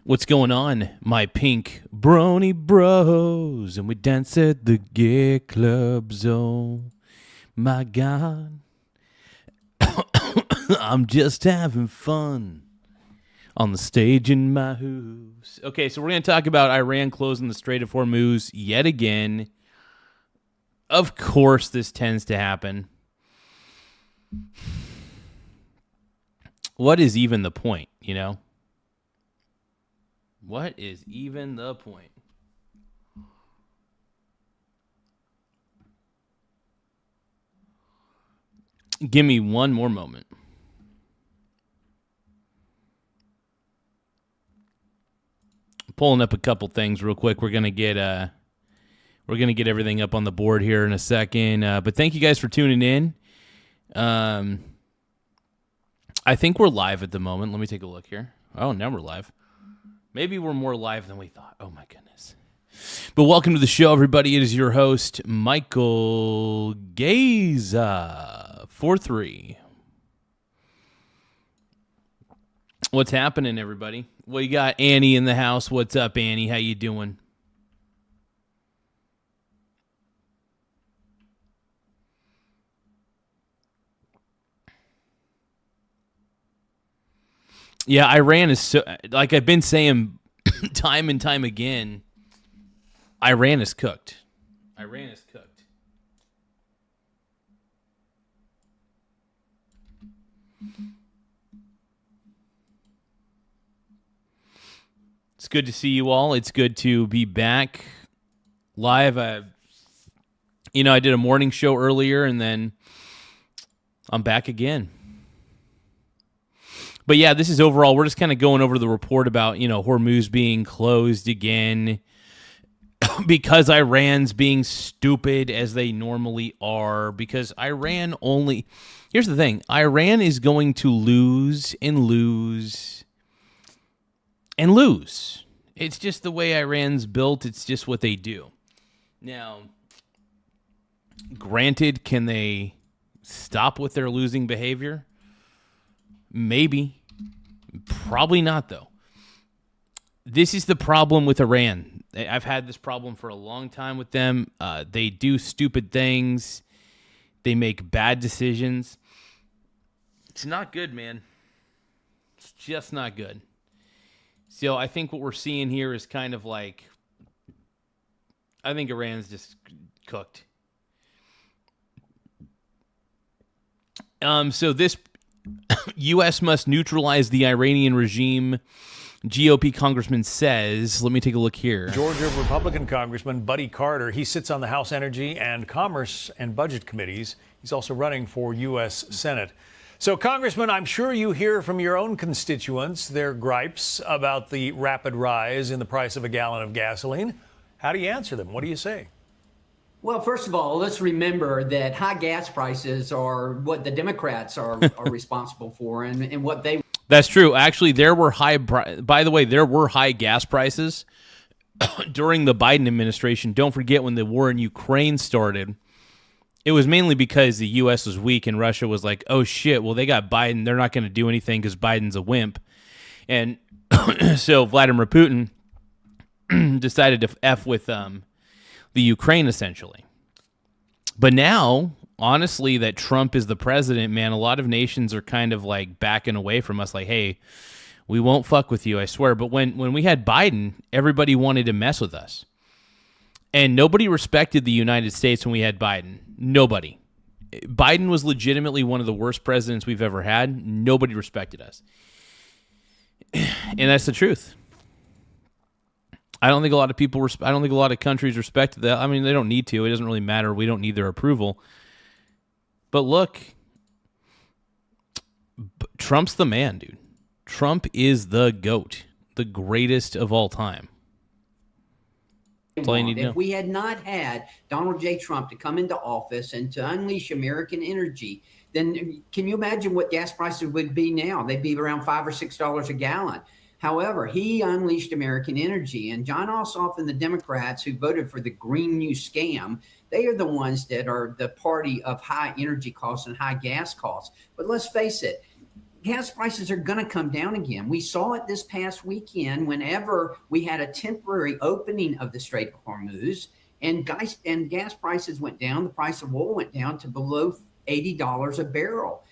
What's going on, my pink brony bros? And we dance at the gay club zone. My God, I'm just having fun on the stage in my hooves. Okay, so we're going to talk about Iran closing the Strait of Hormuz yet again. Of course, this tends to happen. What is even the point, you know? What is even the point? Give me one more moment. Pulling up a couple things real quick. We're gonna get everything up on the board here in a second. But thank you guys for tuning in. I think we're live at the moment. Let me take a look here. Oh, now we're live. Maybe we're more live than we thought. Oh, my goodness. But welcome to the show, everybody. It is your host, Michael Garza, 4-3. What's happening, everybody? Well, you got Annie in the house. What's up, Annie? How you doing? Yeah, Iran is so, like I've been saying time and time again, Iran is cooked. Iran is cooked. It's good to see you all. It's good to be back live. I did a morning show earlier, and then I'm back again. But yeah, this is overall, we're just kind of going over the report about, Hormuz being closed again because Iran's being stupid as they normally are, because here's the thing, Iran is going to lose and lose and lose. It's just the way Iran's built. It's just what they do. Now, granted, can they stop with their losing behavior? Maybe. Probably not, though. This is the problem with Iran. I've had this problem for a long time with them. They do stupid things. They make bad decisions. It's not good, man. It's just not good. So I think what we're seeing here is kind of like, I think Iran's just cooked. So this U.S. must neutralize the Iranian regime, GOP congressman says. Let me take a look here. Georgia Republican Congressman Buddy Carter, he sits on the House Energy and Commerce and Budget Committees. He's also running for U.S. Senate. So, Congressman, I'm sure you hear from your own constituents their gripes about the rapid rise in the price of a gallon of gasoline. How do you answer them? What do you say? Well, first of all, let's remember that high gas prices are what the Democrats are responsible for, and what they. That's true. Actually, there were high gas prices during the Biden administration. Don't forget, when the war in Ukraine started, it was mainly because the U.S. was weak and Russia was like, oh, shit, well, they got Biden. They're not going to do anything because Biden's a wimp. And so Vladimir Putin decided to F with the Ukraine, essentially. But now, honestly, that Trump is the president, man, a lot of nations are kind of like backing away from us, like, hey, we won't fuck with you, I swear. But when we had Biden, everybody wanted to mess with us. And nobody respected the United States when we had Biden. Nobody. Biden was legitimately one of the worst presidents we've ever had. Nobody respected us. And that's the truth. I don't think a lot of people. I don't think a lot of countries respect that. I mean, they don't need to. It doesn't really matter. We don't need their approval. But look, Trump's the man, dude. Trump is the GOAT, the greatest of all time. That's all you need to know. If we had not had Donald J. Trump to come into office and to unleash American energy, then can you imagine what gas prices would be now? They'd be around $5 or $6 a gallon. However, he unleashed American energy, and John Ossoff and the Democrats who voted for the Green New Scam, they are the ones that are the party of high energy costs and high gas costs. But let's face it, gas prices are going to come down again. We saw it this past weekend whenever we had a temporary opening of the Strait of Hormuz, and gas prices went down. The price of oil went down to below $80 a barrel.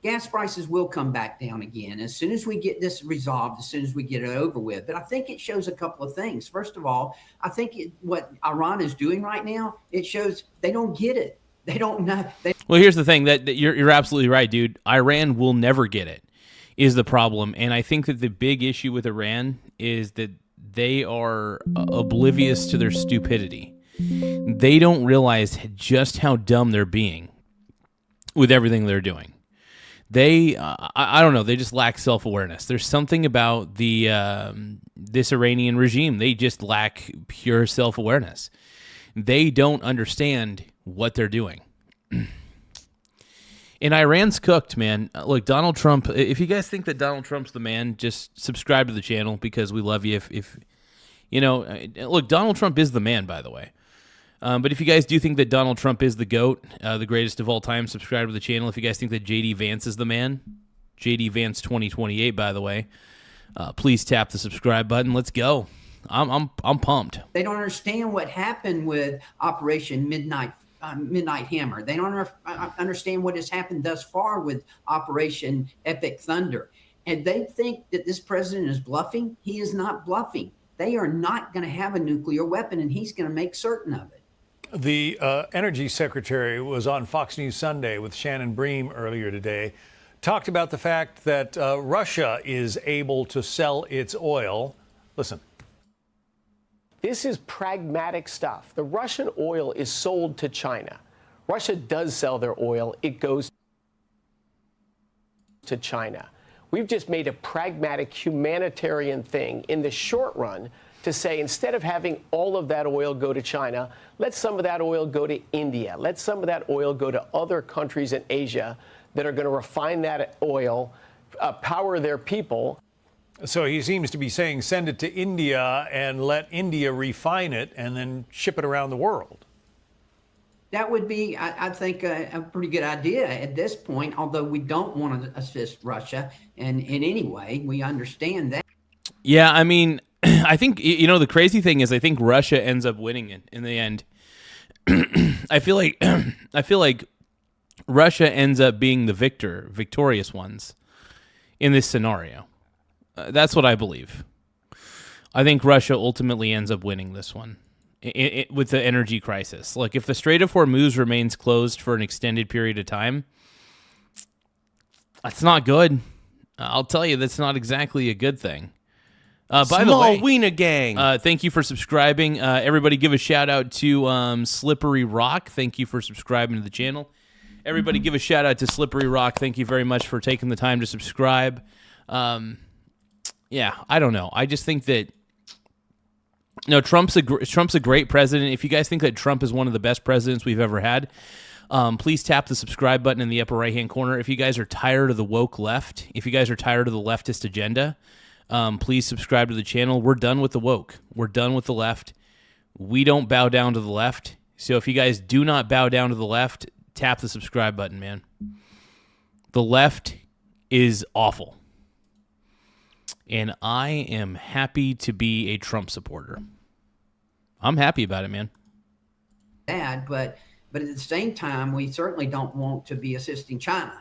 Gas prices will come back down again as soon as we get this resolved, as soon as we get it over with. But I think it shows a couple of things. First of all, I think what Iran is doing right now, it shows they don't get it. They don't know. Well, here's the thing that you're absolutely right, dude. Iran will never get it, is the problem. And I think that the big issue with Iran is that they are oblivious to their stupidity. They don't realize just how dumb they're being with everything they're doing. They, I don't know, they just lack self-awareness. There's something about this Iranian regime. They just lack pure self-awareness. They don't understand what they're doing. And Iran's cooked, man. Look, Donald Trump, if you guys think that Donald Trump's the man, just subscribe to the channel because we love you. If you know, look, Donald Trump is the man, by the way. But if you guys do think that Donald Trump is the GOAT, the greatest of all time, subscribe to the channel. If you guys think that J.D. Vance is the man, J.D. Vance 2028, by the way, please tap the subscribe button. Let's go. I'm pumped. They don't understand what happened with Operation Midnight Hammer. They don't understand what has happened thus far with Operation Epic Thunder. And they think that this president is bluffing. He is not bluffing. They are not going to have a nuclear weapon, and he's going to make certain of it. The Energy Secretary was on Fox News Sunday with Shannon Bream earlier today, talked about the fact that Russia is able to sell its oil. Listen. This is pragmatic stuff. The Russian oil is sold to China. Russia does sell their oil. It goes to China. We've just made a pragmatic humanitarian thing in the short run to say, instead of having all of that oil go to China, let some of that oil go to India. Let some of that oil go to other countries in Asia that are going to refine that oil, power their people. So he seems to be saying send it to India and let India refine it and then ship it around the world. That would be, I think, a pretty good idea at this point, although we don't want to assist Russia in any way. We understand that. Yeah, I mean, I think, you know, the crazy thing is I think Russia ends up winning it in the end. I feel like Russia ends up being the victorious ones in this scenario. That's what I believe. I think Russia ultimately ends up winning this one with the energy crisis. Like, if the Strait of Hormuz remains closed for an extended period of time, that's not good. I'll tell you, that's not exactly a good thing. By the way, Wiener Gang. Thank you for subscribing. Everybody give a shout out to Slippery Rock. Thank you for subscribing to the channel. Everybody give a shout out to Slippery Rock. Thank you very much for taking the time to subscribe. Yeah, I don't know. I just think that Trump's a great president. If you guys think that Trump is one of the best presidents we've ever had, please tap the subscribe button in the upper right-hand corner. If you guys are tired of the woke left, if you guys are tired of the leftist agenda, please subscribe to the channel. We're done with the woke. We're done with the left. We don't bow down to the left. So if you guys do not bow down to the left, tap the subscribe button, man. The left is awful. And I am happy to be a Trump supporter. I'm happy about it, man. Bad, but at the same time, we certainly don't want to be assisting China.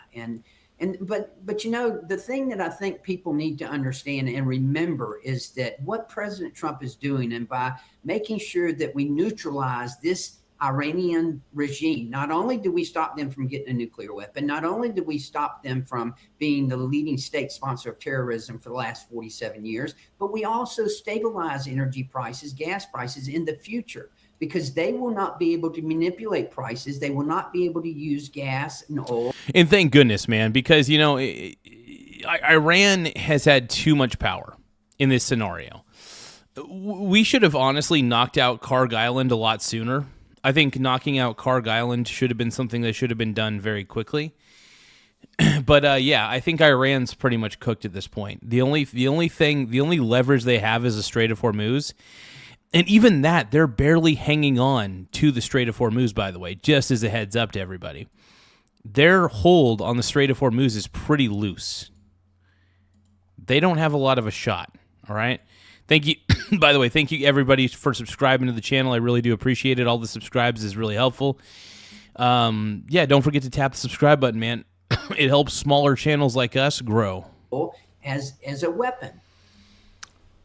But you know, the thing that I think people need to understand and remember is that what President Trump is doing, and by making sure that we neutralize this Iranian regime, not only do we stop them from getting a nuclear weapon, not only do we stop them from being the leading state sponsor of terrorism for the last 47 years, but we also stabilize energy prices, gas prices in the future, because they will not be able to manipulate prices. They will not be able to use gas and oil. And thank goodness, man, because, you know, Iran has had too much power in this scenario. We should have honestly knocked out Karg Island a lot sooner. I think knocking out Karg Island should have been something that should have been done very quickly. But yeah, I think Iran's pretty much cooked at this point. The only leverage they have is the Strait of Hormuz. And even that, they're barely hanging on to the Strait of Hormuz, by the way, just as a heads up to everybody. Their hold on the Strait of Hormuz is pretty loose. they don't have a lot of a shot. All right. Thank you. By the way, thank you everybody for subscribing to the channel. I really do appreciate it. All the subscribes is really helpful. Yeah, don't forget to tap the subscribe button, man. It helps smaller channels like us grow. As a weapon.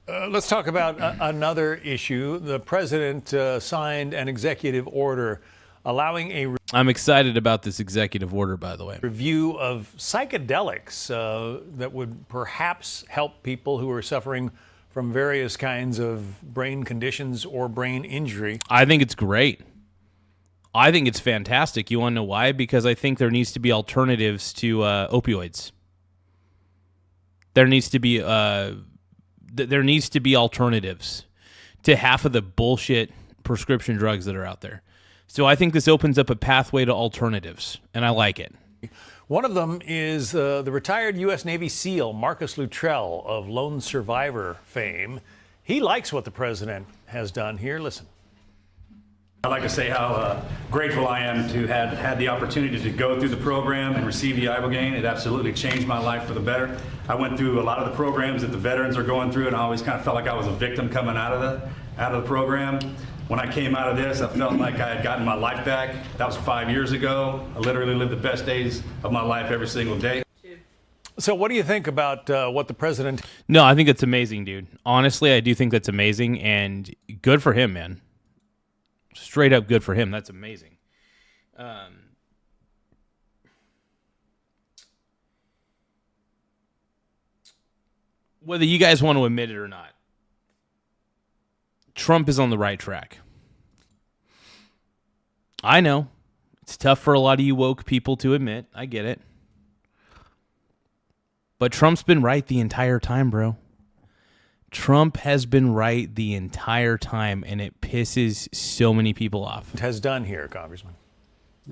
Let's talk about another issue. The president signed an executive order allowing a I'm excited about this executive order, by the way. Review of psychedelics that would perhaps help people who are suffering from various kinds of brain conditions or brain injury. I think it's great. I think it's fantastic. You want to know why? Because I think there needs to be alternatives to opioids. There needs to be alternatives to half of the bullshit prescription drugs that are out there. So I think this opens up a pathway to alternatives, and I like it. One of them is the retired U.S. Navy SEAL Marcus Luttrell of Lone Survivor fame. He likes what the president has done here. Listen. I'd like to say how grateful I am to have had the opportunity to go through the program and receive the Ibogaine. It absolutely changed my life for the better. I went through a lot of the programs that the veterans are going through, and I always kind of felt like I was a victim coming out of the program. When I came out of this, I felt like I had gotten my life back. That was 5 years ago. I literally lived the best days of my life every single day. So what do you think about what the president... No, I think it's amazing, dude. Honestly, I do think that's amazing, and good for him, man. Straight up good for him. That's amazing. Whether you guys want to admit it or not, Trump is on the right track. I know. It's tough for a lot of you woke people to admit. I get it. But Trump's been right the entire time, bro. Trump has been right the entire time, and it pisses so many people off. Has done here, Congressman.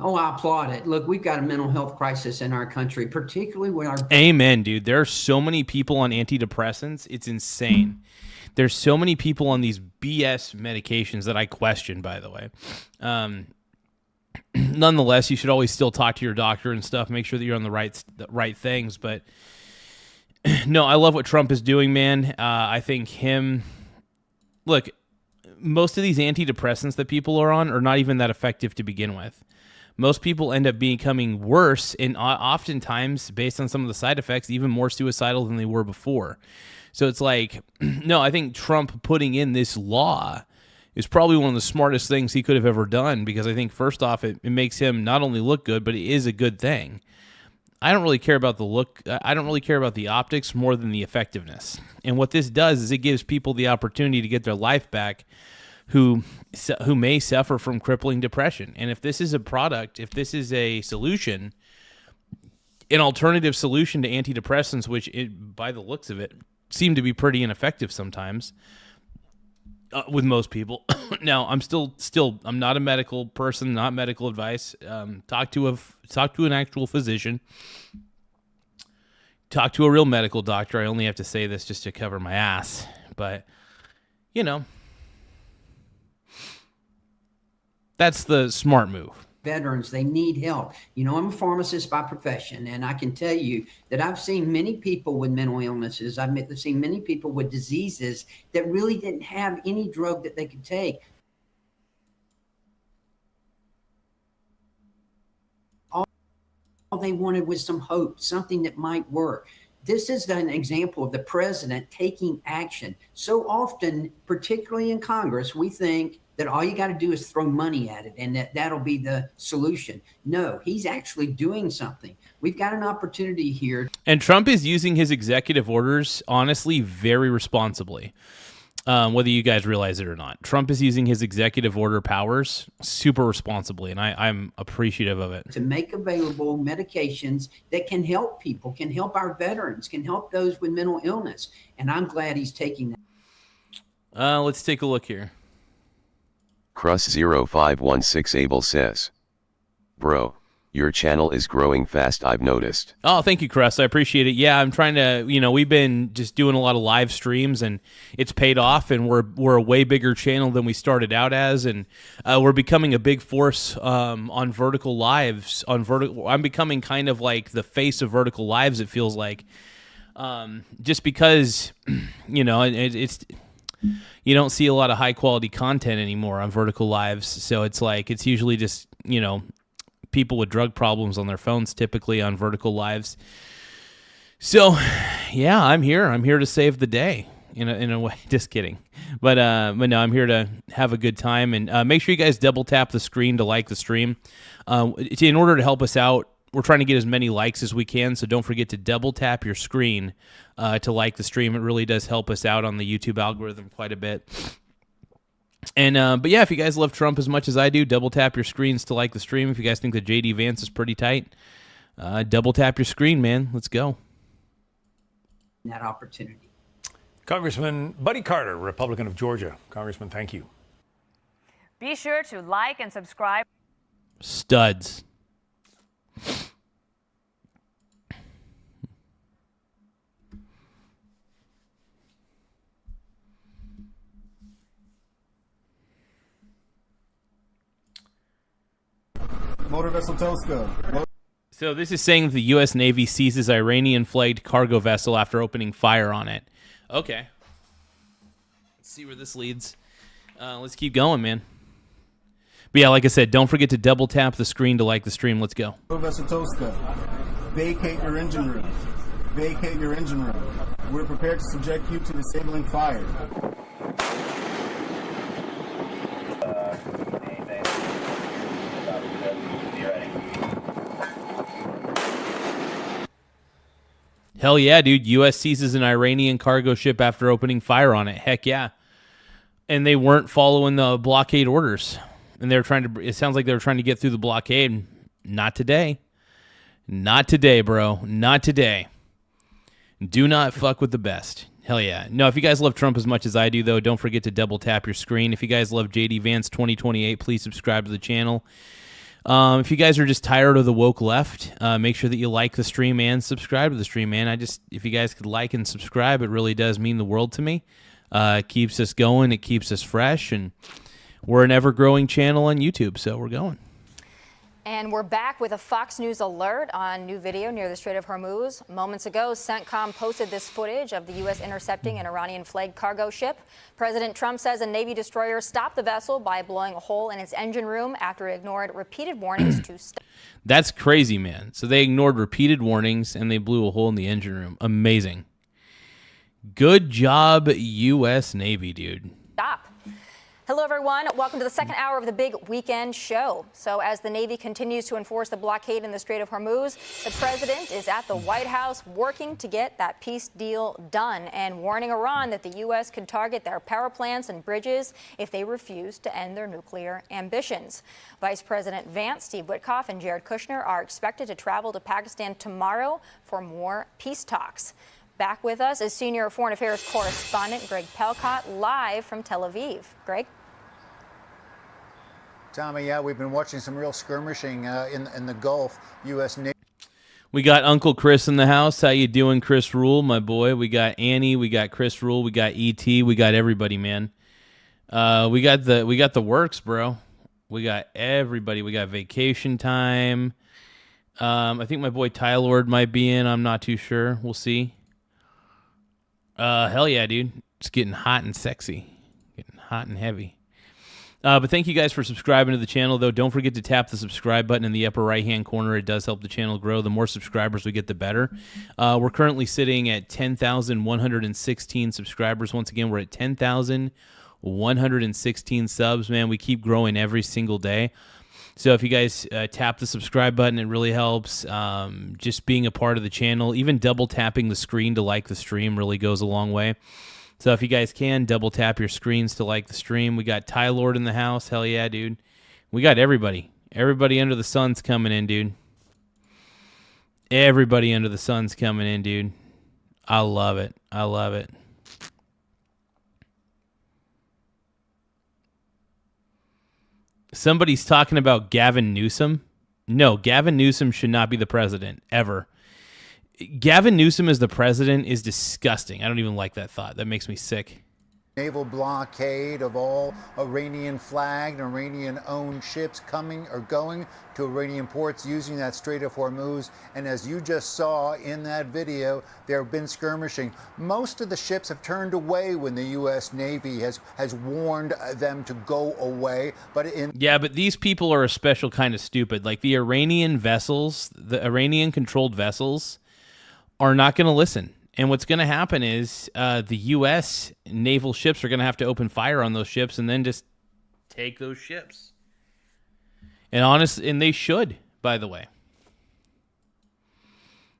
Oh, I applaud it. Look, we've got a mental health crisis in our country, particularly with our... Amen, dude. There are so many people on antidepressants. It's insane. There's so many people on these BS medications that I question, by the way. Nonetheless, you should always still talk to your doctor and stuff. Make sure that you're on the right things. But no, I love what Trump is doing, man. I think him... Look, most of these antidepressants that people are on are not even that effective to begin with. Most people end up becoming worse, and oftentimes, based on some of the side effects, even more suicidal than they were before. So it's like, no, I think Trump putting in this law is probably one of the smartest things he could have ever done, because I think, first off, it makes him not only look good, but it is a good thing. I don't really care about the look. I don't really care about the optics more than the effectiveness. And what this does is it gives people the opportunity to get their life back who may suffer from crippling depression. And if this is a product, if this is a solution, an alternative solution to antidepressants, which by the looks of it, seem to be pretty ineffective sometimes with most people. Now, I'm I'm not a medical person, not medical advice. Talk to an actual physician. Talk to a real medical doctor. I only have to say this just to cover my ass. But, you know, that's the smart move. Veterans, they need help. You know, I'm a pharmacist by profession, and I can tell you that I've seen many people with mental illnesses. I've seen many people with diseases that really didn't have any drug that they could take. All they wanted was some hope, something that might work. This is an example of the president taking action. So often, particularly in Congress, we think that all you got to do is throw money at it and that'll be the solution. No, he's actually doing something. We've got an opportunity here. And Trump is using his executive orders, honestly, very responsibly, whether you guys realize it or not. Trump is using his executive order powers super responsibly, and I'm appreciative of it. To make available medications that can help people, can help our veterans, can help those with mental illness. And I'm glad he's taking that. Let's take a look here. Crus0516 Abel says, "Bro, your channel is growing fast, I've noticed." Oh, thank you, Crus. I appreciate it. Yeah, I'm trying to, we've been just doing a lot of live streams, and it's paid off, and we're a way bigger channel than we started out as, and we're becoming a big force on vertical lives. I'm becoming kind of like the face of vertical lives, it feels like. Just because, you know, it's you don't see a lot of high quality content anymore on Vertical Lives. So it's like, it's usually just, you know, people with drug problems on their phones, typically on Vertical Lives. So yeah, I'm here to save the day in a way. Just kidding. But no, I'm here to have a good time, and make sure you guys double tap the screen to like the stream. In order to help us out, we're trying to get as many likes as we can, so don't forget to double tap your screen to like the stream. It really does help us out on the YouTube algorithm quite a bit. And but yeah, if you guys love Trump as much as I do, double tap your screens to like the stream. If you guys think that JD Vance is pretty tight, double tap your screen, man. Let's go. That opportunity. Congressman Buddy Carter, Republican of Georgia. Congressman, thank you. Be sure to like and subscribe. Studs. Motor vessel telescope. So this is saying the U.S. Navy seizes Iranian-flagged cargo vessel after opening fire on it. Okay. Let's see where this leads. Let's keep going, man. But yeah, like I said, don't forget to double tap the screen to like the stream. Let's go. Motor vessel telescope. Vacate your engine room. Vacate your engine room. We're prepared to subject you to disabling fire. Hell yeah, dude. U.S. seizes an Iranian cargo ship after opening fire on it. Heck yeah. And they weren't following the blockade orders. And they were trying to, it sounds like they were trying to get through the blockade. Not today. Not today, bro. Not today. Do not fuck with the best. Hell yeah. No, if you guys love Trump as much as I do, though, don't forget to double tap your screen. If you guys love JD Vance 2028, please subscribe to the channel. If you guys are just tired of the woke left, make sure that you like the stream and subscribe to the stream, man. If you guys could like and subscribe, it really does mean the world to me. It keeps us going. It keeps us fresh. And we're an ever-growing channel on YouTube, so we're going. And we're back with a Fox News alert on new video near the Strait of Hormuz. Moments ago, CENTCOM posted this footage of the U.S. intercepting an Iranian-flagged cargo ship. President Trump says a Navy destroyer stopped the vessel by blowing a hole in its engine room after it ignored repeated warnings to stop. That's crazy, man. So they ignored repeated warnings and they blew a hole in the engine room. Amazing. Good job, U.S. Navy, dude. Stop. Hello, everyone. Welcome to the second hour of the big weekend show. So as the Navy continues to enforce the blockade in the Strait of Hormuz, the president is at the White House working to get that peace deal done and warning Iran that the U.S. could target their power plants and bridges if they refuse to end their nuclear ambitions. Vice President Vance, Steve Witkoff, and Jared Kushner are expected to travel to Pakistan tomorrow for more peace talks. Back with us is senior foreign affairs correspondent Greg Pelcott, live from Tel Aviv. Greg? Tommy, yeah, we've been watching some real skirmishing in the Gulf. U.S. Navy. We got Uncle Chris in the house. How you doing, Chris Rule, my boy? We got Annie. We got Chris Rule. We got E.T. We got everybody, man. We got the works, bro. We got everybody. We got vacation time. I think my boy Ty Lord might be in. I'm not too sure. We'll see. Hell yeah, dude. It's getting hot and sexy. Getting hot and heavy. But thank you guys for subscribing to the channel, though. Don't forget to tap the subscribe button in the upper right-hand corner. It does help the channel grow. The more subscribers we get, the better. We're currently sitting at 10,116 subscribers. Once again, we're at 10,116 subs, man. We keep growing every single day. So if you guys tap the subscribe button, it really helps. Just being a part of the channel, even double tapping the screen to like the stream really goes a long way. So if you guys can, double tap your screens to like the stream. We got Ty Lord in the house. Hell yeah, dude. We got everybody. Everybody under the sun's coming in, dude. Everybody under the sun's coming in, dude. I love it. I love it. Somebody's talking about Gavin Newsom. No, Gavin Newsom should not be the president, ever. Gavin Newsom as the president is disgusting. I don't even like that thought. That makes me sick. naval blockade of all Iranian-flagged, Iranian-owned ships coming or going to Iranian ports using that Strait of Hormuz. And as you just saw in that video, there have been skirmishing. Most of the ships have turned away when the U.S. Navy has warned them to go away. But these people are a special kind of stupid. Like the Iranian vessels, the Iranian-controlled vessels, are not going to listen. And what's going to happen is the U.S. naval ships are going to have to open fire on those ships and then just take those ships. And they should, by the way.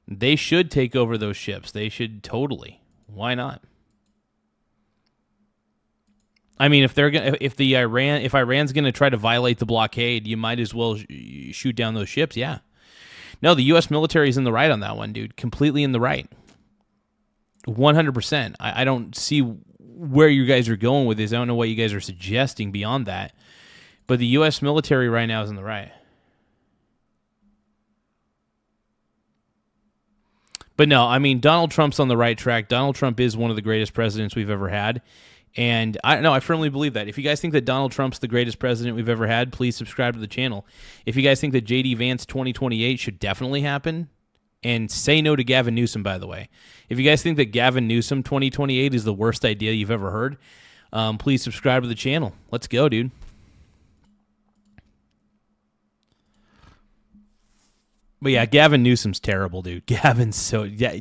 They should take over those ships. They should totally. Why not? I mean, if Iran's going to try to violate the blockade, you might as well shoot down those ships. Yeah. No, the U.S. military is in the right on that one, dude. Completely in the right. 100%. I don't see where you guys are going with this. I don't know what you guys are suggesting beyond that. But the U.S. military right now is in the right. But no, I mean, Donald Trump's on the right track. Donald Trump is one of the greatest presidents we've ever had. And I firmly believe that. If you guys think that Donald Trump's the greatest president we've ever had, please subscribe to the channel. If you guys think that J.D. Vance 2028 should definitely happen, and say no to Gavin Newsom, by the way. If you guys think that Gavin Newsom 2028 is the worst idea you've ever heard, please subscribe to the channel. Let's go, dude. But yeah, Gavin Newsom's terrible, dude.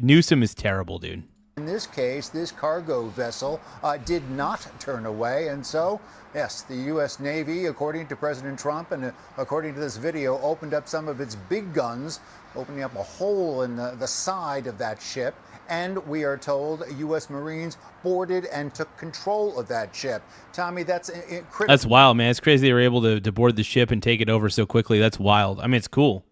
Newsom is terrible, dude. In this case, this cargo vessel did not turn away, and so, yes, the U.S. Navy, according to President Trump and according to this video, opened up some of its big guns, opening up a hole in the side of that ship, and we are told U.S. Marines boarded and took control of that ship. Tommy, that's critical. That's wild, man. It's crazy they were able to board the ship and take it over so quickly. That's wild. I mean, it's cool.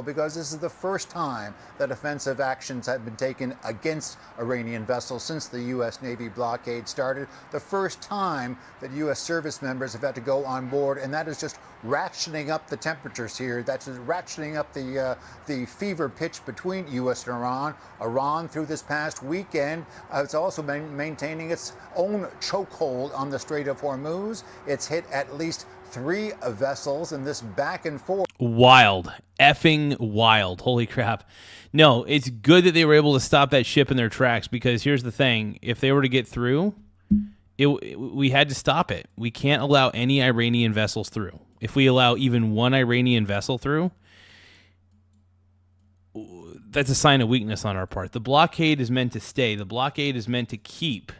Because this is the first time that offensive actions have been taken against Iranian vessels since the U.S. Navy blockade started. The first time that U.S. service members have had to go on board, and that is just ratcheting up the temperatures here. That's just ratcheting up the fever pitch between U.S. and Iran. Iran, through this past weekend, it's also been maintaining its own chokehold on the Strait of Hormuz. It's hit at least 3 vessels in this back and forth. Wild. Effing wild. Holy crap. No, it's good that they were able to stop that ship in their tracks, because here's the thing. If they were to get through, we had to stop it. We can't allow any Iranian vessels through. If we allow even one Iranian vessel through, that's a sign of weakness on our part. The blockade is meant to stay. The blockade is meant to keep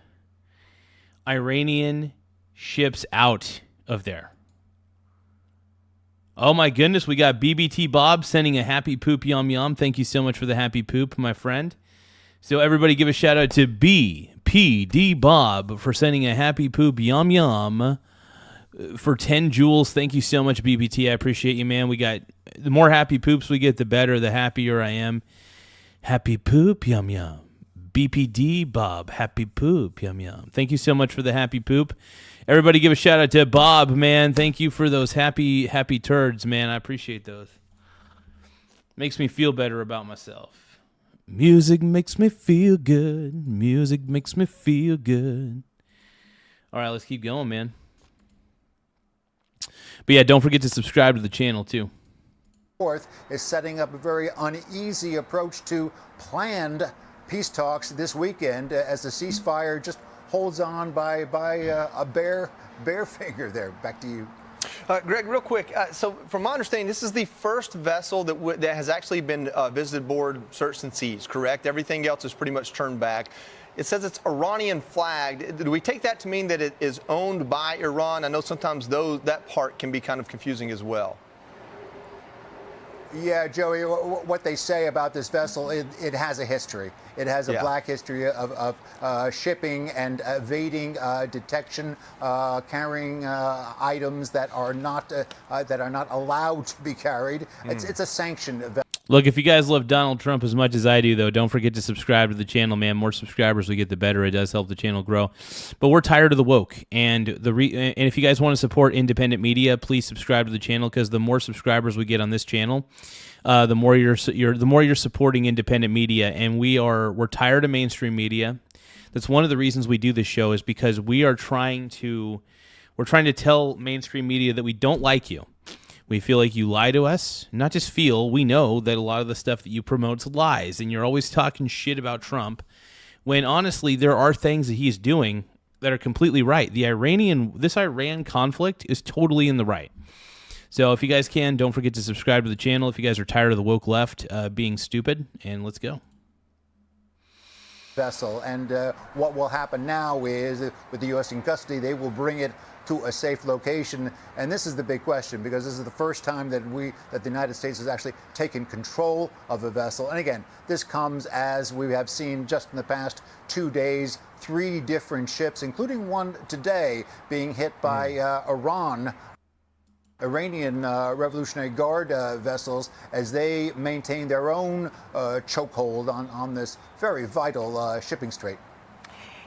Iranian ships out of there. Oh my goodness, we got BBT Bob sending a happy poop yum yum. Thank you so much for the happy poop, my friend. So everybody give a shout out to BPD Bob for sending a happy poop yum yum for 10 jewels. Thank you so much, BBT. I appreciate you, man. We got the more happy poops we get, the better, the happier I am. Happy poop yum yum. BPD Bob, happy poop yum yum. Thank you so much for the happy poop. Everybody give a shout out to Bob, man. Thank you for those happy turds, man. I appreciate those. Makes me feel better about myself. Music makes me feel good. Music makes me feel good. All right, let's keep going, man. But yeah, don't forget to subscribe to the channel, too. Fourth is setting up a very uneasy approach to planned peace talks this weekend as the ceasefire just holds on by a bare finger there. Back to you. Greg, real quick. So from my understanding, this is the first vessel that has actually been visited aboard, searched and seized, correct? Everything else is pretty much turned back. It says it's Iranian flagged. Do we take that to mean that it is owned by Iran? I know sometimes that part can be kind of confusing as well. Yeah, Joey, what they say about this vessel, it has a history. It has a black history of shipping and evading detection, carrying items that are not allowed to be carried. It's a sanctioned vessel. Look, if you guys love Donald Trump as much as I do, though, don't forget to subscribe to the channel, man. More subscribers we get, the better. It does help the channel grow. But we're tired of the woke. And if you guys want to support independent media, please subscribe to the channel, because the more subscribers we get on this channel, the more you're supporting independent media, and we're tired of mainstream media. That's one of the reasons we do this show, is because we're trying to tell mainstream media that we don't like you. We feel like you lie to us. Not just feel, we know that a lot of the stuff that you promote is lies, and you're always talking shit about Trump, when honestly there are things that he's doing that are completely right. This Iran conflict is totally in the right. So if you guys can, don't forget to subscribe to the channel if you guys are tired of the woke left being stupid, and let's go. Vessel, and what will happen now is, with the U.S. in custody, they will bring it to a safe location. And this is the big question, because this is the first time that the United States has actually taken control of a vessel. And again, this comes as we have seen just in the past 2 days, 3 different ships, including one today, being hit by Iranian Revolutionary Guard vessels, as they maintain their own chokehold on this very vital shipping strait.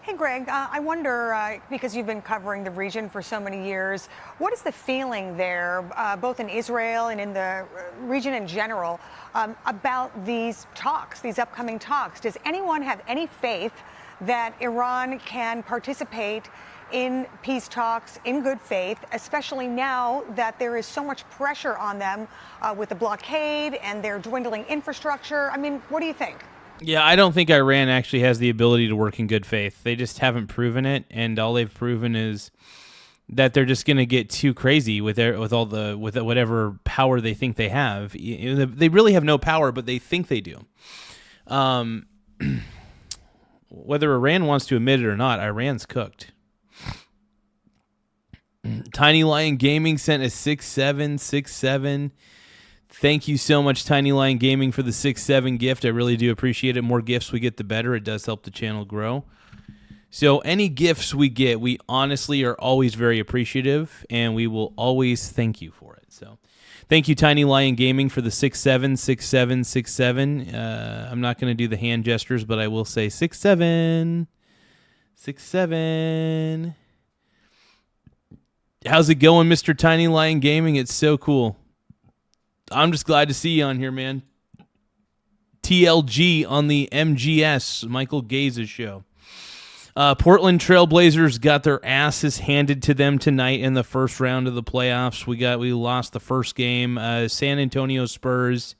Hey, Greg, I wonder, because you've been covering the region for so many years, what is the feeling there, both in Israel and in the region in general, about these talks, these upcoming talks? Does anyone have any faith that Iran can participate in peace talks in good faith, especially now that there is so much pressure on them with the blockade and their dwindling infrastructure? I mean, what do you think? Yeah, I don't think Iran actually has the ability to work in good faith. They just haven't proven it, and all they've proven is that they're just going to get too crazy with whatever power they think they have. They really have no power, but they think they do. Whether Iran wants to admit it or not, Iran's cooked. Tiny Lion Gaming sent a 6767. Thank you so much, Tiny Lion Gaming, for the 6-7 gift. I really do appreciate it. More gifts we get, the better. It does help the channel grow. So any gifts we get, we honestly are always very appreciative, and we will always thank you for it. So thank you, Tiny Lion Gaming, for the 6-7. I'm not going to do the hand gestures, but I will say 6-7. 6-7. How's it going, Mr. Tiny Lion Gaming? It's so cool. I'm just glad to see you on here, man. TLG on the MGS, Michael Gaze's show. Portland Trailblazers got their asses handed to them tonight in the first round of the playoffs. We lost the first game. San Antonio Spurs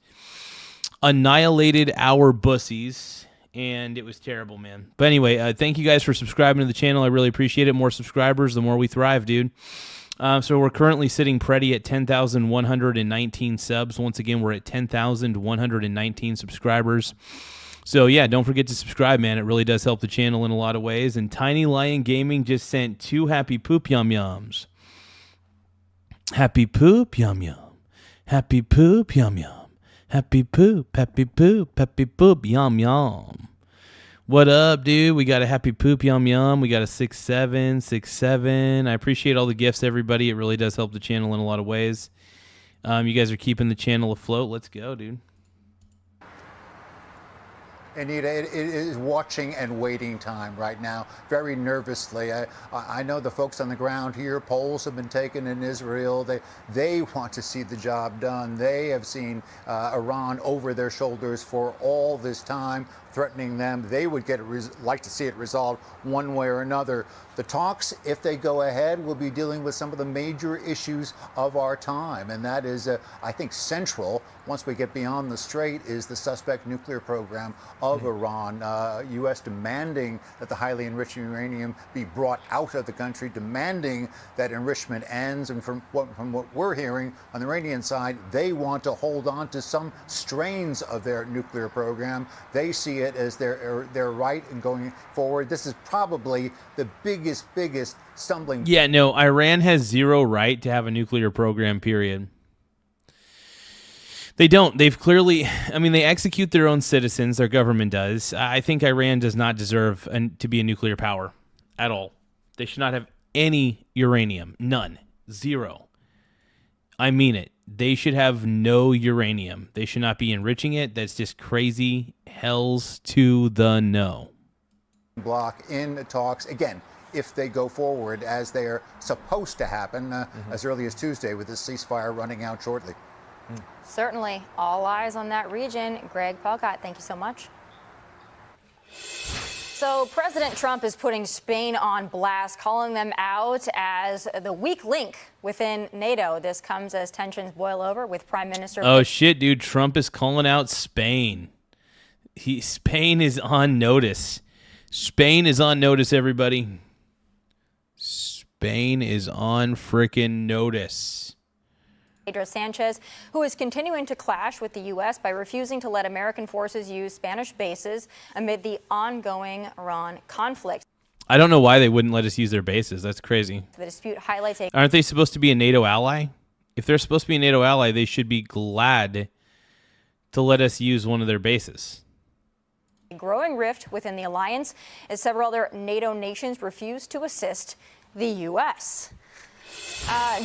annihilated our bussies, and it was terrible, man. But anyway, thank you guys for subscribing to the channel. I really appreciate it. More subscribers, the more we thrive, dude. So we're currently sitting pretty at 10,119 subs. Once again, we're at 10,119 subscribers. So yeah, don't forget to subscribe, man. It really does help the channel in a lot of ways. And Tiny Lion Gaming just sent 2 happy poop yum yums. Happy poop yum yum. Happy poop yum yum. Happy poop, happy poop, happy poop yum yum. What up, dude? We got a happy poop yum yum. We got a 6-7. I appreciate all the gifts, everybody. It really does help the channel in a lot of ways. You guys are keeping the channel afloat. Let's go, dude. Anita, it is watching and waiting time right now, very nervously. I know the folks on the ground here, polls have been taken in Israel. They want to see the job done. They have seen Iran over their shoulders for all this time, threatening them. They would like to see it resolved one way or another. The talks, if they go ahead, will be dealing with some of the major issues of our time, and that is, I think, central. Once we get beyond the strait, is the suspect nuclear program of Iran. U.S. demanding that the highly enriched uranium be brought out of the country, demanding that enrichment ends. And from what we're hearing on the Iranian side, they want to hold on to some strains of their nuclear program. They see it as their right in going forward. This is probably the biggest stumbling. Yeah, no, Iran has zero right to have a nuclear program, period. They don't. They've clearly, I mean, they execute their own citizens. Their government does. I think Iran does not deserve to be a nuclear power at all. They should not have any uranium. None. Zero. I mean it. They should have no uranium. They should not be enriching it. That's just crazy. Hells to the no. Block in talks, again, if they go forward as they're supposed to happen as early as Tuesday, with this ceasefire running out shortly. Certainly. All eyes on that region. Greg Pelcott, thank you so much. So President Trump is putting Spain on blast, calling them out as the weak link within NATO. This comes as tensions boil over with Prime Minister. Oh, shit, dude. Trump is calling out Spain. Spain is on notice. Spain is on notice, everybody. Spain is on frickin' notice. Pedro Sanchez, who is continuing to clash with the U.S. by refusing to let American forces use Spanish bases amid the ongoing Iran conflict. I don't know why they wouldn't let us use their bases. That's crazy. The dispute highlights a Aren't they supposed to be a NATO ally? If they're supposed to be a NATO ally, they should be glad to let us use one of their bases. growing rift within the alliance as several other NATO nations refuse to assist the U.S.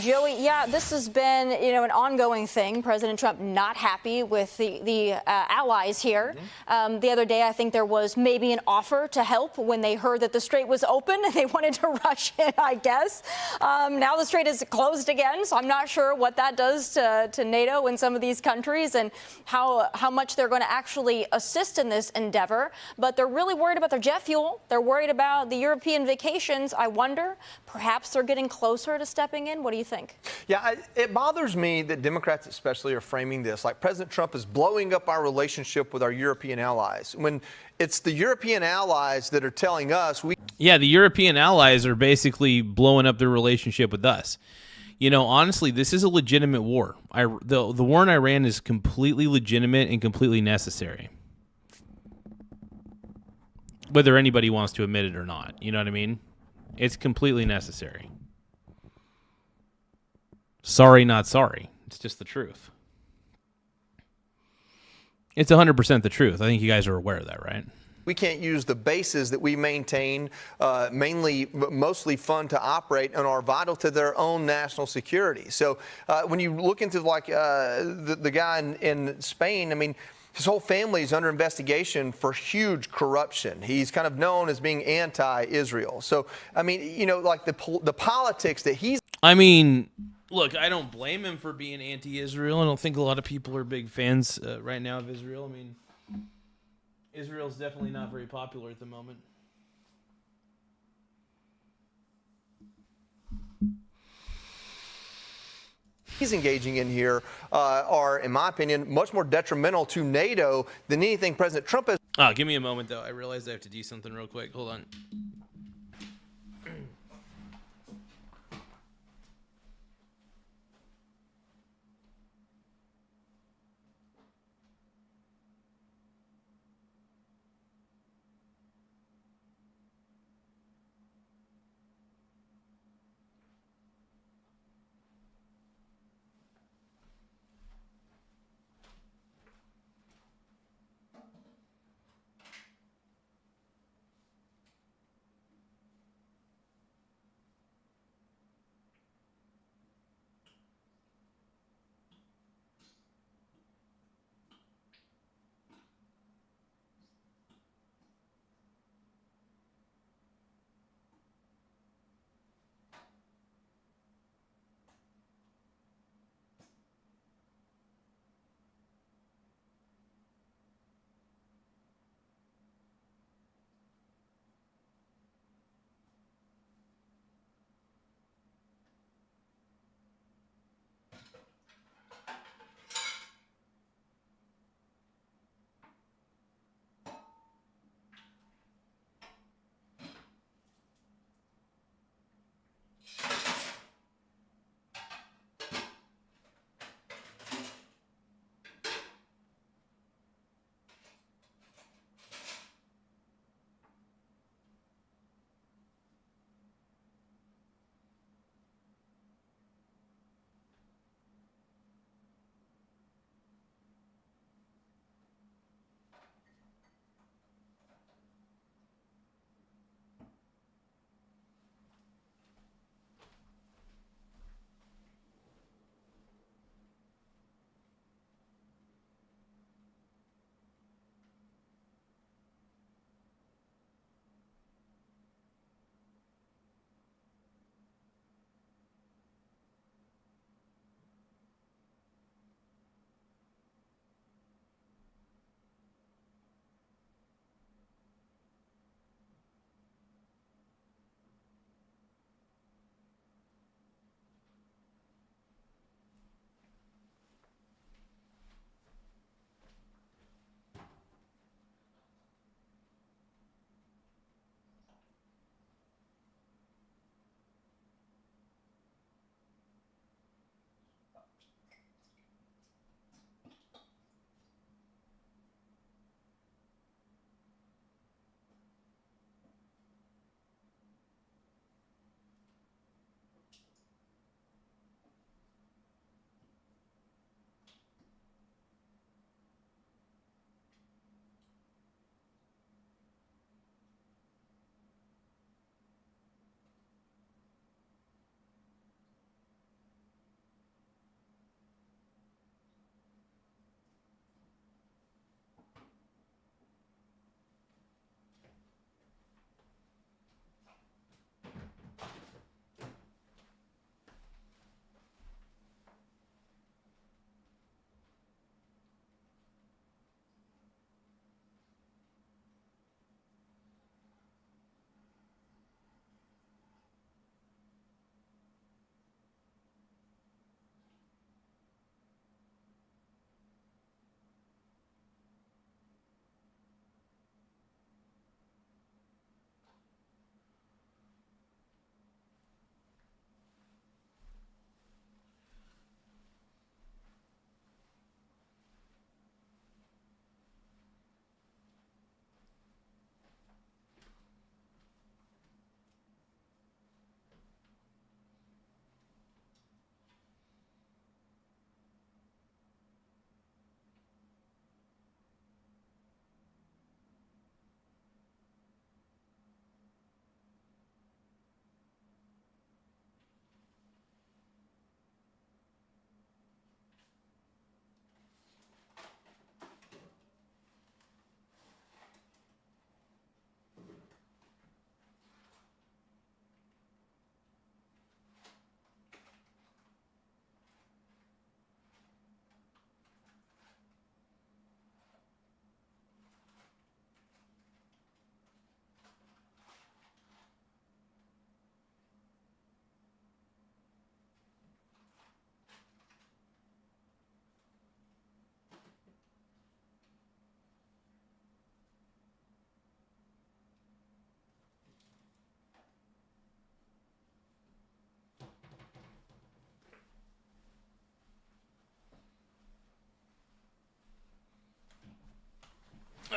Joey, yeah, this has been, an ongoing thing. President Trump not happy with the allies here. The other day, I think there was maybe an offer to help when they heard that the strait was open. They wanted to rush in, I guess. Now the strait is closed again, so I'm not sure what that does to NATO and some of these countries and how much they're going to actually assist in this endeavor. But they're really worried about their jet fuel. They're worried about the European vacations. I wonder, perhaps they're getting closer to stepping in. What do you think? Yeah, it bothers me that Democrats especially are framing this like President Trump is blowing up our relationship with our European allies, when it's the European allies that are telling us Yeah, the European allies are basically blowing up their relationship with us. Honestly, this is a legitimate war. The war in Iran is completely legitimate and completely necessary. Whether anybody wants to admit it or not. You know what I mean? It's completely necessary. Sorry, not sorry. It's just the truth. It's 100% the truth. I think you guys are aware of that, right? we can't use the bases that we maintain, mostly fund to operate, and are vital to their own national security. So when you look into the guy in Spain, I mean, his whole family is under investigation for huge corruption. He's kind of known as being anti-Israel. So, I mean, the politics that he's... I mean, look, I don't blame him for being anti-Israel. I don't think a lot of people are big fans right now of Israel. I mean, Israel's definitely not very popular at the moment. He's engaging in here are, in my opinion, much more detrimental to NATO than anything President Trump has. Give me a moment, though. I realized I have to do something real quick. Hold on.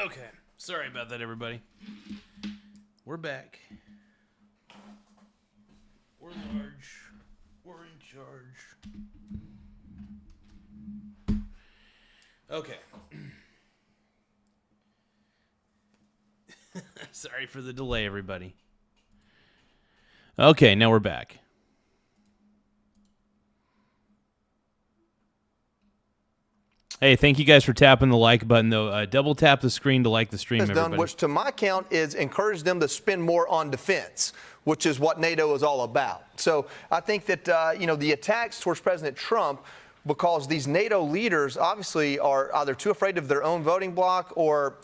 Okay. Sorry about that, everybody. We're back. We're large. We're in charge. Okay. Sorry for the delay, everybody. Okay, now we're back. Hey, thank you guys for tapping the like button, though. Double tap the screen to like the stream, everybody. Done, which to my count is encourage them to spend more on defense, which is what NATO is all about. So I think that, the attacks towards President Trump, because these NATO leaders obviously are either too afraid of their own voting bloc or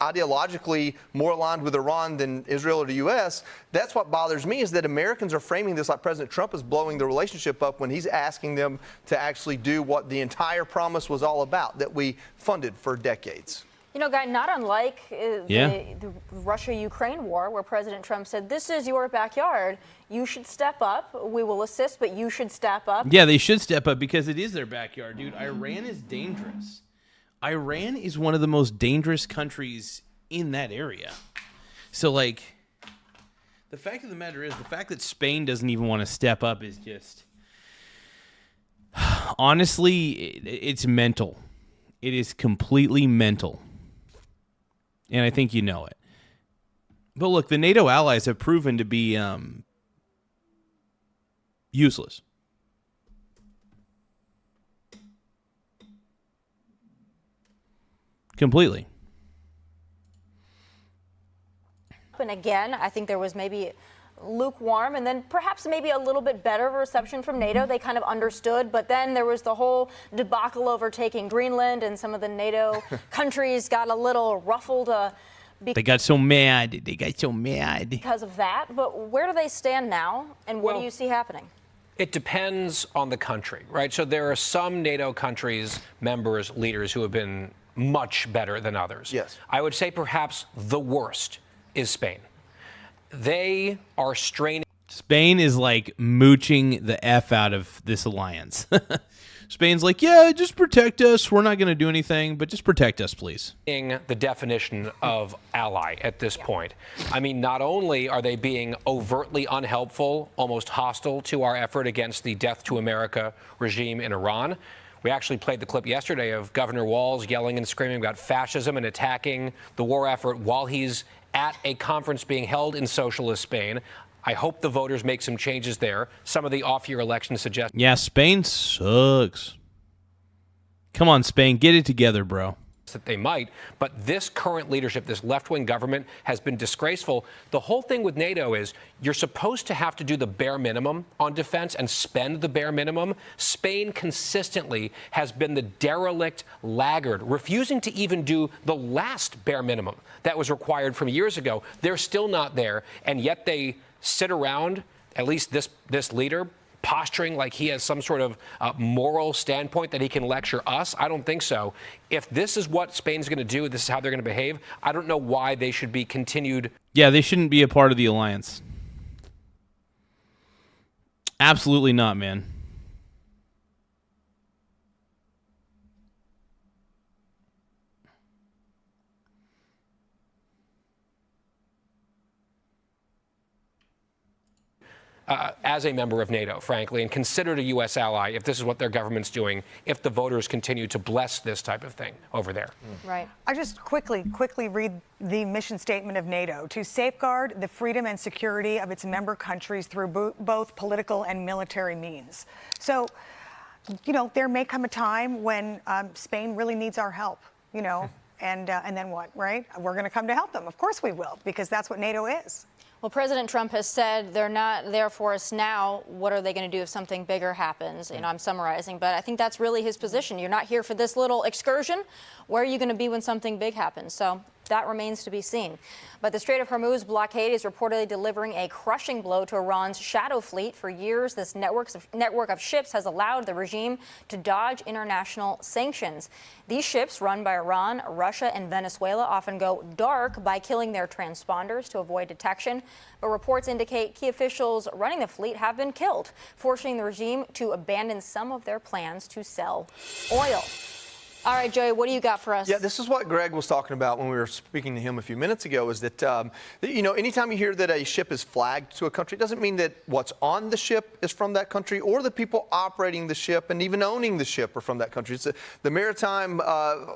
ideologically more aligned with Iran than Israel or the U.S., that's what bothers me, is that Americans are framing this like President Trump is blowing the relationship up when he's asking them to actually do what the entire promise was all about, that we funded for decades. You know, Guy, not unlike the Russia-Ukraine war, where President Trump said, this is your backyard. You should step up. We will assist, but you should step up. Yeah, they should step up because it is their backyard, dude. Iran is dangerous. Iran is one of the most dangerous countries in that area. So, like, the fact of the matter is, the fact that Spain doesn't even want to step up is just... Honestly, it's mental. It is completely mental. And I think you know it. But look, the NATO allies have proven to be useless. Completely. And again, I think there was maybe lukewarm and then perhaps maybe a little bit better reception from NATO. They kind of understood, but then there was the whole debacle over taking Greenland, and some of the NATO countries got a little ruffled. They got so mad. Because of that. But where do they stand now, and what do you see happening? It depends on the country, right? So there are some NATO countries, members, leaders who have been much better than others. Yes. I would say perhaps the worst is Spain. They are straining. Spain is like mooching the F out of this alliance. Spain's like, yeah, just protect us. We're not going to do anything, but just protect us, please. The definition of ally at this point. I mean, not only are they being overtly unhelpful, almost hostile to our effort against the Death to America regime in Iran. We actually played the clip yesterday of Governor Walz yelling and screaming about fascism and attacking the war effort while he's at a conference being held in socialist Spain. I hope the voters make some changes there. Some of the off-year elections suggest... Yeah, Spain sucks. Come on, Spain, get it together, bro. That they might, but this current leadership, this left-wing government, has been disgraceful. The whole thing with NATO is you're supposed to have to do the bare minimum on defense and spend the bare minimum. Spain consistently has been the derelict laggard, refusing to even do the last bare minimum that was required from years ago. They're still not there, and yet they sit around, at least this leader, posturing like he has some sort of moral standpoint that he can lecture us. I don't think so. If this is what Spain's going to do, this is how they're going to behave, I don't know why they should be continued. Yeah, they shouldn't be a part of the alliance. Absolutely not, man. As a member of NATO, frankly, and considered a U.S. ally if this is what their government's doing, if the voters continue to bless this type of thing over there. Right. I just quickly read the mission statement of NATO: to safeguard the freedom and security of its member countries through both political and military means. So, there may come a time when Spain really needs our help, and then what, right? We're going to come to help them. Of course we will, because that's what NATO is. Well, President Trump has said they're not there for us now. What are they going to do if something bigger happens? I'm summarizing, but I think that's really his position. You're not here for this little excursion. Where are you going to be when something big happens? So that remains to be seen. But the Strait of Hormuz blockade is reportedly delivering a crushing blow to Iran's shadow fleet. For years, this network of ships has allowed the regime to dodge international sanctions. These ships, run by Iran, Russia, and Venezuela, often go dark by killing their transponders to avoid detection. But reports indicate key officials running the fleet have been killed, forcing the regime to abandon some of their plans to sell oil. All right, Joey, what do you got for us? Yeah, this is what Greg was talking about when we were speaking to him a few minutes ago, is that, anytime you hear that a ship is flagged to a country, it doesn't mean that what's on the ship is from that country or the people operating the ship and even owning the ship are from that country. It's the maritime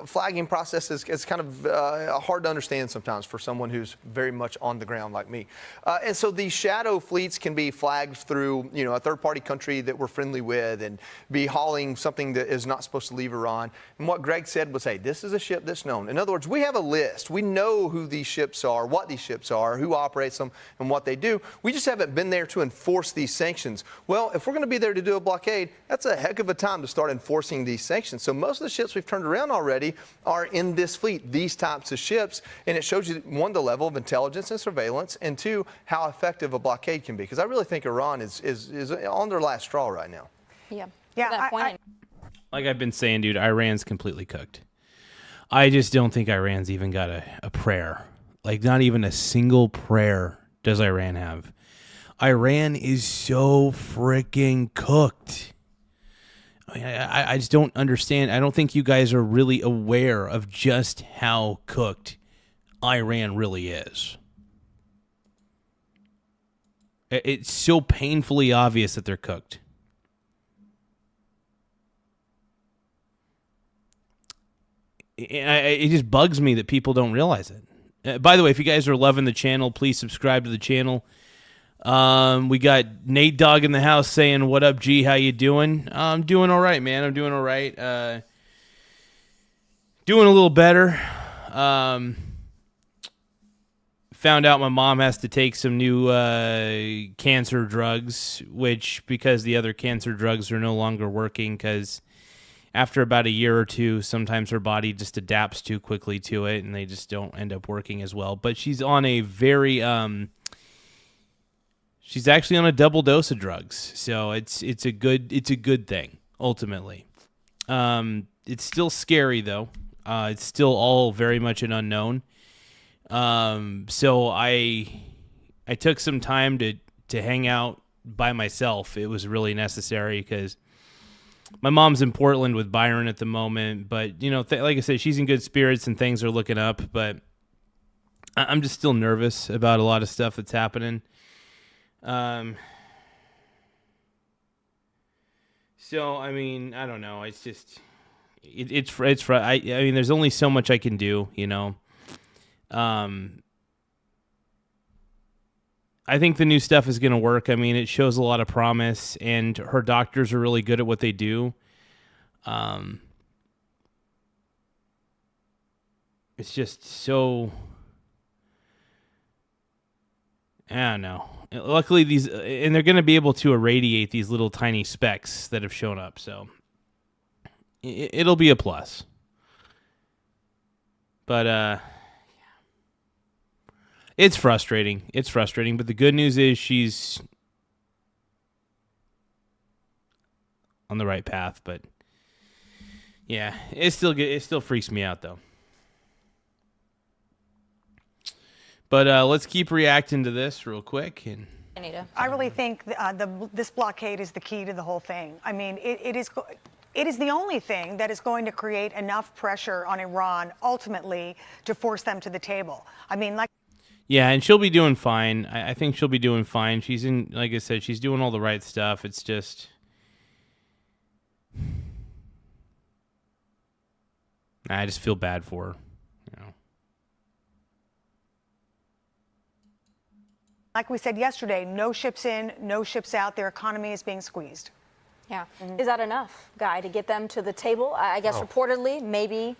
flagging process is kind of hard to understand sometimes for someone who's very much on the ground like me. And so these shadow fleets can be flagged through, a third-party country that we're friendly with and be hauling something that is not supposed to leave Iran. And what Greg said was, hey, this is a ship that's known. In other words, we have a list. We know who these ships are, what these ships are, who operates them, and what they do. We just haven't been there to enforce these sanctions. Well, if we're going to be there to do a blockade, that's a heck of a time to start enforcing these sanctions. So most of the ships we've turned around already are in this fleet, these types of ships. And it shows you, one, the level of intelligence and surveillance, and two, how effective a blockade can be. Because I really think Iran is on their last straw right now. Yeah. Yeah. Like I've been saying, dude, Iran's completely cooked. I just don't think Iran's even got a prayer. Like, not even a single prayer does Iran have. Iran is so freaking cooked. I mean, I just don't understand. I don't think you guys are really aware of just how cooked Iran really is. It's so painfully obvious that they're cooked. It just bugs me that people don't realize it. By the way, if you guys are loving the channel, please subscribe to the channel. We got Nate Dogg in the house saying, "What up, G? How you doing?" I'm doing all right, man. I'm doing all right. Doing a little better. Found out my mom has to take some new cancer drugs, which, because the other cancer drugs are no longer working, because after about a year or two, sometimes her body just adapts too quickly to it, and they just don't end up working as well. But she's on a very, she's actually on a double dose of drugs, so it's a good thing ultimately. It's still scary though. It's still all very much an unknown. So I took some time to hang out by myself. It was really necessary because my mom's in Portland with Byron at the moment, but, like I said, she's in good spirits and things are looking up, but I'm just still nervous about a lot of stuff that's happening. So, I mean, I don't know. It's just, I mean, there's only so much I can do, I think the new stuff is going to work. I mean, it shows a lot of promise, and her doctors are really good at what they do. It's just so, I don't know. Luckily, and they're going to be able to irradiate these little tiny specks that have shown up, so it'll be a plus. But, it's frustrating. It's frustrating, but the good news is she's on the right path. But yeah, it's still good. It still freaks me out though. But let's keep reacting to this real quick. And I really think this blockade is the key to the whole thing. I mean, it is the only thing that is going to create enough pressure on Iran ultimately to force them to the table. I mean, yeah, and she'll be doing fine. I think she'll be doing fine. She's like I said, she's doing all the right stuff. It's just, I just feel bad for her. Like we said yesterday, no ships in, no ships out. Their economy is being squeezed. Yeah. Is that enough, Guy, to get them to the table? I guess reportedly, maybe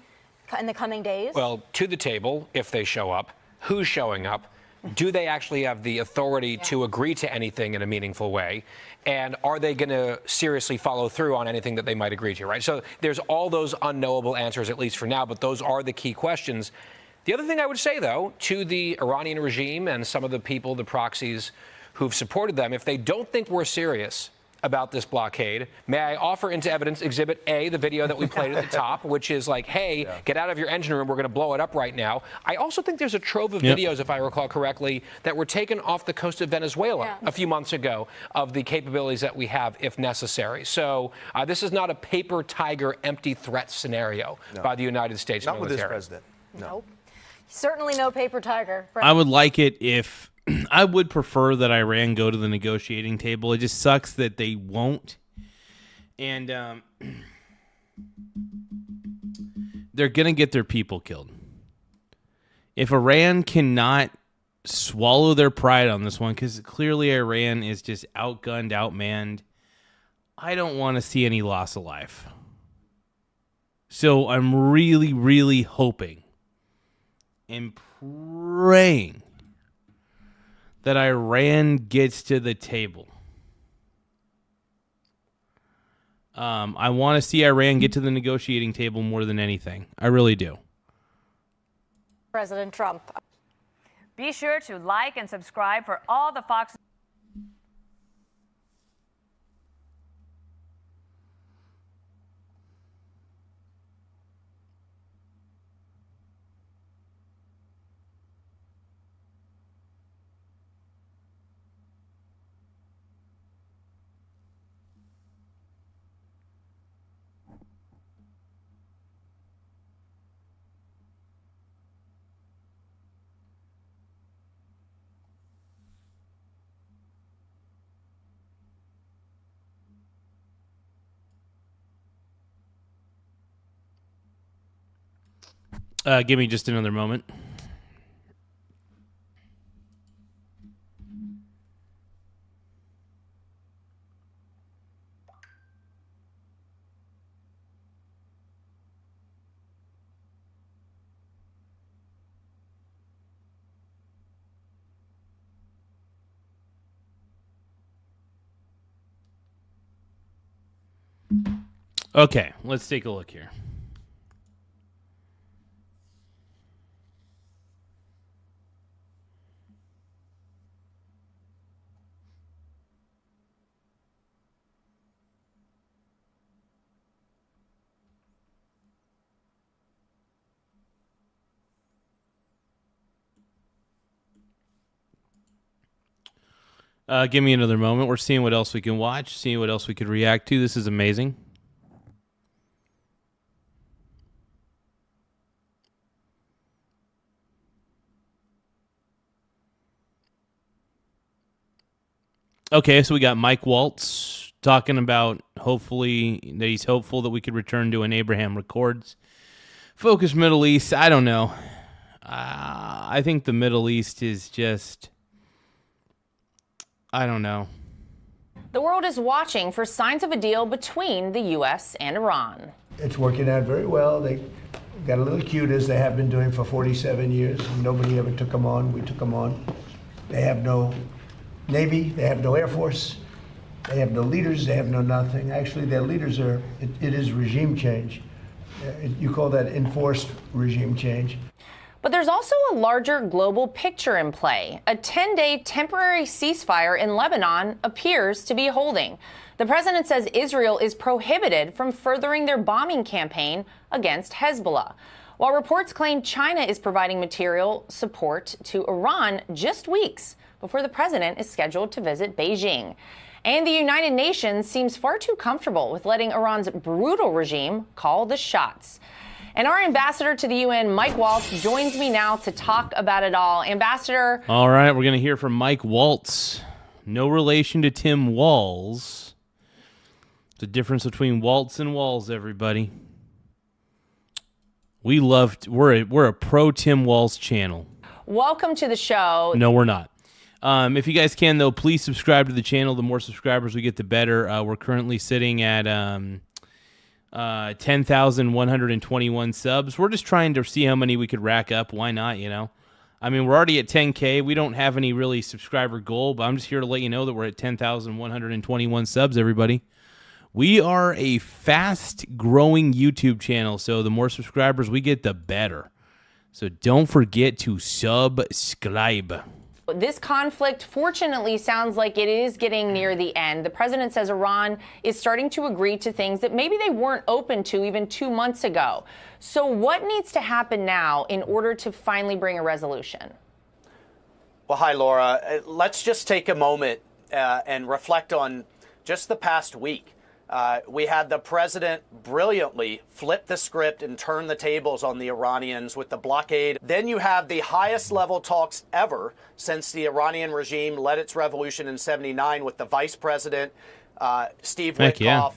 in the coming days. Well, to the table, if they show up. Who's showing up? Do they actually have the authority to agree to anything in a meaningful way? And are they going to seriously follow through on anything that they might agree to, right? So there's all those unknowable answers, at least for now, but those are the key questions. The other thing I would say, though, to the Iranian regime and some of the people, the proxies who've supported them, if they don't think we're serious about this blockade. May I offer into evidence Exhibit A, the video that we played at the top, which is like, hey, get out of your engine room. We're going to blow it up right now. I also think there's a trove of videos, if I recall correctly, that were taken off the coast of Venezuela a few months ago of the capabilities that we have if necessary. So this is not a paper tiger empty threat scenario by the United States military. Not with this president. Nope. Certainly no paper tiger. I would like it if I would prefer that Iran go to the negotiating table. It just sucks that they won't. And they're going to get their people killed. If Iran cannot swallow their pride on this one, because clearly Iran is just outgunned, outmanned, I don't want to see any loss of life. So I'm really, really hoping and praying that Iran gets to the table. I want to see Iran get to the negotiating table more than anything. I really do. President Trump. Be sure to like and subscribe for all the Fox. Give me just another moment. Okay, let's take a look here. Give me another moment. We're seeing what else we can watch, seeing what else we could react to. This is amazing. Okay, so we got Mike Waltz talking about hopefully that he's hopeful that we could return to an Abraham Accords. Focus Middle East, I don't know. I think the Middle East is just, I don't know. The world is watching for signs of a deal between the U.S. and Iran. It's working out very well. They got a little cute, as they have been doing for 47 years. Nobody ever took them on. We took them on. They have no Navy. They have no Air Force. They have no leaders. They have no nothing. Actually, their leaders are, it is regime change. You call that enforced regime change. But there's also a larger global picture in play. A 10-day temporary ceasefire in Lebanon appears to be holding. The president says Israel is prohibited from furthering their bombing campaign against Hezbollah, while reports claim China is providing material support to Iran just weeks before the president is scheduled to visit Beijing. And the United Nations seems far too comfortable with letting Iran's brutal regime call the shots. And our ambassador to the UN, Mike Waltz, joins me now to talk about it all. Ambassador. All right, we're going to hear from Mike Waltz. No relation to Tim Walz. The difference between Waltz and Walz, everybody. We're a pro Tim Walz channel. Welcome to the show. No, we're not. If you guys can, though, please subscribe to the channel. The more subscribers we get, the better. We're currently sitting at 10,121 subs. We're just trying to see how many we could rack up. Why not, you know? I mean, we're already at 10K. We don't have any really subscriber goal, but I'm just here to let you know that we're at 10,121 subs, everybody. We are a fast-growing YouTube channel, so the more subscribers we get, the better. So don't forget to subscribe. This conflict, fortunately, sounds like it is getting near the end. The president says Iran is starting to agree to things that maybe they weren't open to even 2 months ago. So what needs to happen now in order to finally bring a resolution? Well, hi, Laura. Let's just take a moment and reflect on just the past week. We had the president brilliantly flip the script and turn the tables on the Iranians with the blockade. Then you have the highest level talks ever since the Iranian regime led its revolution in '79 with the vice president, Steve Witkoff,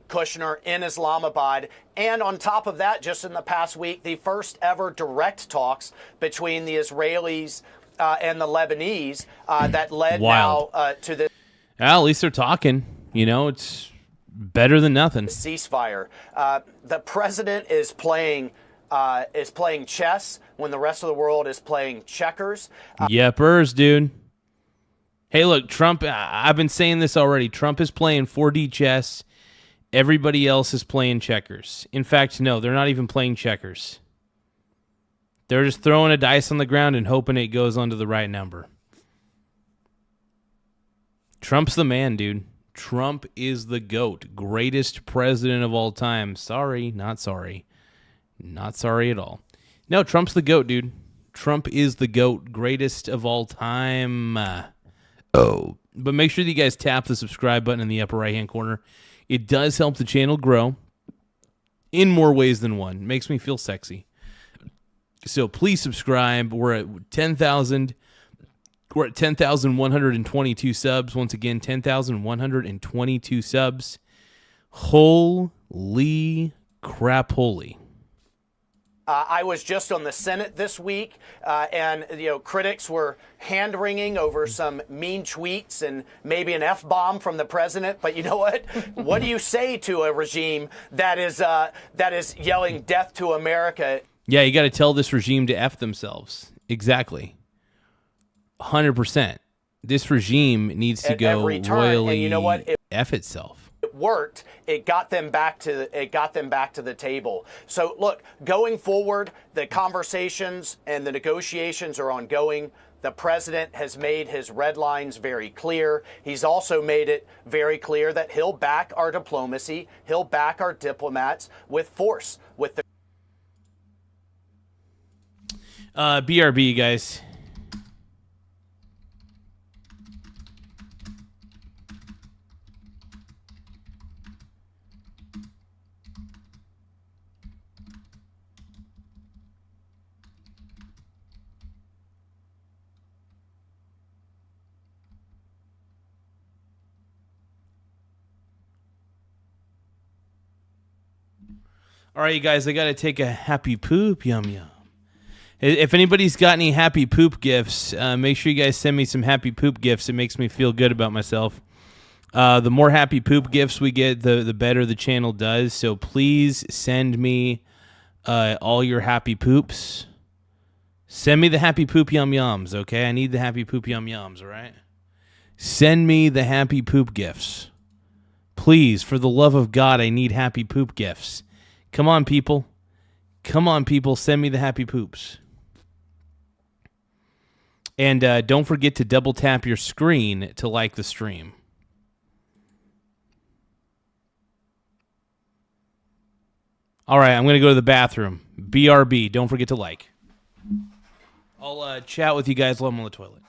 Kushner in Islamabad. And on top of that, just in the past week, the first ever direct talks between the Israelis and the Lebanese that led now to the... Well, at least they're talking. You know, it's better than nothing. Ceasefire. The president is playing chess when the rest of the world is playing checkers. Yepers, dude. Hey, look, Trump, I've been saying this already. Trump is playing 4D chess. Everybody else is playing checkers. In fact, no, they're not even playing checkers. They're just throwing a dice on the ground and hoping it goes onto the right number. Trump's the man, dude. Trump is the GOAT. Greatest president of all time. Sorry, not sorry. Not sorry at all. No, Trump's the GOAT, dude. Trump is the GOAT. Greatest of all time. But make sure that you guys tap the subscribe button in the upper right-hand corner. It does help the channel grow in more ways than one. It makes me feel sexy. So please subscribe. We're at 10,000. We're at 10,122 subs. Once again, 10,122 subs. Holy crap, holy. I was just on the Senate this week, and critics were hand-wringing over some mean tweets and maybe an F-bomb from the president. But you know what? What do you say to a regime that is yelling death to America? Yeah, you got to tell this regime to F themselves. Exactly. 100%. This regime needs to go royally and you know what? F itself. It worked. It got them back to the table. So look, going forward, the conversations and the negotiations are ongoing. The president has made his red lines very clear. He's also made it very clear that he'll back our diplomacy. He'll back our diplomats with force. With the BRB, guys. All right, you guys, I got to take a happy poop. Yum, yum. If anybody's got any happy poop gifts, make sure you guys send me some happy poop gifts. It makes me feel good about myself. The more happy poop gifts we get, the better the channel does. So please send me all your happy poops. Send me the happy poop yum yums, okay? I need the happy poop yum yums, all right? Send me the happy poop gifts. Please, for the love of God, I need happy poop gifts. Come on, people. Come on, people. Send me the happy poops. And don't forget to double tap your screen to like the stream. All right, I'm going to go to the bathroom. BRB. Don't forget to like. I'll chat with you guys while I'm on the toilet.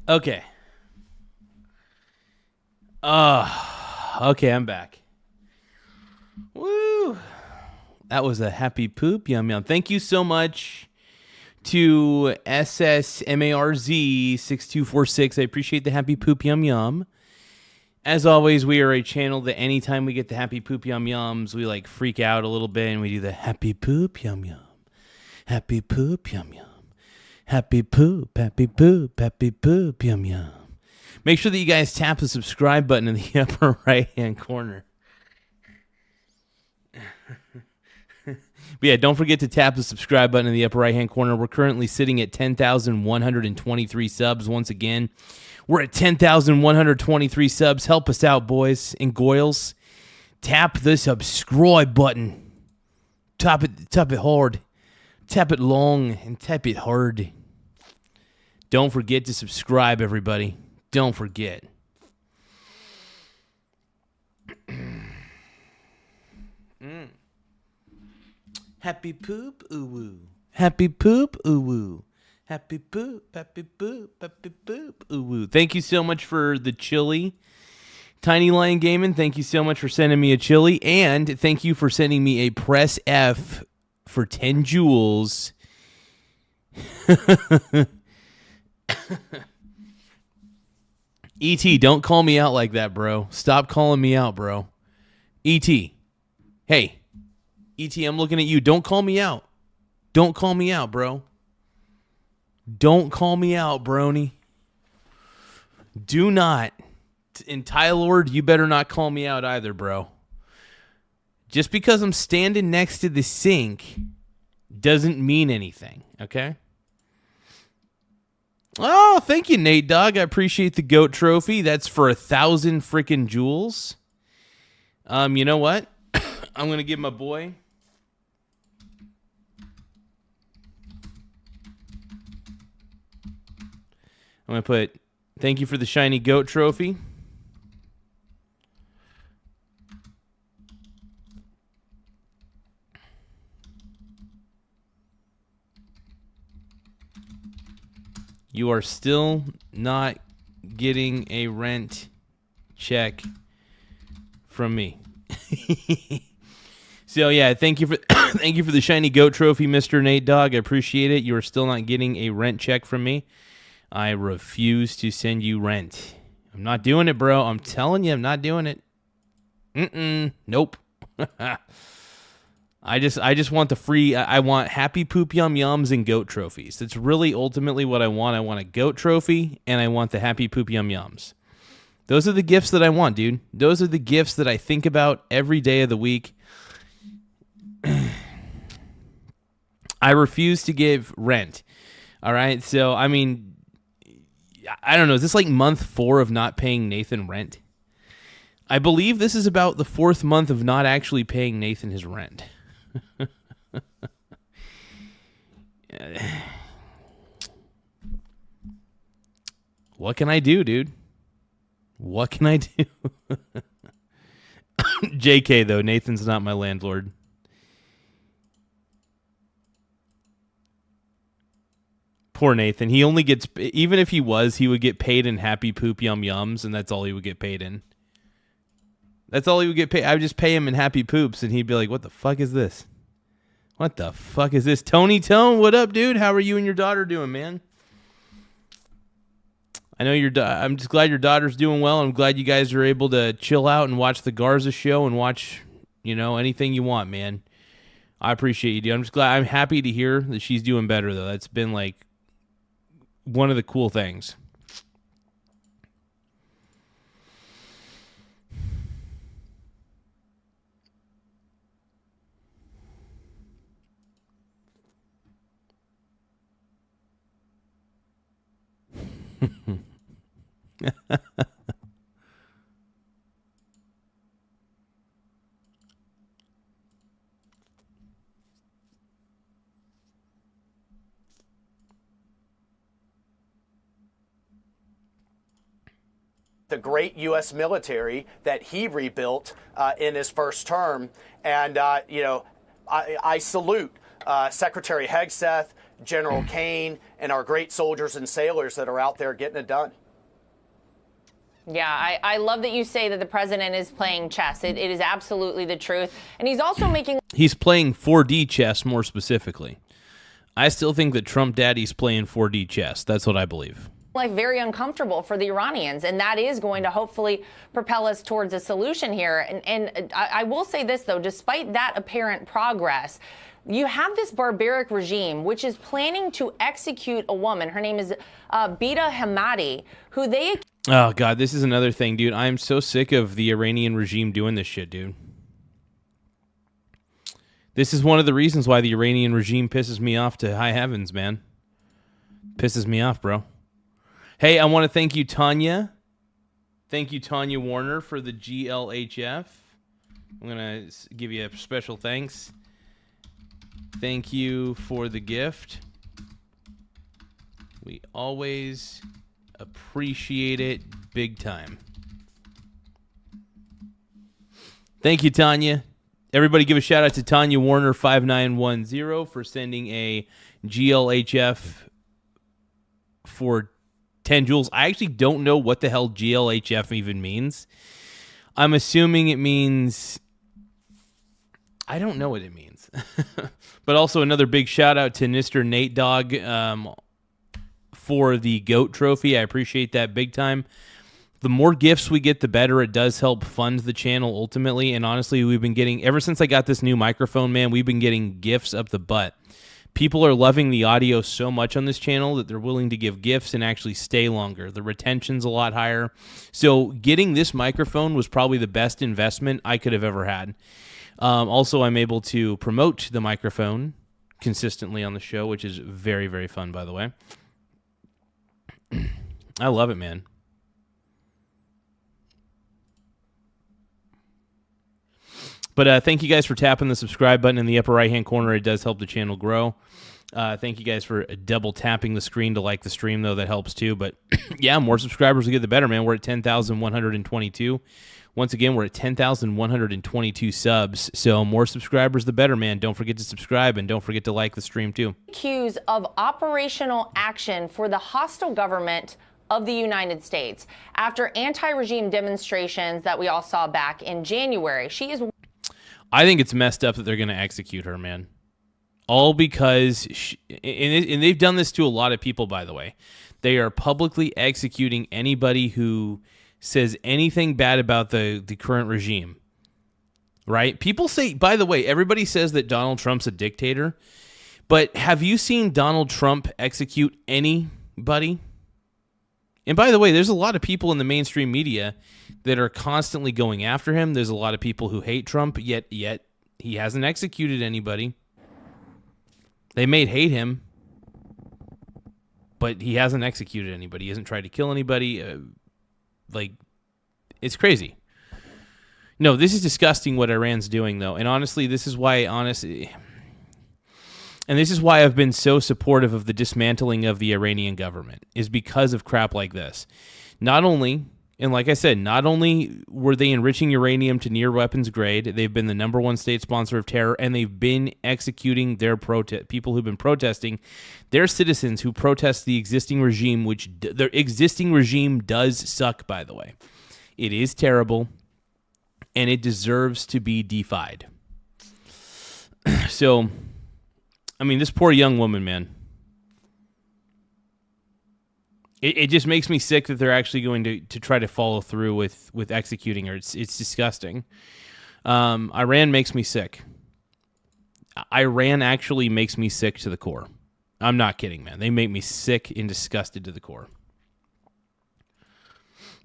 Okay. Okay, I'm back. Woo! That was a happy poop. Yum, yum. Thank you so much to SSMARZ6246. I appreciate the happy poop. Yum, yum. As always, we are a channel that anytime we get the happy poop yum yums, we like freak out a little bit and we do the happy poop yum yum. Happy poop yum yum. Happy poop, happy poop, happy poop yum yum. Make sure that you guys tap the subscribe button in the upper right hand corner. But yeah, don't forget to tap the subscribe button in the upper right hand corner. We're currently sitting at 10,123 subs once again. We're at 10,123 subs. Help us out, boys and goyles. Tap the subscribe button. Tap it hard. Tap it long and tap it hard. Don't forget to subscribe, everybody. Don't forget. Happy poop, ooh woo. Happy poop, ooh woo. Happy poop, happy poop, happy poop, ooh woo. Thank you so much for the chili. Tiny Lion Gaming, thank you so much for sending me a chili. And thank you for sending me a Press F for 10 joules. E.T., don't call me out like that, bro. Stop calling me out, bro. E.T., hey. E.T., I'm looking at you. Don't call me out. Don't call me out, bro. Don't call me out, brony. Do not. And Ty Lord, you better not call me out either, bro. Just because I'm standing next to the sink doesn't mean anything, okay? Oh, thank you, Nate Dogg. I appreciate the GOAT trophy. That's for 1,000 freaking joules. You know what? I'm going to give my boy... I'm going to put, thank you for the shiny GOAT trophy. You are still not getting a rent check from me. So yeah, thank you for thank you for the shiny GOAT trophy, Mr. Nate Dogg. I appreciate it. You are still not getting a rent check from me. I refuse to send you rent. I'm not doing it, bro. I'm telling you, I'm not doing it. Nope. I just want the free. I want happy poop yum yums and GOAT trophies. That's really ultimately what I want. I want a GOAT trophy and I want the happy poop yum yums. Those are the gifts that I want, dude. Those are the gifts that I think about every day of the week. I refuse to give rent. All right. So, I mean, I don't know. Is this like month 4 of not paying Nathan rent? I believe this is about the 4th month of not actually paying Nathan his rent. What can I do, dude? What can I do? JK, though. Nathan's not my landlord. Poor Nathan. He only gets, even if he was, he would get paid in happy poop yum yums, and that's all he would get paid in. That's all he would get paid. I would just pay him in happy poops, and he'd be like, what the fuck is this? What the fuck is this? Tony Tone, what up, dude? How are you and your daughter doing, man? I know I'm just glad your daughter's doing well. I'm glad you guys are able to chill out and watch the Garza show and watch, anything you want, man. I appreciate you, dude. I'm just glad. I'm happy to hear that she's doing better, though. That's been, like, one of the cool things. The great U.S. military that he rebuilt in his first term. And, I salute Secretary Hegseth, General Kane and our great soldiers and sailors that are out there getting it done. Yeah, I love that you say that the president is playing chess. It is absolutely the truth. And he's also making... He's playing 4D chess more specifically. I still think that Trump Daddy's playing 4D chess. That's what I believe. Life very uncomfortable for the Iranians, and that is going to hopefully propel us towards a solution here. And I will say this, though, despite that apparent progress, you have this barbaric regime which is planning to execute a woman. Her name is Bida Hamadi, who they... Oh, God, this is another thing, dude. I'm so sick of the Iranian regime doing this shit, dude. This is one of the reasons why the Iranian regime pisses me off to high heavens, man. Pisses me off, bro. Hey, I want to thank you, Tanya. Thank you, Tanya Warner, for the GLHF. I'm going to give you a special thanks. Thank you for the gift. We always appreciate it big time. Thank you, Tanya. Everybody give a shout out to Tanya Warner 5910 for sending a GLHF for 10 joules. I actually don't know what the hell GLHF even means. I'm assuming it means... I don't know what it means. But also another big shout out to Mr. Nate Dogg for the GOAT trophy. I appreciate that big time. The more gifts we get, the better. It does help fund the channel ultimately. And honestly, we've been getting, ever since I got this new microphone, man, we've been getting gifts up the butt. People are loving the audio so much on this channel that they're willing to give gifts and actually stay longer. The retention's a lot higher. So getting this microphone was probably the best investment I could have ever had. Also, I'm able to promote the microphone consistently on the show, which is very, very fun, by the way. I love it, man. But thank you guys for tapping the subscribe button in the upper right-hand corner. It does help the channel grow. Thank you guys for double tapping the screen to like the stream, though. That helps, too. But, yeah, more subscribers we get, the better, man. We're at 10,122. Once again, we're at 10,122 subs. So more subscribers, the better, man. Don't forget to subscribe, and don't forget to like the stream, too. Accused of operational action for the hostile government of the United States after anti-regime demonstrations that we all saw back in January. She is... I think it's messed up that they're going to execute her, man. All because... and they've done this to a lot of people, by the way. They are publicly executing anybody who says anything bad about the current regime. Right? People say... By the way, everybody says that Donald Trump's a dictator. But have you seen Donald Trump execute anybody? And by the way, there's a lot of people in the mainstream media that are constantly going after him. There's a lot of people who hate Trump, yet he hasn't executed anybody. They may hate him, but he hasn't executed anybody. He hasn't tried to kill anybody. It's crazy. No, this is disgusting what Iran's doing, though. And honestly, this is why, and this is why I've been so supportive of the dismantling of the Iranian government, is because of crap like this. Not only, and like I said, not only were they enriching uranium to near weapons grade, they've been the #1 state sponsor of terror, and they've been executing their people who've been protesting, their citizens who protest the existing regime, which their existing regime does suck, by the way. It is terrible, and it deserves to be defied. So... I mean, this poor young woman, man. It just makes me sick that they're actually going to try to follow through with executing her. It's disgusting. Iran makes me sick. Iran actually makes me sick to the core. I'm not kidding, man. They make me sick and disgusted to the core.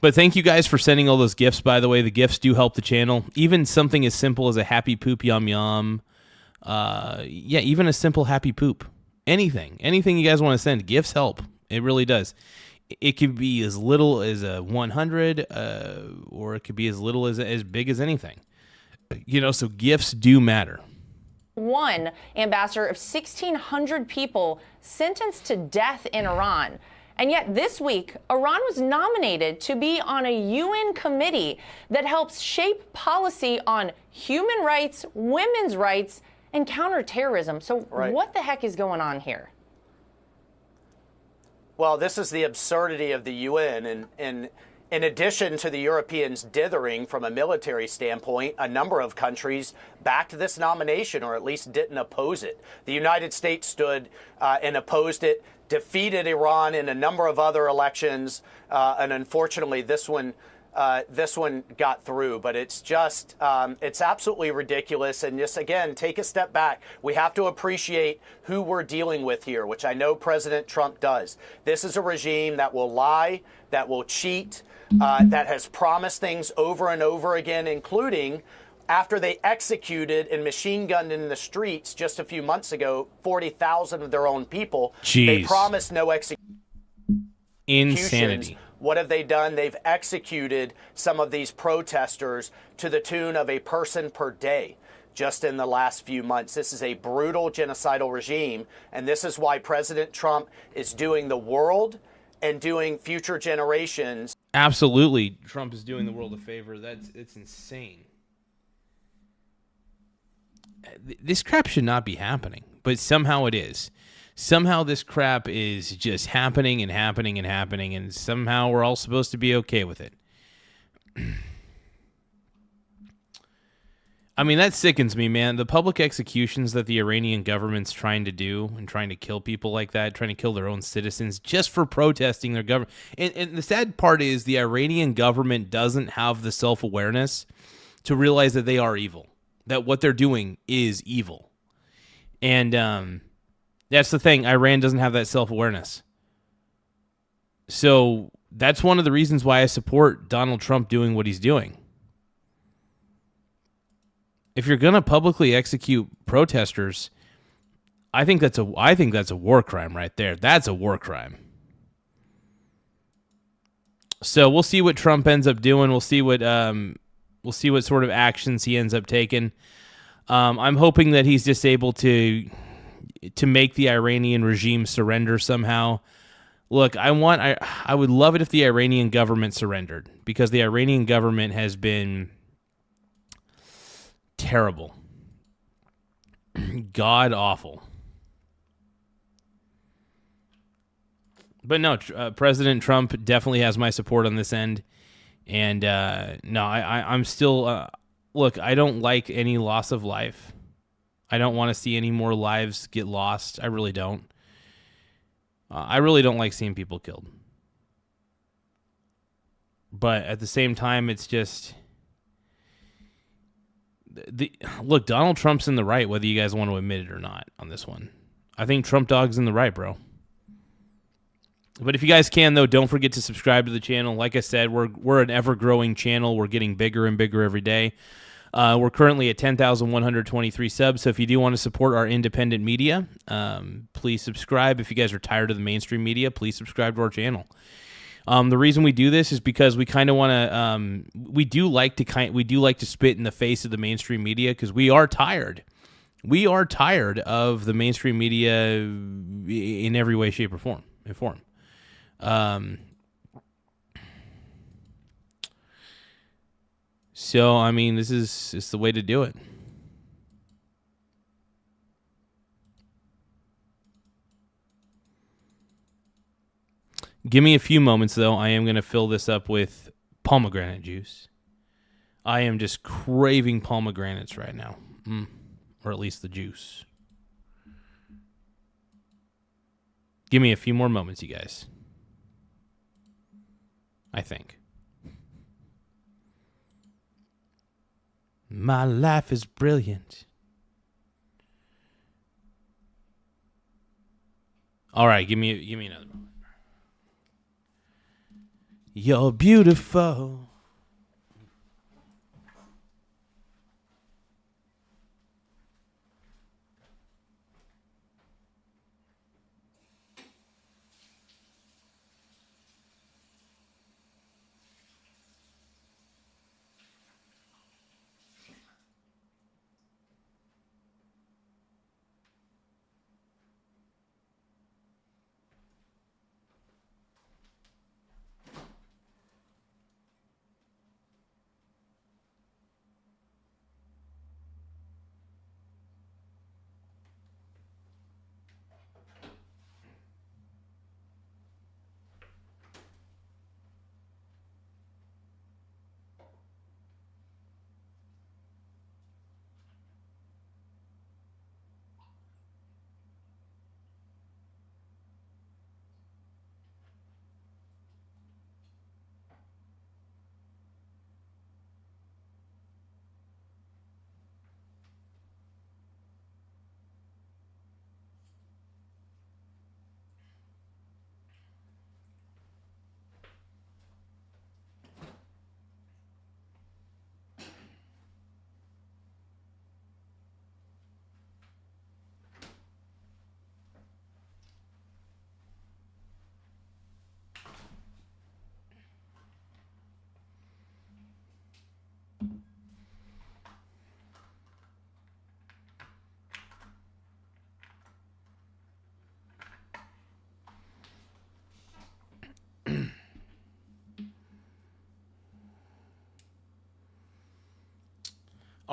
But thank you guys for sending all those gifts, by the way. The gifts do help the channel. Even something as simple as a happy poop yum yum. Yeah, even a simple happy poop. Anything you guys want to send, gifts help. It really does. It could be as little as a 100, or it could be as little as big as anything. So gifts do matter. One ambassador of 1,600 people sentenced to death in Iran. And yet this week, Iran was nominated to be on a UN committee that helps shape policy on human rights, women's rights, and counterterrorism. So What the heck is going on here? Well, this is the absurdity of the UN. And in addition to the Europeans dithering from a military standpoint, a number of countries backed this nomination, or at least didn't oppose it. The United States stood and opposed it, defeated Iran in a number of other elections, and unfortunately this one got through. But it's just, it's absolutely ridiculous. And just, again, take a step back. We have to appreciate who we're dealing with here, which I know President Trump does. This is a regime that will lie, that will cheat, that has promised things over and over again, including after they executed and machine gunned in the streets just a few months ago 40,000 of their own people. Jeez. They promised no executions. Insanity. What have they done? They've executed some of these protesters to the tune of a person per day just in the last few months. This is a brutal genocidal regime, and this is why President Trump is doing the world and doing future generations. Absolutely, Trump is doing the world a favor. It's insane. This crap should not be happening, but somehow it is. Somehow this crap is just happening and happening and happening, and somehow we're all supposed to be okay with it. I mean, that sickens me, man. The public executions that the Iranian government's trying to do and trying to kill people like that, trying to kill their own citizens just for protesting their government. And the sad part is the Iranian government doesn't have the self-awareness to realize that they are evil, that what they're doing is evil. And that's the thing. Iran doesn't have that self-awareness. So that's one of the reasons why I support Donald Trump doing what he's doing. If you're going to publicly execute protesters, I think that's a war crime right there. That's a war crime. So we'll see what Trump ends up doing. We'll see what sort of actions he ends up taking. I'm hoping that he's just able to make the Iranian regime surrender somehow. Look, I would love it if the Iranian government surrendered, because the Iranian government has been terrible. God awful. But no, President Trump definitely has my support on this end. And no, I'm still... look, I don't like any loss of life. I don't want to see any more lives get lost. I really don't. I really don't like seeing people killed. But at the same time, it's just... Look, Donald Trump's in the right, whether you guys want to admit it or not on this one. I think Trump Dog's in the right, bro. But if you guys can, though, don't forget to subscribe to the channel. Like I said, we're an ever-growing channel. We're getting bigger and bigger every day. We're currently at 10,123 subs, so if you do want to support our independent media, please subscribe. If you guys are tired of the mainstream media, please subscribe to our channel. The reason we do this is because we kind of want to, we do like to spit in the face of the mainstream media, because we are tired. We are tired of the mainstream media in every way, shape, or form. So, I mean, it's the way to do it. Give me a few moments, though. I am going to fill this up with pomegranate juice. I am just craving pomegranates right now. Or at least the juice. Give me a few more moments, you guys. I think. My life is brilliant. All right, give me another moment. You're beautiful.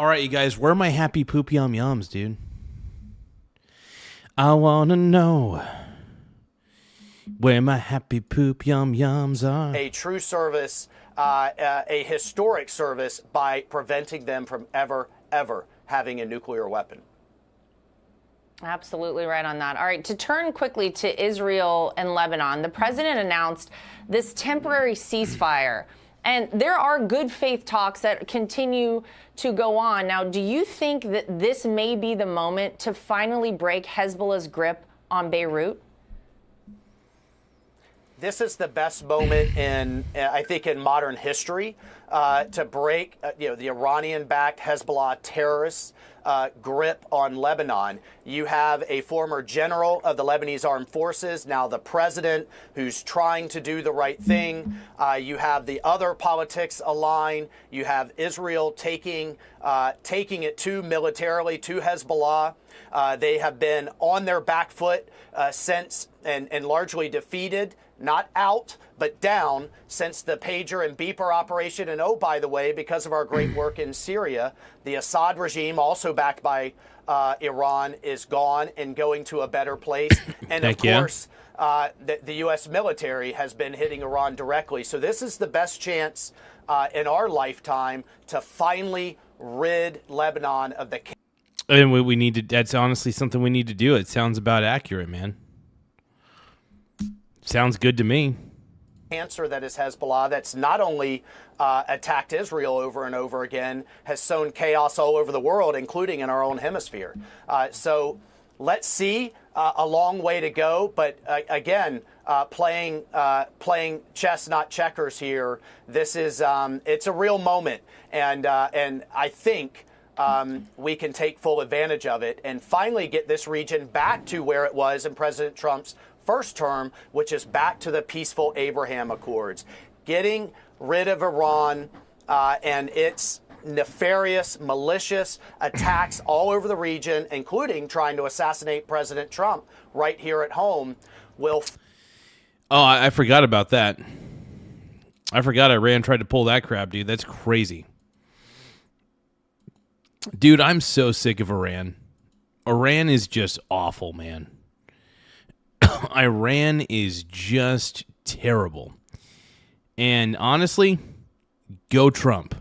All right, you guys, where are my happy poop yum yums, dude? I want to know where my happy poop yum yums are. A true service, a historic service by preventing them from ever having a nuclear weapon. Absolutely right on that. All right, to turn quickly to Israel and Lebanon, the president announced this temporary ceasefire. And there are good faith talks that continue to go on. Now, do you think that this may be the moment to finally break Hezbollah's grip on Beirut? This is the best moment I think, in modern history to break, the Iranian-backed Hezbollah terrorists' grip on Lebanon. You have a former general of the Lebanese armed forces, now the president, who's trying to do the right thing. You have the other politics align. You have Israel taking it militarily to Hezbollah. They have been on their back foot since and largely defeated. Not out, but down since the pager and beeper operation. And oh, by the way, because of our great work in Syria, the Assad regime, also backed by Iran, is gone and going to a better place. And of course, the U.S. military has been hitting Iran directly. So this is the best chance in our lifetime to finally rid Lebanon of the. And we need to. That's honestly something we need to do. It sounds about accurate, man. Sounds good to me. Cancer that is Hezbollah, that's not only attacked Israel over and over again, has sown chaos all over the world, including in our own hemisphere. So let's see, a long way to go. But again, playing chess, not checkers here. This is it's a real moment, and I think we can take full advantage of it and finally get this region back to where it was in President Trump's first term, which is back to the peaceful Abraham Accords, getting rid of Iran and its nefarious, malicious attacks all over the region, including trying to assassinate President Trump right here at home, will. Oh, I forgot about that. I forgot Iran tried to pull that crap, dude. That's crazy. Dude, I'm so sick of Iran. Iran is just awful, man. Iran is just terrible. And honestly, go Trump.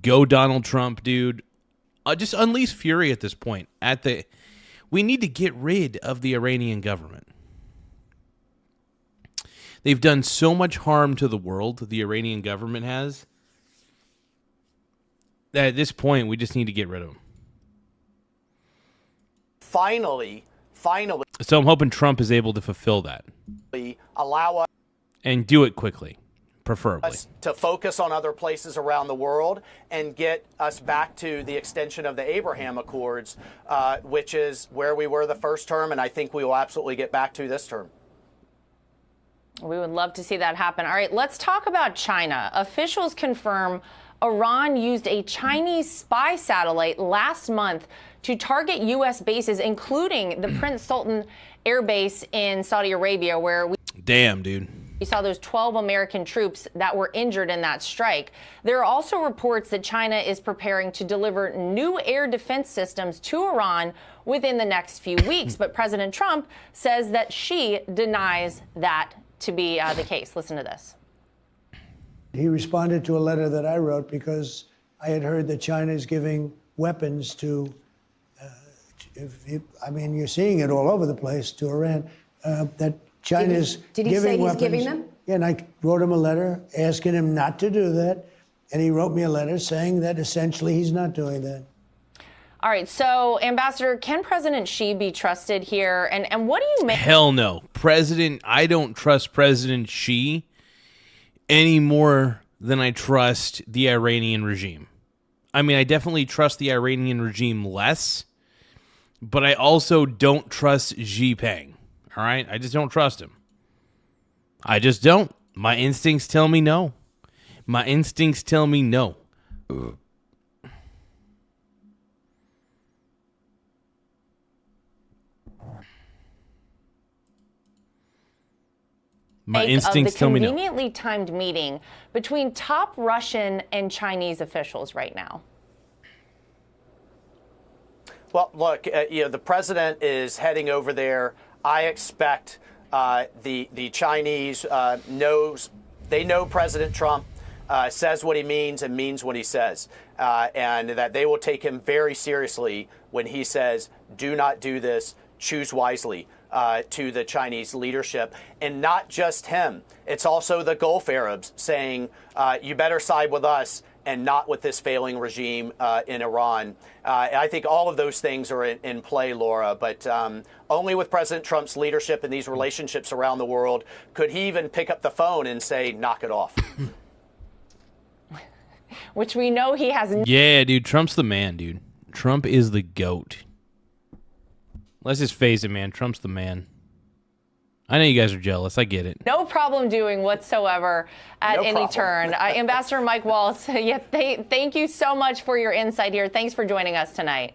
Go Donald Trump, dude. Just unleash fury at this point. We need to get rid of the Iranian government. They've done so much harm to the world, the Iranian government has, that at this point, we just need to get rid of them. Finally. So I'm hoping Trump is able to fulfill that. Allow us. And do it quickly, preferably. To focus on other places around the world and get us back to the extension of the Abraham Accords, which is where we were the first term, and I think we will absolutely get back to this term. We would love to see that happen. All right, let's talk about China. Officials confirm Iran used a Chinese spy satellite last month to target U.S. bases, including the Prince Sultan Air Base in Saudi Arabia, where we saw those 12 American troops that were injured in that strike. There are also reports that China is preparing to deliver new air defense systems to Iran within the next few weeks. But President Trump says that she denies that to be the case. Listen to this. He responded to a letter that I wrote because I had heard that China is giving weapons to, you're seeing it all over the place, to Iran, that China is giving weapons. Did he say he's giving them? Yeah, and I wrote him a letter asking him not to do that. And he wrote me a letter saying that essentially he's not doing that. All right, so, Ambassador, can President Xi be trusted here? And what do you make? Hell no. I don't trust President Xi any more than I trust the Iranian regime. I mean, I definitely trust the Iranian regime less, but I also don't trust Xi Jinping. All right? I just don't trust him. I just don't. My instincts tell me no. My instincts tell me no. My instincts tell me no. The conveniently timed meeting between top Russian and Chinese officials right now. Well, look, the president is heading over there. I expect the Chinese they know President Trump says what he means and means what he says, and that they will take him very seriously when he says, do not do this, choose wisely, to the Chinese leadership. And not just him. It's also the Gulf Arabs saying, you better side with us and not with this failing regime in Iran. I think all of those things are in play, Laura, but only with President Trump's leadership in these relationships around the world could he even pick up the phone and say, knock it off. Which we know he hasn't. Yeah, dude, Trump's the man, dude. Trump is the GOAT. Let's just face it, man. Trump's the man. I know you guys are jealous. I get it. No problem doing whatsoever at No any problem. turn. Ambassador Mike Wallace, thank you so much for your insight here. Thanks for joining us tonight.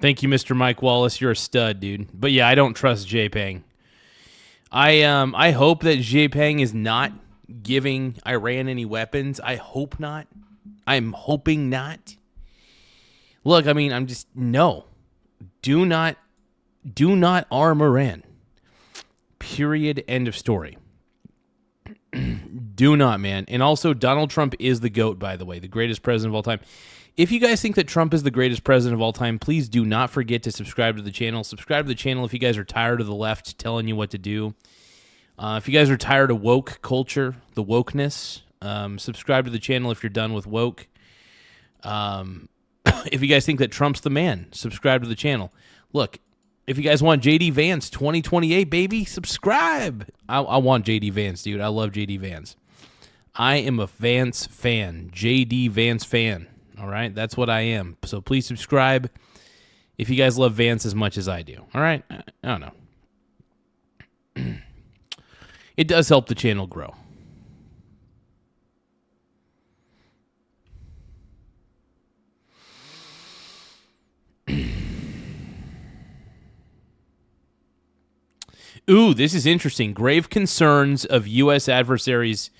Thank you, Mr. Mike Wallace. You're a stud, dude. But yeah, I don't trust Jaipeng. I hope that Jaipeng is not giving Iran any weapons. I hope not. I'm hoping not. Look, I mean, no. Do not arm Iran. Period. End of story. Do not, man. And also, Donald Trump is the GOAT, by the way, the greatest president of all time. If you guys think that Trump is the greatest president of all time, please do not forget to subscribe to the channel. Subscribe to the channel if you guys are tired of the left telling you what to do. If you guys are tired of woke culture, the wokeness, subscribe to the channel if you're done with woke. If you guys think that Trump's the man, subscribe to the channel. Look, if you guys want JD Vance 2028, baby, subscribe. I want JD Vance, dude. I love JD Vance. I am a Vance fan, JD Vance fan. All right, that's what I am. So please subscribe if you guys love Vance as much as I do. All right, I don't know. It does help the channel grow. Ooh, this is interesting. Grave concerns of U.S. adversaries'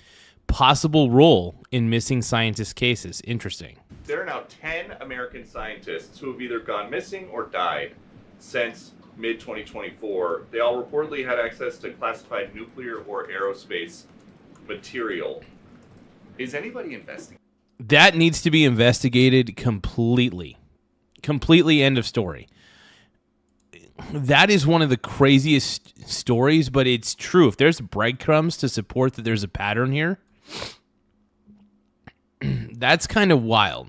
possible role in missing scientist cases. Interesting. There are now 10 American scientists who have either gone missing or died since mid-2024. They all reportedly had access to classified nuclear or aerospace material. Is anybody investigating? That needs to be investigated completely. Completely, end of story. That is one of the craziest stories, but it's true. If there's breadcrumbs to support that there's a pattern here, that's kind of wild.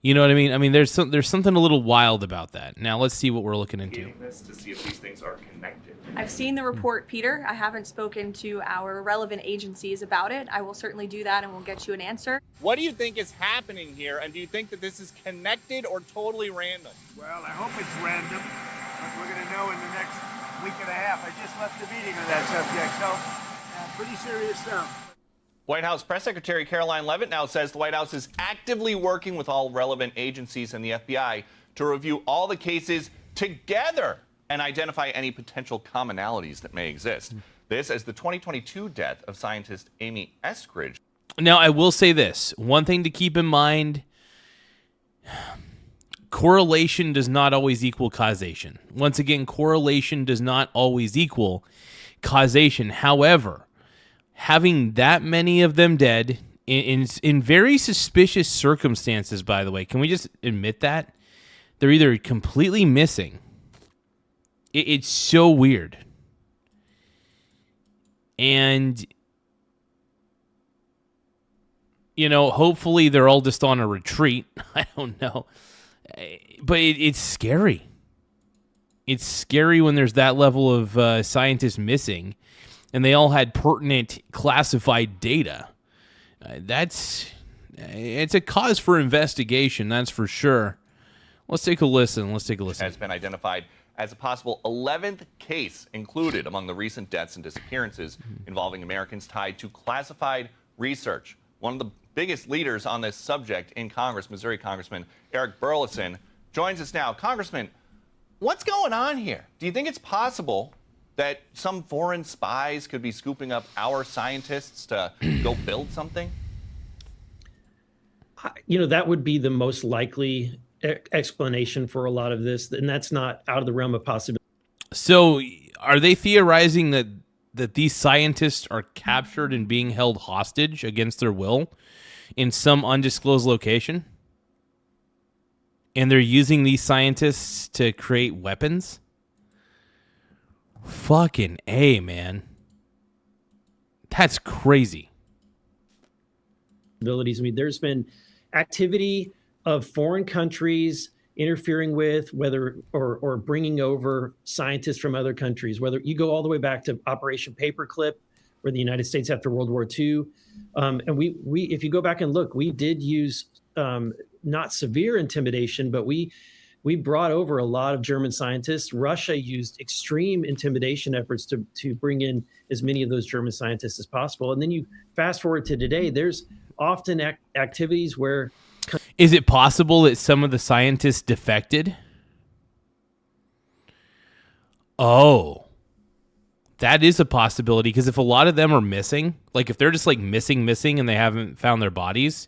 You know what I mean? I mean, there's something a little wild about that. Now let's see what we're looking into. This to see if these things are connected. I've seen the report, Peter. I haven't spoken to our relevant agencies about it. I will certainly do that and we'll get you an answer. What do you think is happening here, and do you think that this is connected or totally random? Well, I hope it's random, but we're going to know in the next week and a half. I just left a meeting on that subject, so pretty serious stuff. White House Press Secretary Caroline Leavitt now says the White House is actively working with all relevant agencies and the FBI to review all the cases together and identify any potential commonalities that may exist. This as the 2022 death of scientist Amy Eskridge. Now, I will say this. One thing to keep in mind, correlation does not always equal causation. Once again, correlation does not always equal causation. However, having that many of them dead in very suspicious circumstances, by the way, can we just admit that? They're either completely missing. It's so weird. And, you know, hopefully they're all just on a retreat. I don't know. But it's scary. It's scary when there's that level of scientists missing. And they all had pertinent classified data. It's a cause for investigation, that's for sure. Let's take a listen. Has been identified as a possible 11th case included among the recent deaths and disappearances involving Americans tied to classified research. One of the biggest leaders on this subject in Congress, Missouri Congressman Eric Burleson, joins us now. Congressman, what's going on here? Do you think it's possible that some foreign spies could be scooping up our scientists to go build something? You know, that would be the most likely explanation for a lot of this, and that's not out of the realm of possibility. So are they theorizing that these scientists are captured and being held hostage against their will in some undisclosed location? And they're using these scientists to create weapons? Fucking A, man. That's crazy. I mean, there's been activity of foreign countries interfering with whether or bringing over scientists from other countries, whether you go all the way back to Operation Paperclip, where the United States after World War II. And we if you go back and look, we did use not severe intimidation, but we brought over a lot of German scientists. Russia used extreme intimidation efforts to bring in as many of those German scientists as possible. And then you fast forward to today, there's often activities where... Is it possible that some of the scientists defected? Oh, that is a possibility, because if a lot of them are missing, like if they're just like missing and they haven't found their bodies,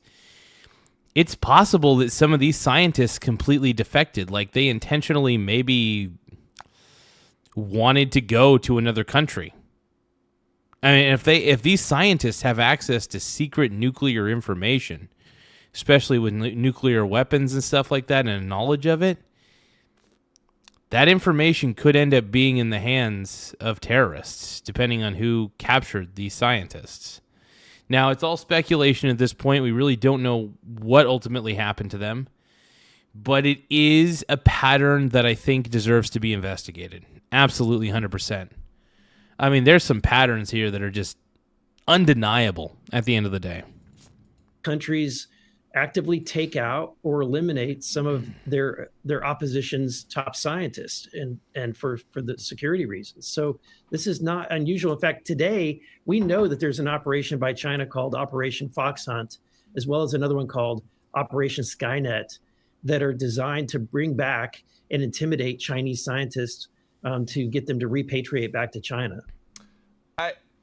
it's possible that some of these scientists completely defected. Like they intentionally maybe wanted to go to another country. I mean, if these scientists have access to secret nuclear information, especially with nuclear weapons and stuff like that, and a knowledge of it, that information could end up being in the hands of terrorists, depending on who captured these scientists. Now, it's all speculation at this point. We really don't know what ultimately happened to them, but it is a pattern that I think deserves to be investigated. Absolutely, 100%. I mean, there's some patterns here that are just undeniable at the end of the day. Countries actively take out or eliminate some of their opposition's top scientists and for the security reasons. So this is not unusual. In fact, today we know that there's an operation by China called Operation Fox Hunt, as well as another one called Operation Skynet, that are designed to bring back and intimidate Chinese scientists to get them to repatriate back to China.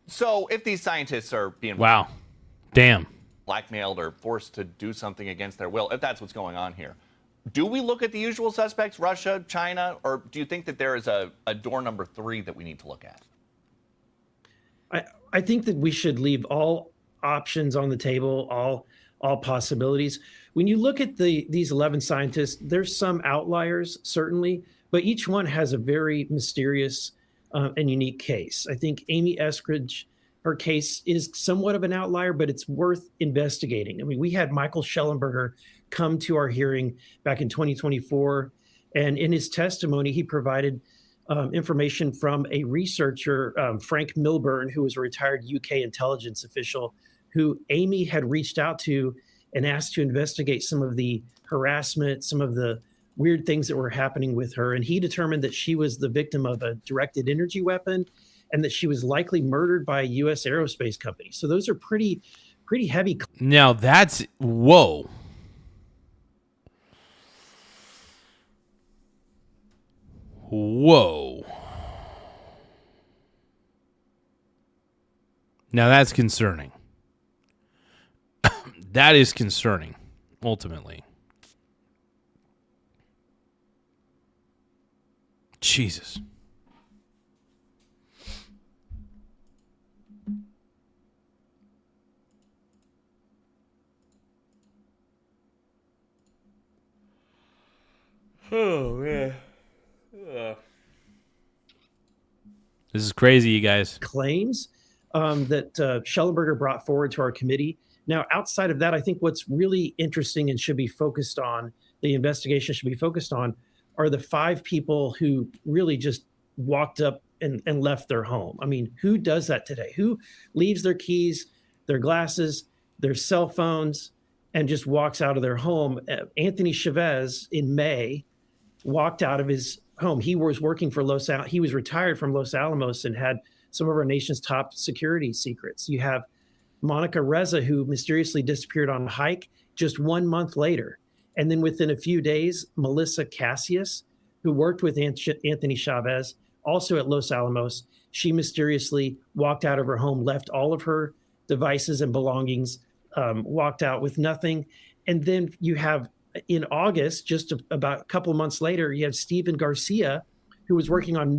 So if these scientists are being blackmailed or forced to do something against their will, if that's what's going on here, do we look at the usual suspects, Russia, China, or do you think that there is a door number 3 that we need to look at? I think that we should leave all options on the table, all possibilities. When you look at these 11 scientists, there's some outliers, certainly, but each one has a very mysterious and unique case. I think Amy Eskridge, her case is somewhat of an outlier, but it's worth investigating. I mean, we had Michael Schellenberger come to our hearing back in 2024, and in his testimony, he provided information from a researcher, Frank Milburn, who was a retired UK intelligence official, who Amy had reached out to and asked to investigate some of the harassment, some of the weird things that were happening with her. And he determined that she was the victim of a directed energy weapon and that she was likely murdered by a U.S. aerospace company. So those are pretty heavy. Now that's, whoa. Whoa. Now that's concerning. That is concerning, ultimately. Jesus. Oh, man. This is crazy, you guys. Claims that Schellenberger brought forward to our committee. Now, outside of that, I think what's really interesting and should be focused on, the investigation should be focused on, are the 5 people who really just walked up and left their home. I mean, who does that today? Who leaves their keys, their glasses, their cell phones, and just walks out of their home? Anthony Chavez in May walked out of his home. He was working for he was retired from Los Alamos and had some of our nation's top security secrets. You have Monica Reza, who mysteriously disappeared on a hike just 1 month later. And then within a few days, Melissa Cassius, who worked with Anthony Chavez, also at Los Alamos, she mysteriously walked out of her home, left all of her devices and belongings, walked out with nothing. And then you have in August, just about a couple of months later, you have Stephen Garcia, who was working on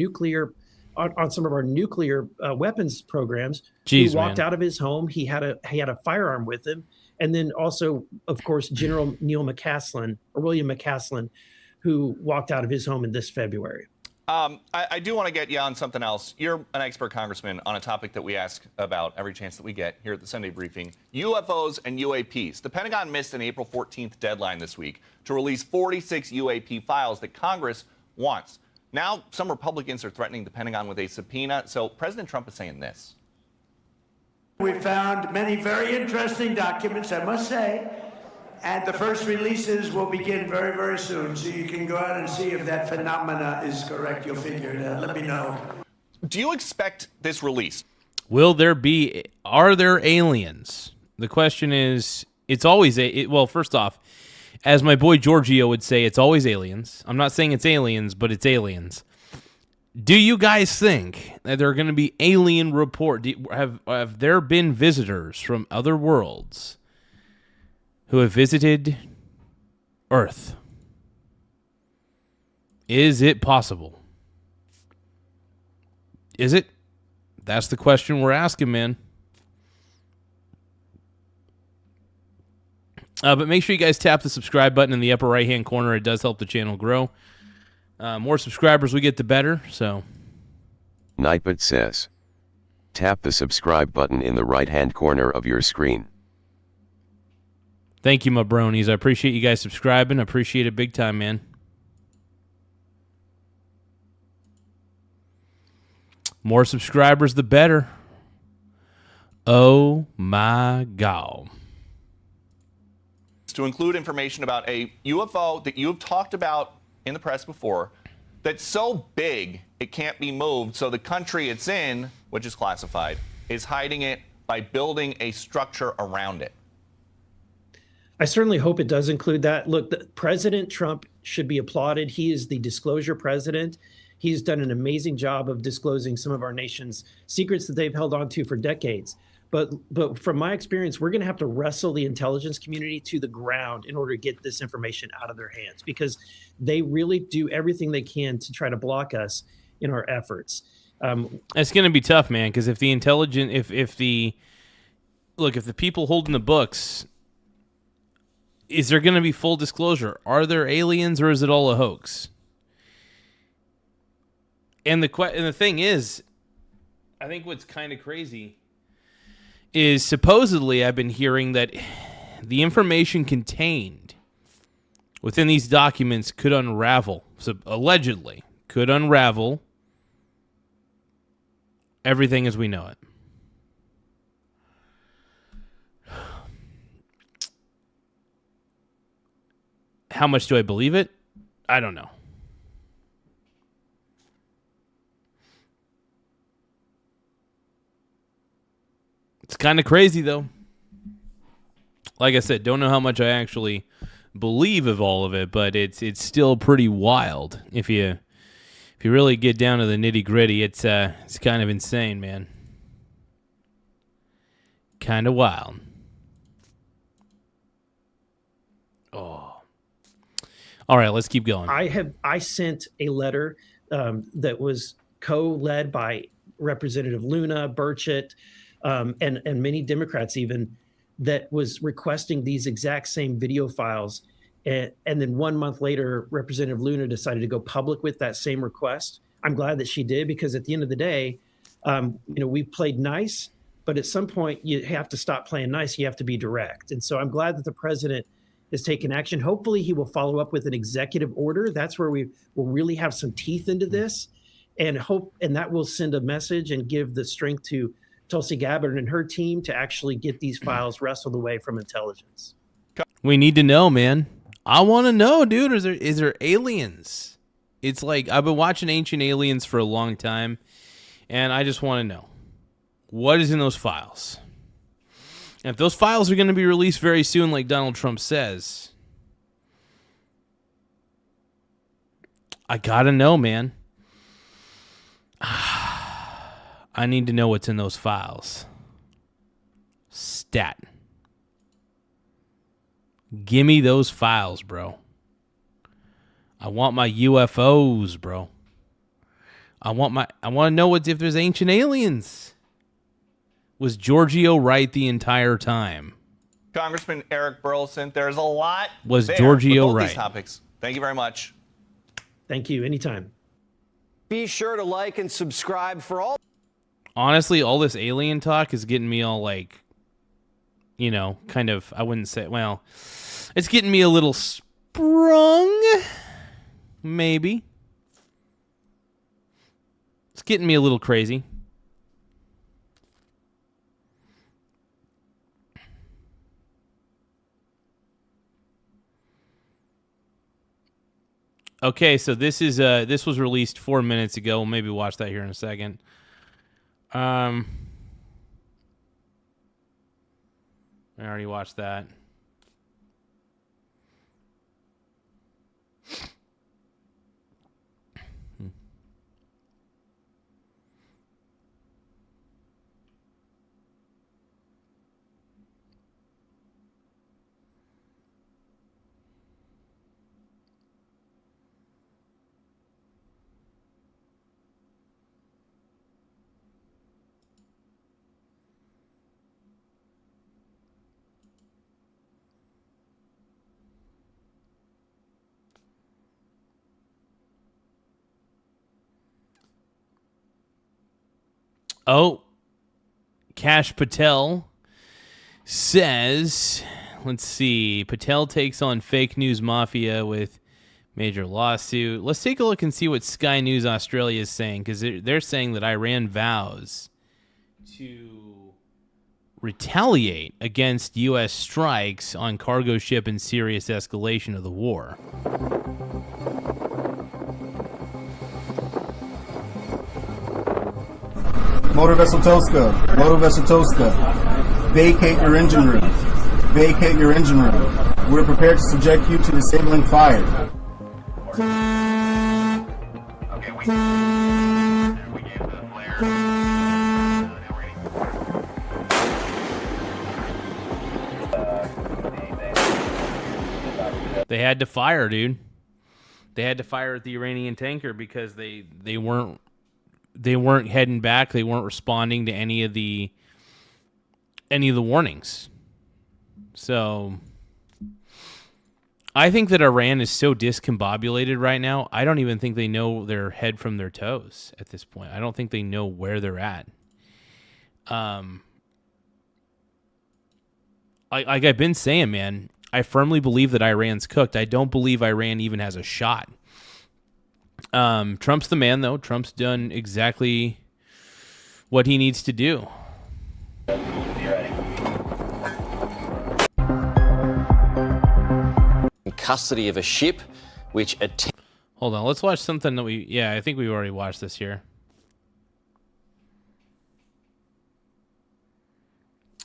on some of our nuclear weapons programs. Jeez, who walked man. out of his home. He had a firearm with him, and then also, of course, General William McCaslin, who walked out of his home in this February. I do want to get you on something else. You're an expert congressman on a topic that we ask about every chance that we get here at the Sunday briefing, UFOs and UAPs. The Pentagon missed an April 14th deadline this week to release 46 UAP files that Congress wants. Now, some Republicans are threatening the Pentagon with a subpoena. So President Trump is saying this. We found many very interesting documents, I must say, and the first releases will begin very, very soon. So you can go out and see if that phenomena is correct. You'll figure it out. Let me know. Do you expect this release? Are there aliens? The question is, it's always, well, first off, as my boy Giorgio would say, it's always aliens. I'm not saying it's aliens, but it's aliens. Do you guys think that there are going to be alien have there been visitors from other worlds who have visited Earth? Is it possible? Is it? That's the question we're asking, man. But make sure you guys tap the subscribe button in the upper right-hand corner. It does help the channel grow. More subscribers we get, the better. So, Nightbot says, tap the subscribe button in the right-hand corner of your screen. Thank you, my bronies. I appreciate you guys subscribing. I appreciate it big time, man. More subscribers, the better. Oh, my God. To include information about a UFO that you've talked about in the press before that's so big it can't be moved, so the country it's in, which is classified, is hiding it by building a structure around it. I certainly hope it does include that. Look, President Trump should be applauded. He is the disclosure president. He's done an amazing job of disclosing some of our nation's secrets that they've held on to for decades. But from my experience, we're going to have to wrestle the intelligence community to the ground in order to get this information out of their hands, because they really do everything they can to try to block us in our efforts. It's going to be tough, man, because if the people holding the books, is there going to be full disclosure? Are there aliens, or is it all a hoax? And the thing is, I think what's kind of crazy is supposedly I've been hearing that the information contained within these documents could unravel, allegedly could unravel everything as we know it. How much do I believe it? I don't know. It's kind of crazy, though. Like I said, don't know how much I actually believe of all of it, but it's still pretty wild. If you really get down to the nitty gritty, it's kind of insane, man. Kind of wild. Oh. All right, let's keep going. I sent a letter that was co-led by Representative Luna, Burchett, and many Democrats even, that was requesting these exact same video files. And then 1 month later, Representative Luna decided to go public with that same request. I'm glad that she did, because at the end of the day, we've played nice, but at some point you have to stop playing nice. You have to be direct. And so I'm glad that the president has taken action. Hopefully he will follow up with an executive order. That's where we will really have some teeth into this, and that will send a message and give the strength to Tulsi Gabbard and her team to actually get these files wrestled away from intelligence. We need to know, man. I want to know, dude. Is there aliens? It's like I've been watching Ancient Aliens for a long time, and I just want to know what is in those files. And if those files are going to be released very soon, like Donald Trump says, I gotta know, man. I need to know what's in those files. Stat. Gimme those files, bro. I want my UFOs, bro. I want to know if there's ancient aliens. Was Giorgio right the entire time? Congressman Eric Burleson, there's a lot. Was there Giorgio with both right? These topics. Thank you very much. Thank you. Anytime. Be sure to like and subscribe for all. Honestly, all this alien talk is getting me all like, you know, kind of, I wouldn't say, well, it's getting me a little sprung. Maybe. It's getting me a little crazy. Okay, so this was released 4 minutes ago. We'll maybe watch that here in a second. I already watched that. Oh, Kash Patel says, let's see, Patel takes on fake news mafia with major lawsuit. Let's take a look and see what Sky News Australia is saying, because they're saying that Iran vows to retaliate against U.S. strikes on cargo ship and serious escalation of the war. Motor Vessel Tosca, vacate your engine room. Vacate your engine room. We're prepared to subject you to disabling fire. They had to fire, dude. They had to fire at the Iranian tanker because they weren't heading back. They weren't responding to any of the warnings. So I think that Iran is so discombobulated right now. I don't even think they know their head from their toes at this point. I don't think they know where they're at. Like I've been saying, man, I firmly believe that Iran's cooked. I don't believe Iran even has a shot. Trump's the man, though. Trump's done exactly what he needs to do. In custody of a ship, which... Hold on, let's watch something that I think we've already watched this here.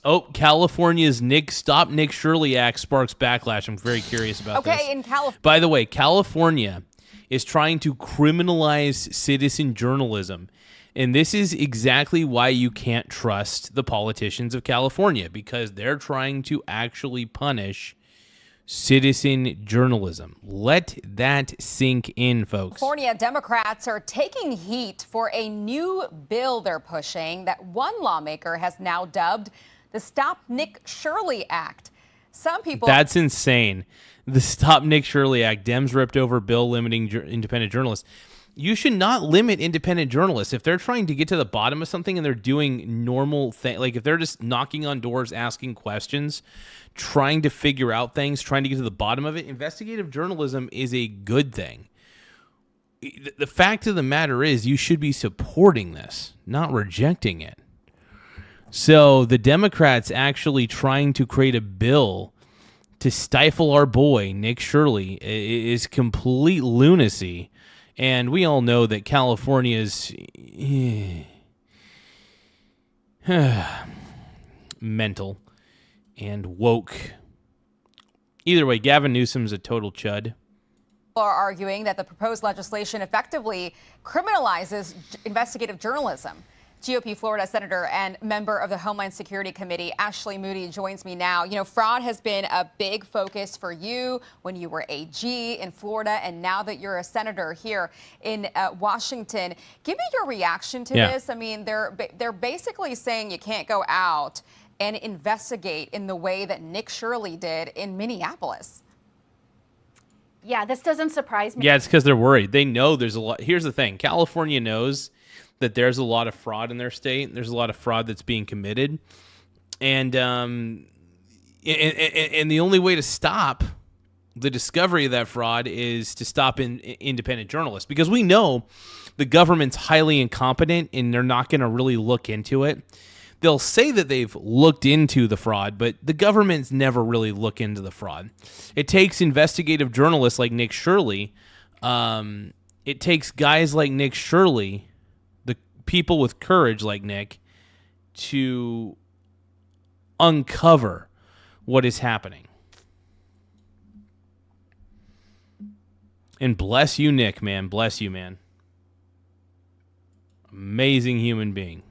Oh, California's Stop Nick Shirley Act sparks backlash. I'm very curious about this. Okay, in California. By the way, California is trying to criminalize citizen journalism. And this is exactly why you can't trust the politicians of California, because they're trying to actually punish citizen journalism. Let that sink in, folks. California Democrats are taking heat for a new bill they're pushing that one lawmaker has now dubbed the Stop Nick Shirley Act. Some people... That's insane. The Stop Nick Shirley Act. Dems ripped over bill limiting independent journalists. You should not limit independent journalists. If they're trying to get to the bottom of something and they're doing normal things, like if they're just knocking on doors, asking questions, trying to figure out things, trying to get to the bottom of it, investigative journalism is a good thing. The fact of the matter is you should be supporting this, not rejecting it. So the Democrats actually trying to create a bill to stifle our boy, Nick Shirley, is complete lunacy. And we all know that California's mental and woke. Either way, Gavin Newsom's a total chud. Are arguing that the proposed legislation effectively criminalizes investigative journalism. GOP Florida Senator and member of the Homeland Security Committee, Ashley Moody, joins me now. You know, fraud has been a big focus for you when you were AG in Florida, and now that you're a senator here in Washington. Give me your reaction to this. I mean, they're basically saying you can't go out and investigate in the way that Nick Shirley did in Minneapolis. Yeah, this doesn't surprise me. Yeah, it's because they're worried. They know there's a lot. Here's the thing. California knows that there's a lot of fraud in their state. There's a lot of fraud that's being committed. And the only way to stop the discovery of that fraud is to stop independent journalists, because we know the government's highly incompetent and they're not going to really look into it. They'll say that they've looked into the fraud, but the government's never really look into the fraud. It takes investigative journalists like Nick Shirley. It takes guys like Nick Shirley, the people with courage like Nick, to uncover what is happening. And bless you, Nick, man. Bless you, man. Amazing human being.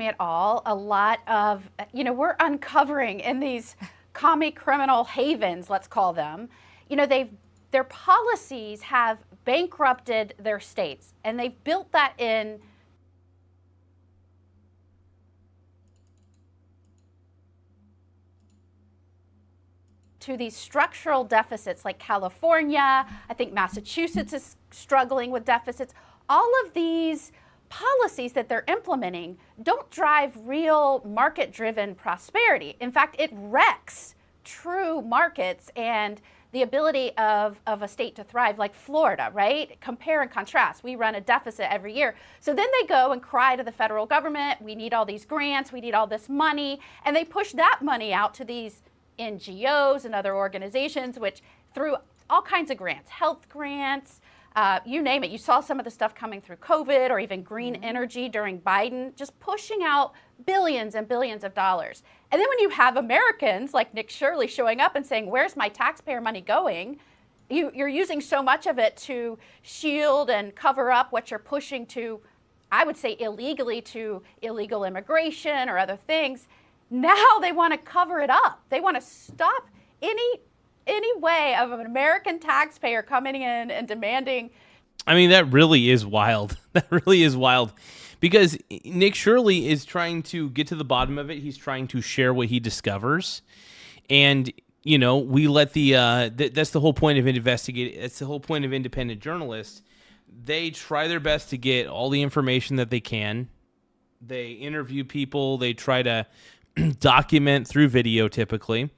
At all, a lot of, we're uncovering in these commie criminal havens, let's call them, their policies have bankrupted their states, and they've built that in to these structural deficits like California. I think Massachusetts is struggling with deficits. All of these policies that they're implementing don't drive real market-driven prosperity. In fact, it wrecks true markets and the ability of a state to thrive, like Florida, right? Compare and contrast. We run a deficit every year. So then they go and cry to the federal government, we need all these grants, we need all this money, and they push that money out to these NGOs and other organizations, which through all kinds of grants, health grants, you name it. You saw some of the stuff coming through COVID or even green energy during Biden, just pushing out billions and billions of dollars. And then when you have Americans like Nick Shirley showing up and saying, where's my taxpayer money going? You're using so much of it to shield and cover up what you're pushing to, I would say illegally, to illegal immigration or other things. Now they want to cover it up. They want to stop any way of an American taxpayer coming in and demanding. I mean, that really is wild. That really is wild, because Nick Shirley is trying to get to the bottom of it. He's trying to share what he discovers. And, we let that's the whole point of investigating. That's the whole point of independent journalists. They try their best to get all the information that they can. They interview people. They try to document through video, typically,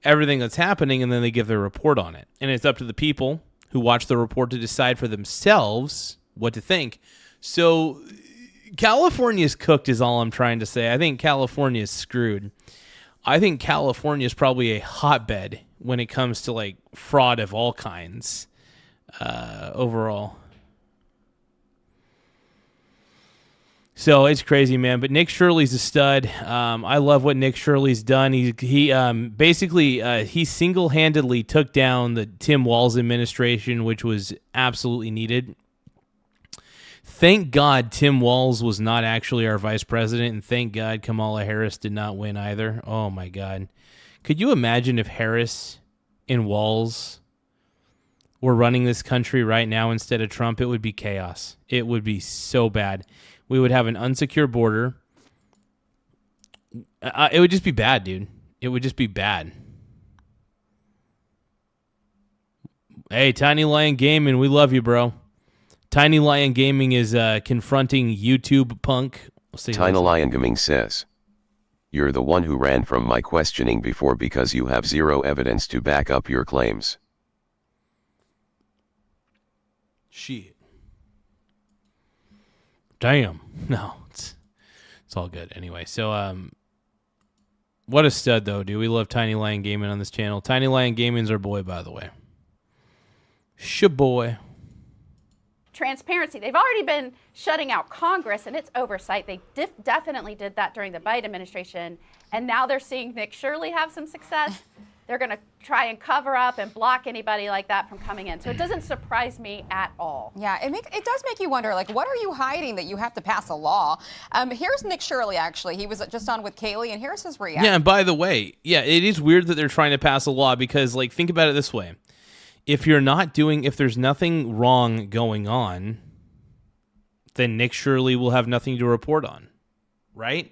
everything that's happening, and then they give their report on it. And it's up to the people who watch the report to decide for themselves what to think. So California's cooked is all I'm trying to say. I think California is screwed. I think California is probably a hotbed when it comes to like fraud of all kinds overall. So it's crazy, man. But Nick Shirley's a stud. I love what Nick Shirley's done. He basically single-handedly took down the Tim Walz administration, which was absolutely needed. Thank God Tim Walz was not actually our vice president, and thank God Kamala Harris did not win either. Oh, my God. Could you imagine if Harris and Walz were running this country right now instead of Trump? It would be chaos. It would be so bad. We would have an unsecure border. It would just be bad, dude. It would just be bad. Hey, Tiny Lion Gaming, we love you, bro. Tiny Lion Gaming is confronting YouTube punk. Tiny Lion Gaming says, "You're the one who ran from my questioning before because you have zero evidence to back up your claims." Shit. Damn. No, it's all good. Anyway, so what a stud though, dude. We love Tiny Lion Gaming on this channel. Tiny Lion Gaming's our boy, by the way. Shaboy. Transparency. They've already been shutting out Congress and its oversight. They definitely did that during the Biden administration, and now they're seeing Nick Shirley have some success. they're going to try and cover up and block anybody like that from coming in. So it doesn't surprise me at all. Yeah, it does make you wonder, like, what are you hiding that you have to pass a law? Here's Nick Shirley, actually. He was just on with Kaylee, and here's his reaction. Yeah, and by the way, yeah, it is weird that they're trying to pass a law because, like, think about it this way. If there's nothing wrong going on, then Nick Shirley will have nothing to report on, right?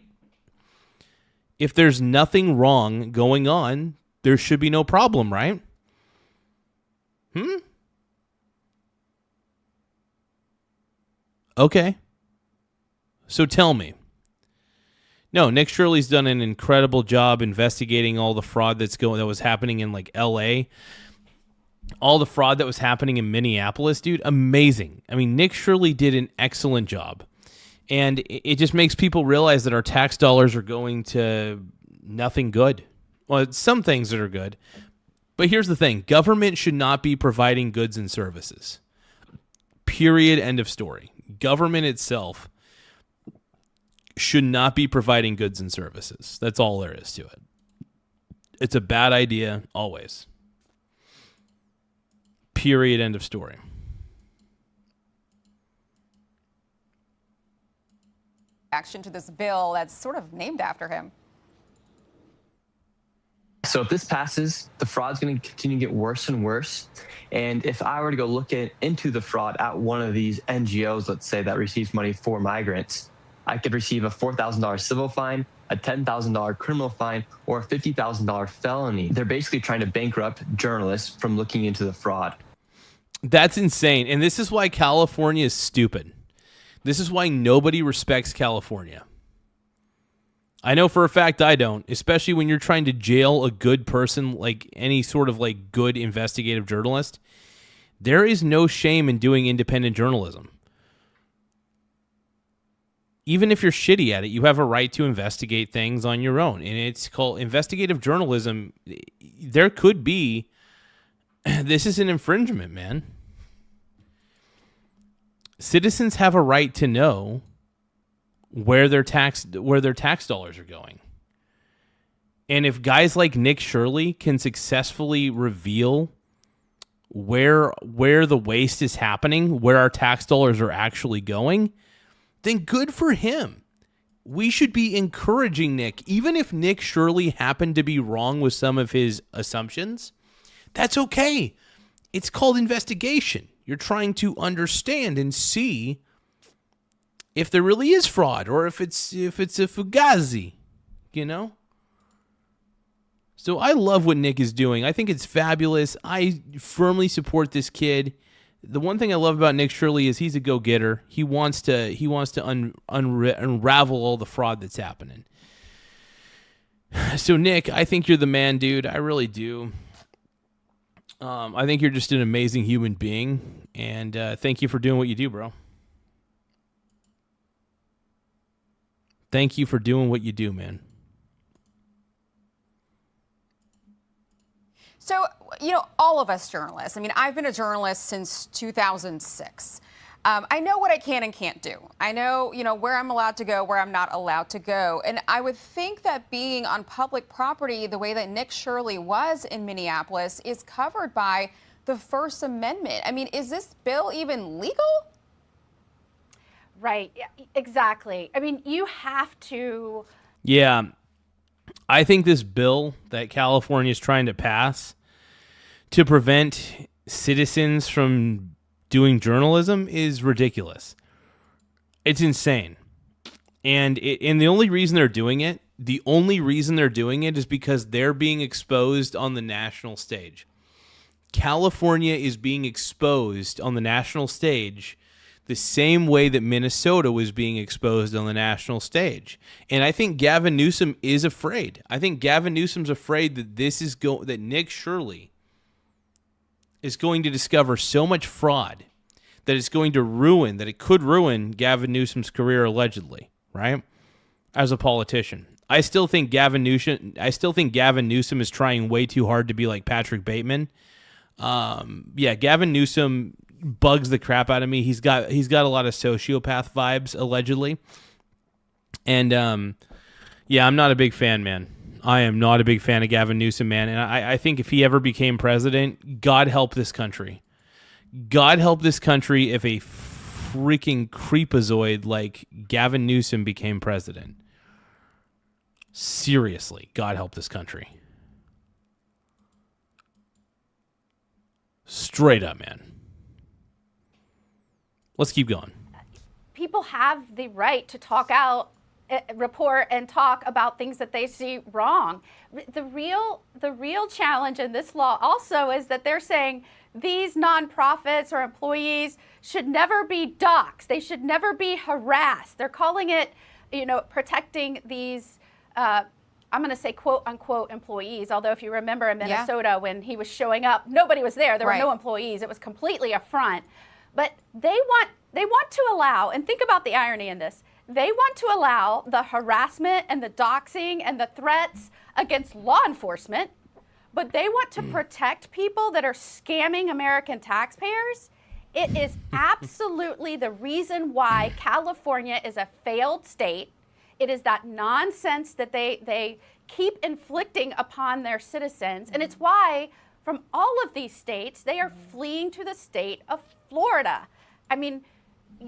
If there's nothing wrong going on, there should be no problem, right? Okay. So tell me. No, Nick Shirley's done an incredible job investigating all the fraud that was happening in like LA. All the fraud that was happening in Minneapolis, dude, amazing. I mean, Nick Shirley did an excellent job. And it just makes people realize that our tax dollars are going to nothing good. Well, some things that are good. But here's the thing. Government should not be providing goods and services. Period. End of story. Government itself should not be providing goods and services. That's all there is to it. It's a bad idea, always. Period. End of story. Action to this bill that's sort of named after him. So if this passes, the fraud's going to continue to get worse and worse. And if I were to go look into the fraud at one of these NGOs, let's say, that receives money for migrants, I could receive a $4,000 civil fine, a $10,000 criminal fine, or a $50,000 felony. They're basically trying to bankrupt journalists from looking into the fraud. That's insane. And this is why California is stupid. This is why nobody respects California. I know for a fact I don't, especially when you're trying to jail a good person, like any sort of like good investigative journalist. There is no shame in doing independent journalism. Even if you're shitty at it, you have a right to investigate things on your own. And it's called investigative journalism. There could be, this is an infringement, man. Citizens have a right to know where their tax dollars are going. And if guys like Nick Shirley can successfully reveal where the waste is happening, where our tax dollars are actually going, then good for him. We should be encouraging Nick, even if Nick Shirley happened to be wrong with some of his assumptions. That's okay. It's called investigation. You're trying to understand and see if there really is fraud or if it's a fugazi, you know? So I love what Nick is doing. I think it's fabulous. I firmly support this kid. The one thing I love about Nick Shirley is he's a go-getter. He wants to unravel all the fraud that's happening. So Nick, I think you're the man, dude. I really do. I think you're just an amazing human being, and thank you for doing what you do, bro. Thank you for doing what you do, man. So, all of us journalists, I mean, I've been a journalist since 2006. I know what I can and can't do. I know, where I'm allowed to go, where I'm not allowed to go. And I would think that being on public property the way that Nick Shirley was in Minneapolis is covered by the First Amendment. I mean, is this bill even legal? Right, exactly. I mean, you have to... Yeah, I think this bill that California is trying to pass to prevent citizens from doing journalism is ridiculous. It's insane. And the only reason they're doing it is because they're being exposed on the national stage. California is being exposed on the national stage the same way that Minnesota was being exposed on the national stage. And I think Gavin Newsom is afraid. I think Gavin Newsom's afraid that that Nick Shirley is going to discover so much fraud that it could ruin Gavin Newsom's career, allegedly, right? As a politician. I still think Gavin Newsom is trying way too hard to be like Patrick Bateman. Gavin Newsom bugs the crap out of me. He's got a lot of sociopath vibes, allegedly. And I'm not a big fan, man. I am not a big fan of Gavin Newsom, man. And I think if he ever became president, God help this country. God help this country if a freaking creepazoid like Gavin Newsom became president. Seriously, God help this country. Straight up, man. Let's keep going. People have the right to talk out, report and talk about things that they see wrong. The real challenge in this law also is that they're saying these nonprofits or employees should never be doxxed. They should never be harassed. They're calling it, protecting these, I'm going to say quote unquote employees. Although if you remember in Minnesota when he was showing up, nobody was there. There were no employees. It was completely a front. But they want to allow, and think about the irony in this, they want to allow the harassment and the doxing and the threats against law enforcement, but they want to protect people that are scamming American taxpayers. It is absolutely the reason why California is a failed state. It is that nonsense that they keep inflicting upon their citizens, and it's why from all of these states, they are fleeing to the state of Florida. I mean,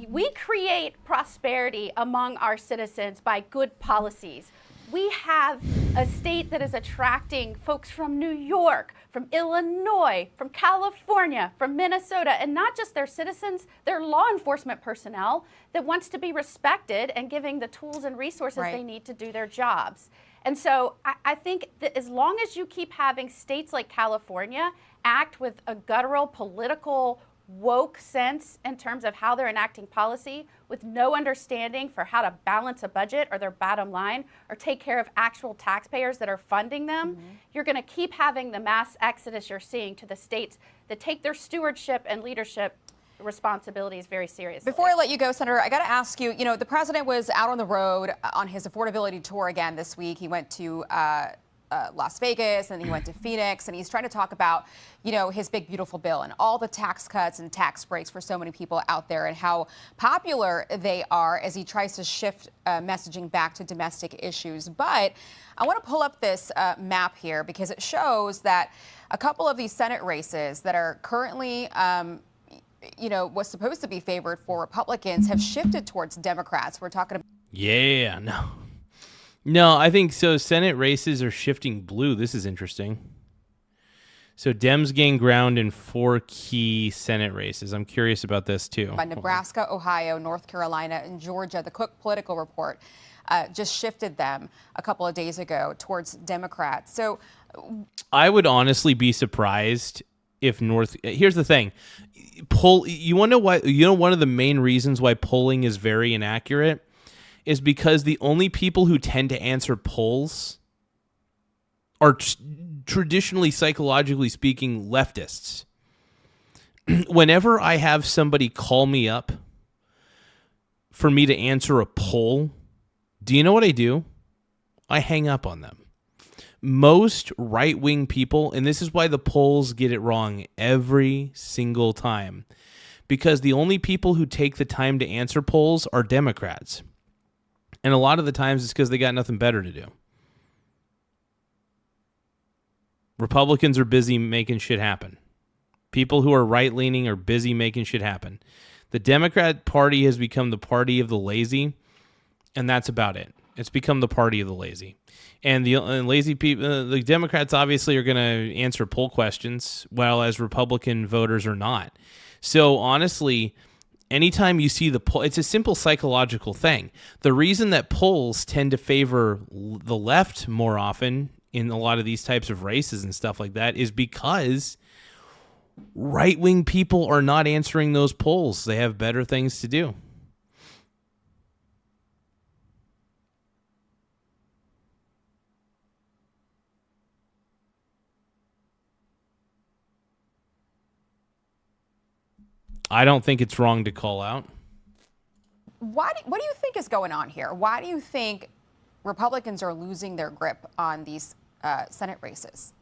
we create prosperity among our citizens by good policies. We have a state that is attracting folks from New York, from Illinois, from California, from Minnesota, and not just their citizens, their law enforcement personnel that wants to be respected and giving the tools and resources they need to do their jobs. And so I think that as long as you keep having states like California act with a guttural political woke sense in terms of how they're enacting policy with no understanding for how to balance a budget or their bottom line or take care of actual taxpayers that are funding them, you're going to keep having the mass exodus you're seeing to the states that take their stewardship and leadership responsibilities very seriously. Before I let you go, Senator, I got to ask you, the president was out on the road on his affordability tour again this week. He went to Las Vegas and he went to Phoenix, and he's trying to talk about, his big, beautiful bill and all the tax cuts and tax breaks for so many people out there and how popular they are as he tries to shift messaging back to domestic issues. But I want to pull up this map here because it shows that a couple of these Senate races that are currently was supposed to be favored for Republicans have shifted towards Democrats. We're talking about. No, I think so. Senate races are shifting blue. This is interesting. So Dems gain ground in 4 key Senate races. I'm curious about this too. By Nebraska, Ohio, North Carolina, and Georgia. The Cook Political Report just shifted them a couple of days ago towards Democrats. So I would honestly be surprised if here's the thing. You want to know why? One of the main reasons why polling is very inaccurate is because the only people who tend to answer polls are traditionally, psychologically speaking, leftists. Whenever I have somebody call me up for me to answer a poll, do you know what I do? I hang up on them. Most right-wing people, and this is why the polls get it wrong every single time, because the only people who take the time to answer polls are Democrats. And a lot of the times it's because they got nothing better to do. Republicans are busy making shit happen. People who are right-leaning are busy making shit happen. The Democrat Party has become the party of the lazy, and that's about it. It's become the party of the lazy. And the lazy people, the Democrats obviously are going to answer poll questions, while as Republican voters are not. So honestly, anytime you see the poll, it's a simple psychological thing. The reason that polls tend to favor the left more often in a lot of these types of races and stuff like that is because right-wing people are not answering those polls. They have better things to do. I don't think it's wrong to call out. What do you think is going on here? Why do you think Republicans are losing their grip on these Senate races?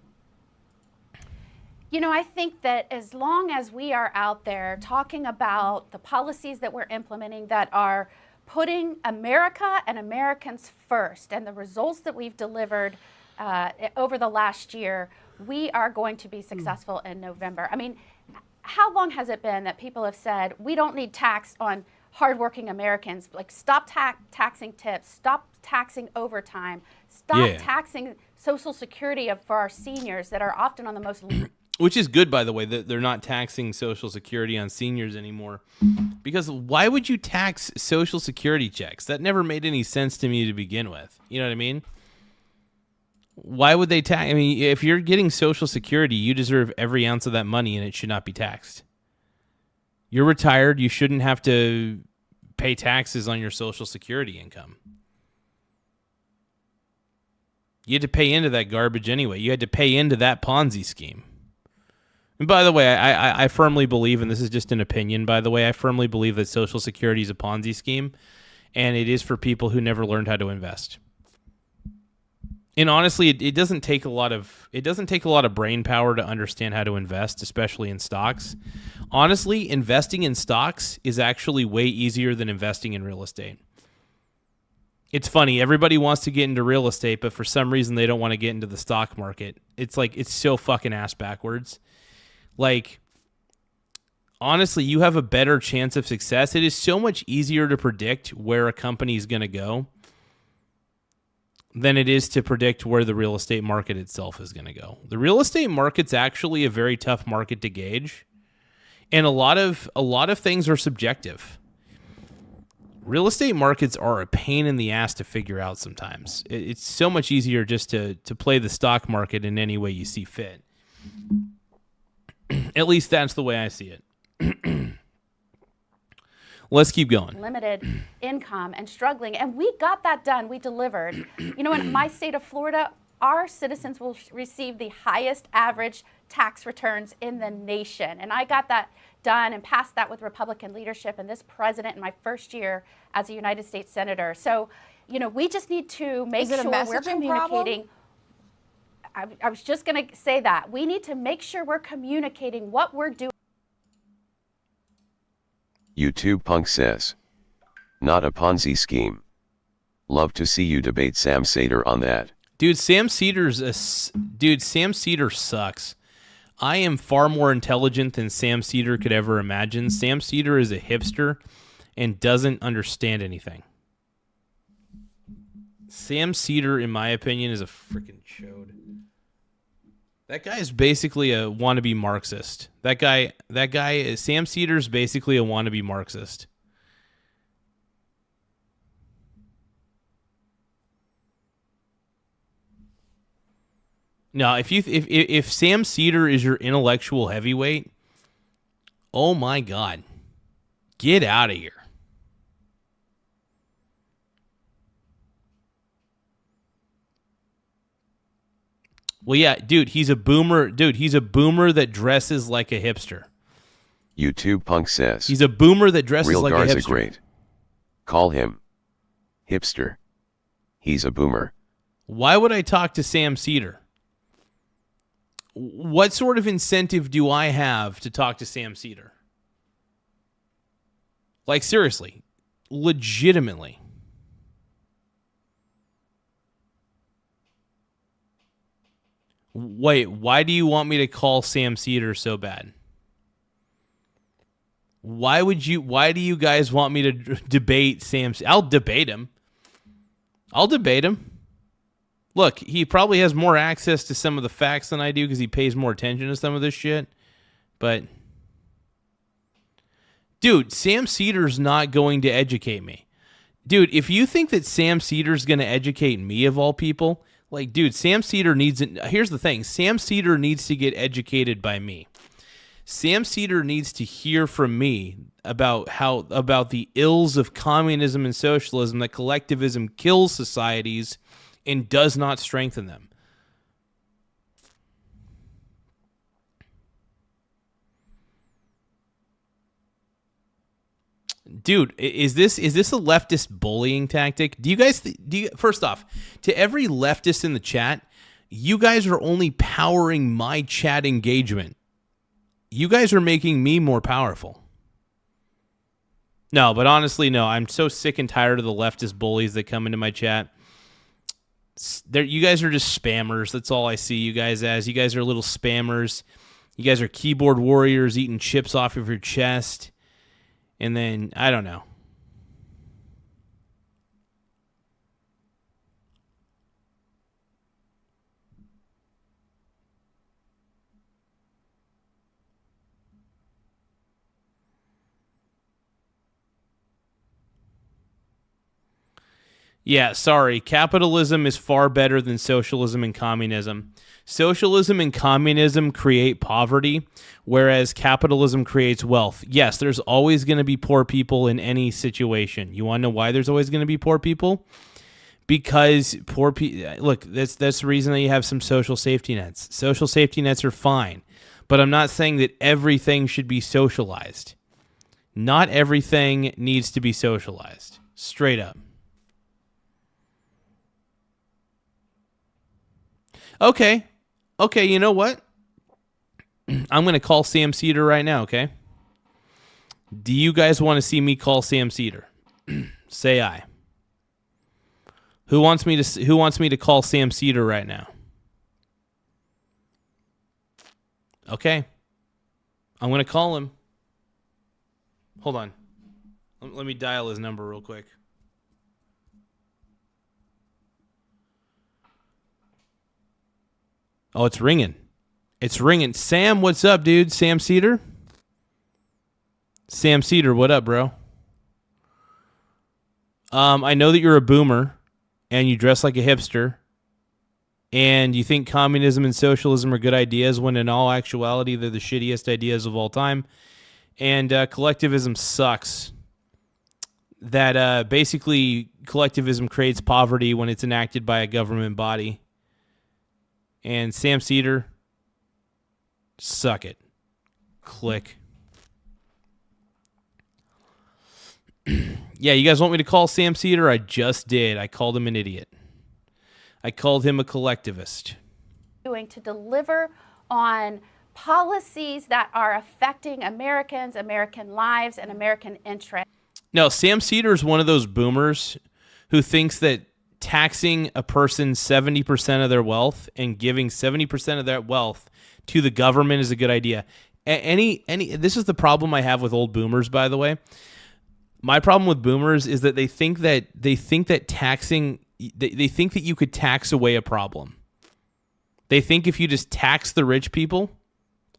I think that as long as we are out there talking about the policies that we're implementing that are putting America and Americans first, and the results that we've delivered over the last year, we are going to be successful in November. I mean, how long has it been that people have said, we don't need tax on hardworking Americans? Like, stop taxing tips, stop taxing overtime, stop taxing Social Security for our seniors that are often on the most... Which is good, by the way, that they're not taxing Social Security on seniors anymore. Because why would you tax Social Security checks? That never made any sense to me to begin with. You know what I mean? Why would they tax? I mean, if you're getting Social Security, you deserve every ounce of that money, and it should not be taxed. You're retired. You shouldn't have to pay taxes on your Social Security income. You had to pay into that garbage anyway. You had to pay into that Ponzi scheme. And by the way, I firmly believe, and this is just an opinion, by the way, I firmly believe that Social Security is a Ponzi scheme, and it is for people who never learned how to invest. And honestly, it doesn't take a lot of brain power to understand how to invest, especially in stocks. Honestly, investing in stocks is actually way easier than investing in real estate. It's funny, everybody wants to get into real estate, but for some reason they don't want to get into the stock market. It's like, it's so fucking ass backwards. Like, honestly, you have a better chance of success. It is so much easier to predict where a company is going to go than it is to predict where the real estate market itself is going to go. The real estate market's actually a very tough market to gauge, and a lot of things are subjective. Real estate markets are a pain in the ass to figure out sometimes. It's so much easier just to play the stock market in any way you see fit. At least that's the way I see it. Let's keep going. Limited income and struggling. And we got that done. We delivered. You know, in my state of Florida, our citizens will receive the highest average tax returns in the nation. And I got that done and passed that with Republican leadership and this president in my first year as a United States Senator. So, you know, we just need to make sure we're communicating. I was just going to say that. We need to make sure we're communicating what we're doing. YouTube Punk says, not a Ponzi scheme. Love to see you debate Sam Seder on that. Dude, Sam Seder sucks. I am far more intelligent than Sam Seder could ever imagine. Sam Seder is a hipster and doesn't understand anything. Sam Seder, in my opinion, is a freaking chode. That guy is basically a wannabe Marxist. That guy, Sam Seder is basically a wannabe Marxist. Now, if Sam Seder is your intellectual heavyweight, oh my God, get out of here. Well, yeah, dude, he's a boomer. Dude, he's a boomer that dresses like a hipster. YouTube Punk says, he's a boomer that dresses real like Garza a hipster. Great. Call him hipster. He's a boomer. Why would I talk to Sam Seder? What sort of incentive do I have to talk to Sam Seder? Like, seriously, legitimately. Wait, why do you want me to call Sam Seder so bad? Why do you guys want me to debate Sam? I'll debate him. Look, he probably has more access to some of the facts than I do because he pays more attention to some of this shit. But, dude, Sam Seder's not going to educate me. Dude, if you think that Sam Seder's going to educate me, of all people, like, dude, Sam Seder here's the thing. Sam Seder needs to get educated by me. Sam Seder needs to hear from me about the ills of communism and socialism, that collectivism kills societies and does not strengthen them. Dude, is this a leftist bullying tactic? First off, to every leftist in the chat, you guys are only powering my chat engagement. You guys are making me more powerful. No, but honestly, no. I'm so sick and tired of the leftist bullies that come into my chat. You guys are just spammers. That's all I see you guys as. You guys are little spammers. You guys are keyboard warriors eating chips off of your chest. And then, I don't know. Yeah, sorry. Capitalism is far better than socialism and communism. Socialism and communism create poverty, whereas capitalism creates wealth. Yes, there's always going to be poor people in any situation. You want to know why there's always going to be poor people? Because poor people... Look, that's the reason that you have some social safety nets. Social safety nets are fine, but I'm not saying that everything should be socialized. Not everything needs to be socialized. Straight up. Okay, you know what? I'm going to call Sam Cedar right now, okay? Do you guys want to see me call Sam Cedar? Say aye. Who wants me to call Sam Cedar right now? Okay. I'm going to call him. Hold on. Let me dial his number real quick. Oh, it's ringing. It's ringing. Sam, what's up, dude? Sam Cedar? Sam Cedar, what up, bro? I know that you're a boomer and you dress like a hipster and you think communism and socialism are good ideas when in all actuality they're the shittiest ideas of all time. And collectivism sucks. That basically collectivism creates poverty when it's enacted by a government body. And Sam Cedar, suck it. Click. Yeah, you guys want me to call Sam Cedar? I just did. I called him an idiot. I called him a collectivist. Doing to deliver on policies that are affecting Americans, American lives, and American interests. No, Sam Cedar is one of those boomers who thinks that taxing a person 70% of their wealth and giving 70% of that wealth to the government is a good idea. This is the problem I have with old boomers, by the way. My problem with boomers is that they think that taxing, they think that you could tax away a problem. They think if you just tax the rich people,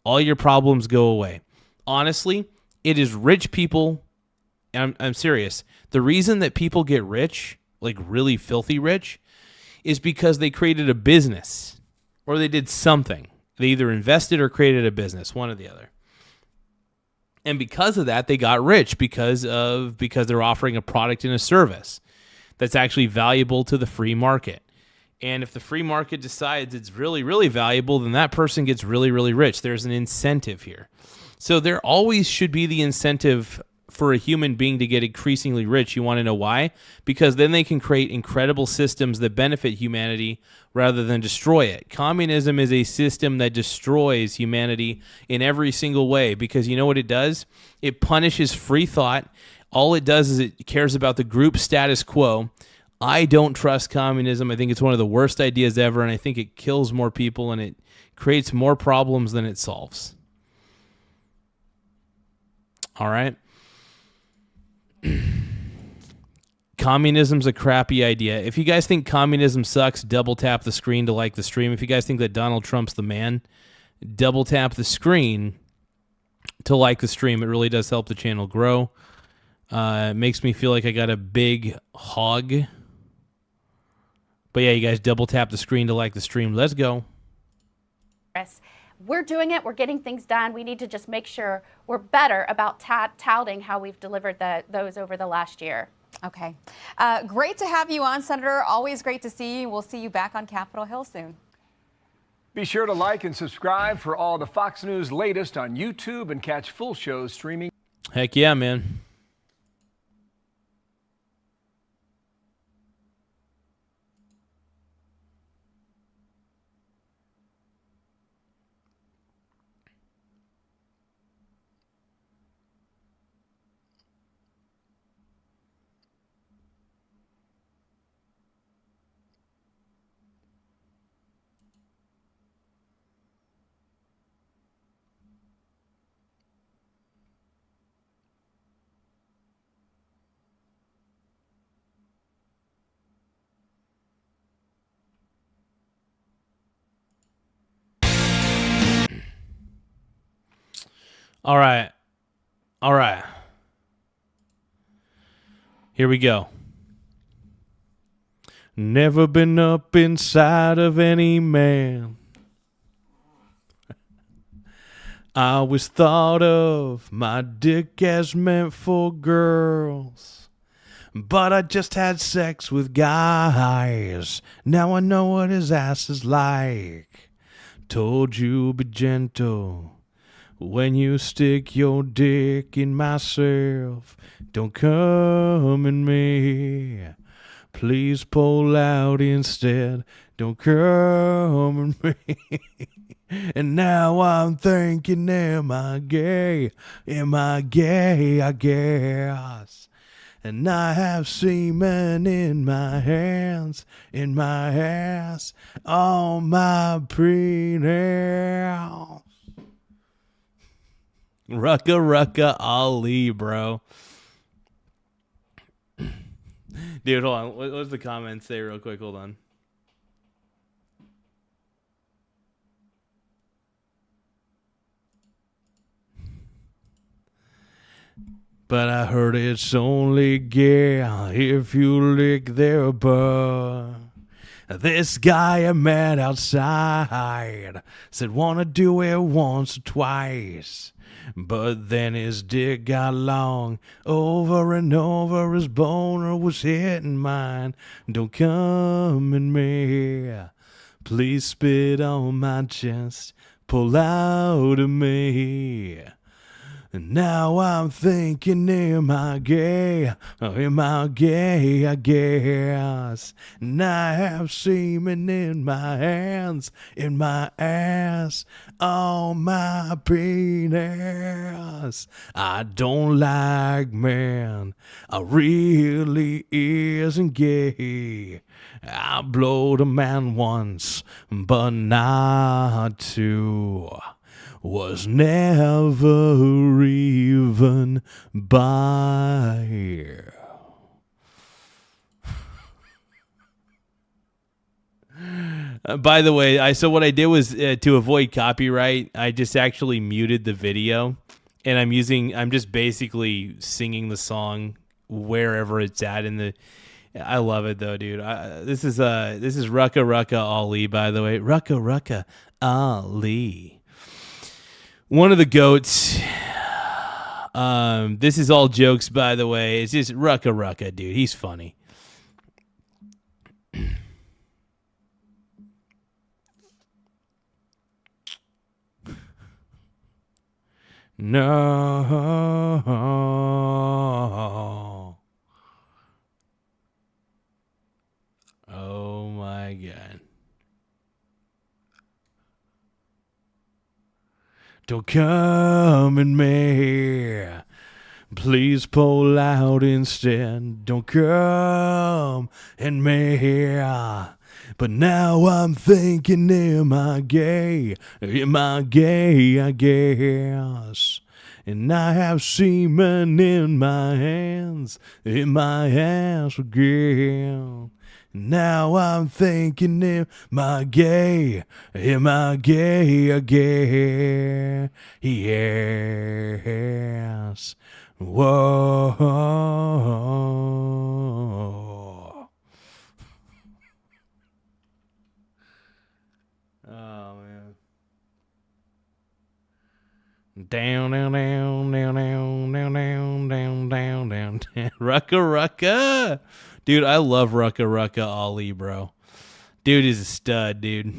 all your problems go away. Honestly, it is rich people, and I'm serious. The reason that people get rich, like really filthy rich, is because they created a business or they did something. They either invested or created a business, one or the other. And because of that, they got rich because they're offering a product and a service that's actually valuable to the free market. And if the free market decides it's really, really valuable, then that person gets really, really rich. There's an incentive here. So there always should be the incentive for a human being to get increasingly rich. You want to know why? Because then they can create incredible systems that benefit humanity rather than destroy it. Communism is a system that destroys humanity in every single way because you know what it does? It punishes free thought. All it does is it cares about the group status quo. I don't trust communism. I think it's one of the worst ideas ever, and I think it kills more people and it creates more problems than it solves. All right? Communism's a crappy idea. If you guys think communism sucks, double tap the screen to like the stream. If you guys think that Donald Trump's the man, double tap the screen to like the stream. It really does help the channel grow. It makes me feel like I got a big hog. But yeah, you guys double tap the screen to like the stream. Let's go. We're doing it. We're getting things done. We need to just make sure we're better about touting how we've delivered those over the last year. Okay. Great to have you on, Senator. Always great to see you. We'll see you back on Capitol Hill soon. Be sure to like and subscribe for all the Fox News latest on YouTube and catch full shows streaming. Heck yeah, man. All right. All right. Here we go. Never been up inside of any man. I always thought of my dick as meant for girls. But I just had sex with guys. Now I know what his ass is like. Told you be gentle when you stick your dick in myself. Don't come in me. Please pull out instead. Don't come in me. And now I'm thinking, am I gay? Am I gay? I guess. And I have semen in my hands, in my ass, on my penis. Rucka Rucka Ali, bro. Dude, hold on. What does the comments say real quick? Hold on. But I heard it's only gay if you lick their butt. This guy I met outside said wanna do it once or twice. But then his dick got long. Over and over his boner was hitting mine. Don't come in me. Please spit on my chest. Pull out of me. And now I'm thinking, am I gay? Am I gay? I guess. And I have semen in my hands, in my ass, on my penis. I don't like men. I really isn't gay. I blowed a man once, but not two. Was never even by. By the way, so what I did was to avoid copyright, I just actually muted the video, and I'm just basically singing the song wherever it's at in the. I love it though, dude. This is Rucka Rucka Ali, by the way. Rucka Rucka Ali. One of the goats. This is all jokes, by the way. It's just Rucka Rucka, dude. He's funny. No. Oh my God. Don't come in me. Please pull out instead. Don't come in me. But now I'm thinking, am I gay? Am I gay? I guess. And I have semen in my hands, in my ass again. Now I'm thinking, am I gay? Am I gay? I guess. Yes. Whoa. Oh, man. Down, down, down, down, down, down, down, down, down, down. Rucka, Rucka. Dude, I love Rucka Rucka Ali, bro. Dude is a stud, dude.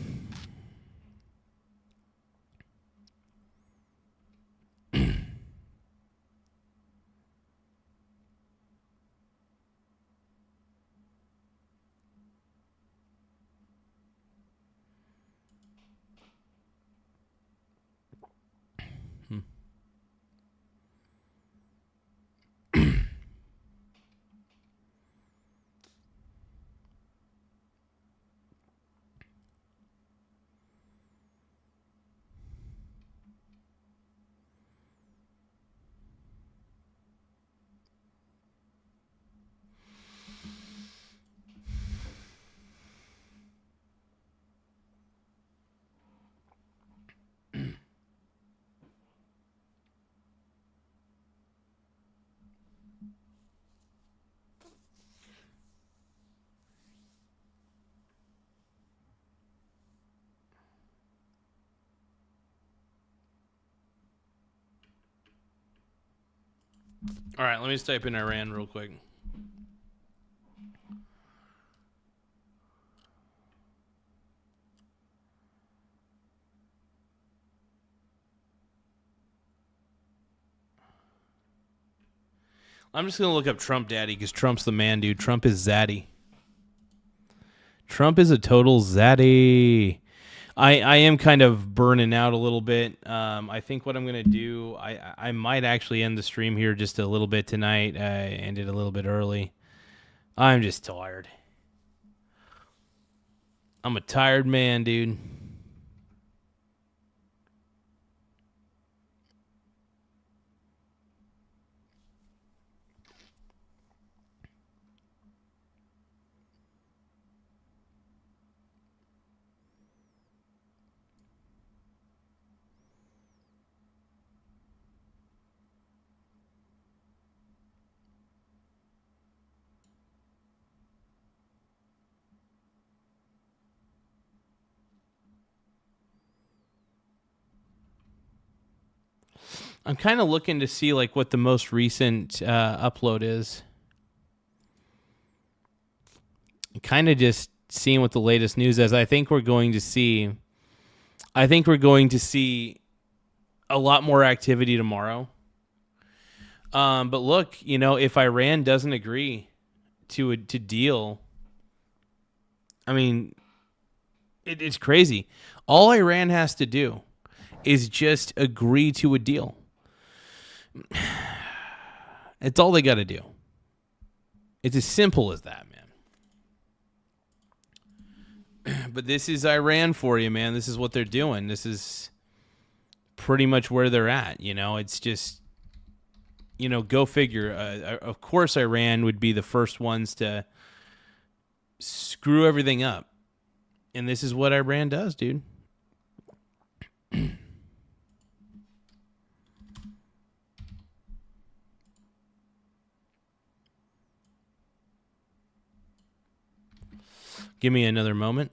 All right, let me just type in Iran real quick. I'm just going to look up Trump Daddy because Trump's the man, dude. Trump is zaddy. Trump is a total zaddy. I am kind of burning out a little bit. I think what I'm going to do, I might actually end the stream here just a little bit tonight. I ended a little bit early. I'm just tired. I'm a tired man, dude. I'm kind of looking to see like what the most recent upload is. Kind of just seeing what the latest news is. I think we're going to see a lot more activity tomorrow. But look, you know, if Iran doesn't agree to deal, I mean, it's crazy. All Iran has to do is just agree to a deal. It's all they got to do. It's as simple as that, man. But this is Iran for you, man. This is what they're doing. This is pretty much where they're at. You know, it's just, you know, go figure. Of course, Iran would be the first ones to screw everything up. And this is what Iran does, dude. Give me another moment.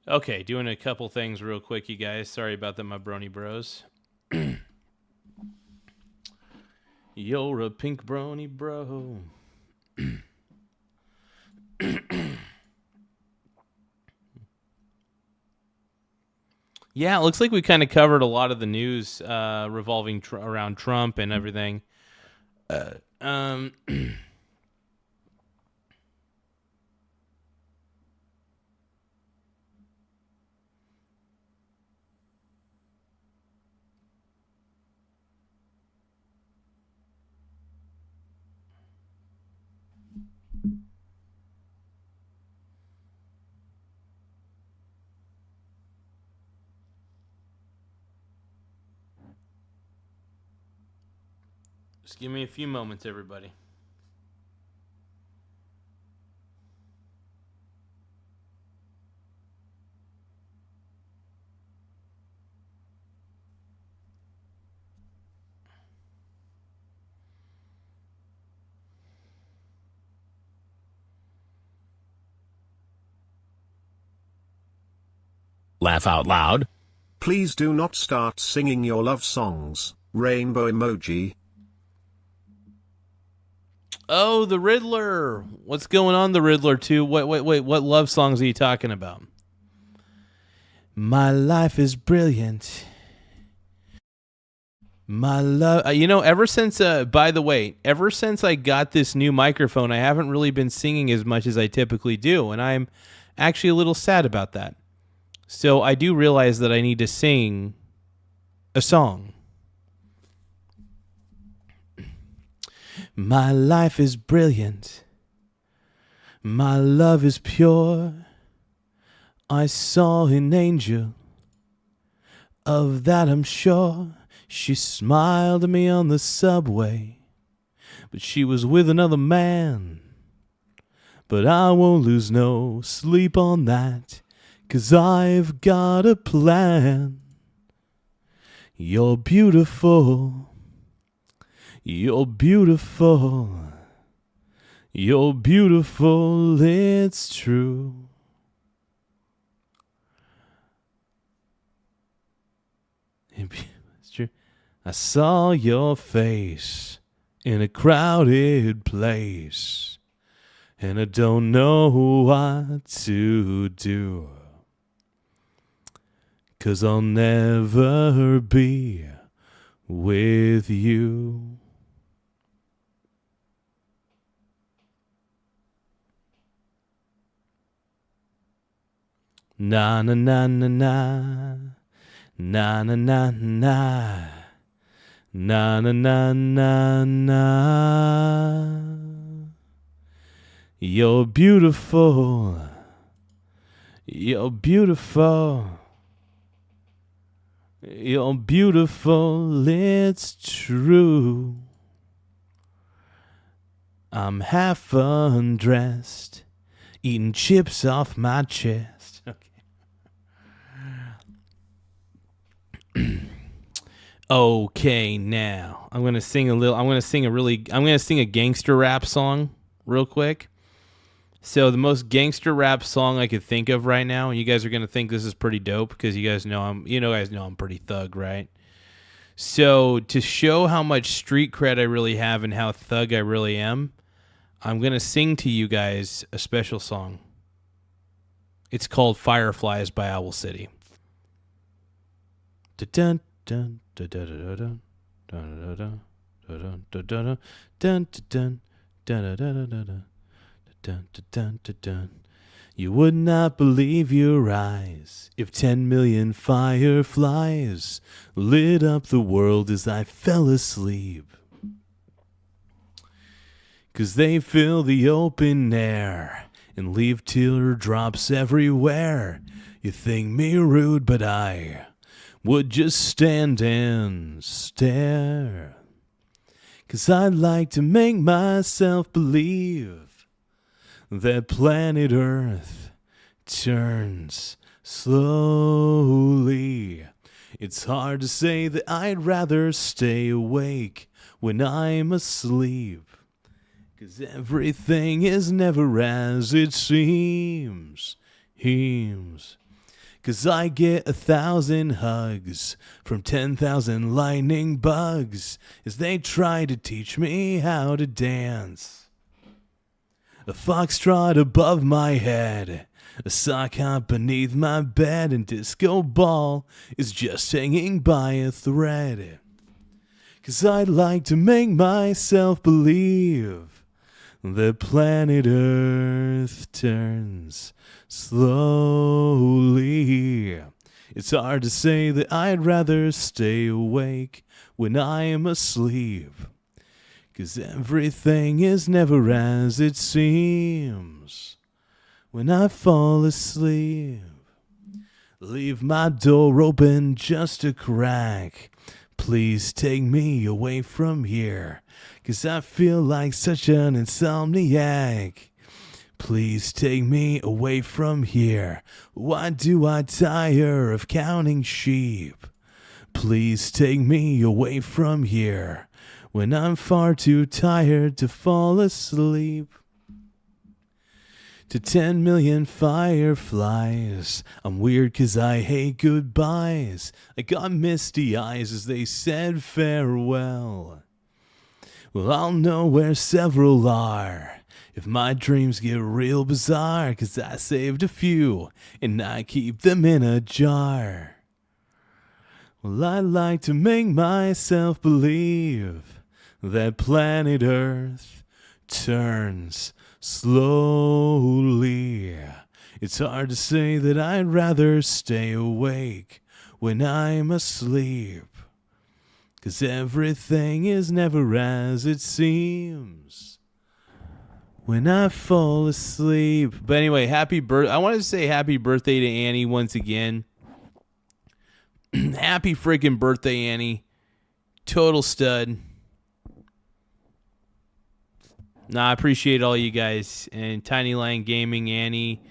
Okay, doing a couple things real quick, you guys. Sorry about that, my brony bros. You're a pink brony bro. Yeah, it looks like we kind of covered a lot of the news revolving around Trump and everything. Just give me a few moments, everybody. Laugh out loud. Please do not start singing your love songs. Rainbow emoji. Oh, the Riddler. What's going on, the Riddler, too? Wait. What love songs are you talking about? My life is brilliant. My love. You know, ever since, by the way, ever since I got this new microphone, I haven't really been singing as much as I typically do. And I'm actually a little sad about that. So I do realize that I need to sing a song. My life is brilliant. My love is pure. I saw an angel. Of that I'm sure. She smiled at me on the subway. but she was with another man. But I won't lose no sleep on that, 'cause I've got a plan. You're beautiful. You're beautiful. You're beautiful, it's true. It's true. I saw your face in a crowded place, and I don't know what to do, 'cause I'll never be with you. Na na na na na, na na na na, na na na na na. You're beautiful. You're beautiful. You're beautiful, it's true. I'm half undressed, eating chips off my chest. Okay, now I'm gonna sing a gangster rap song real quick. So the most gangster rap song I could think of right now, and you guys are gonna think this is pretty dope because you guys know I'm pretty thug, right? So to show how much street cred I really have and how thug I really am, I'm gonna sing to you guys a special song. It's called Fireflies by Owl City. Dun dun dun dun dun dun dun dun dun dun dun dun dun. Dun, dun, dun, dun, dun. You would not believe your eyes if 10 million fireflies lit up the world as I fell asleep. 'Cause they fill the open air and leave teardrops everywhere. You think me rude, but I would just stand and stare. 'Cause I'd like to make myself believe that planet Earth turns slowly. It's hard to say that I'd rather stay awake when I'm asleep, 'cause everything is never as it seems. 'Cause I get 1,000 hugs from 10,000 lightning bugs as they try to teach me how to dance. A foxtrot above my head, a sock hop beneath my bed, and disco ball is just hanging by a thread. 'Cause I'd like to make myself believe that planet Earth turns slowly. It's hard to say that I'd rather stay awake when I'm asleep, 'cause everything is never as it seems when I fall asleep. Leave my door open just a crack. Please take me away from here, 'cause I feel like such an insomniac. Please take me away from here. Why do I tire of counting sheep? Please take me away from here when I'm far too tired to fall asleep. To 10 million fireflies, I'm weird 'cause I hate goodbyes. I got misty eyes as they said farewell. Well, I'll know where several are if my dreams get real bizarre, 'cause I saved a few and I keep them in a jar. Well, I like to make myself believe that planet Earth turns slowly. It's hard to say that I'd rather stay awake when I'm asleep, 'cause everything is never as it seems when I fall asleep. But anyway, I wanted to say happy birthday to Annie once again. Happy freaking birthday, Annie. Total stud. Nah, I appreciate all you guys. And Tiny Lion Gaming, Annie,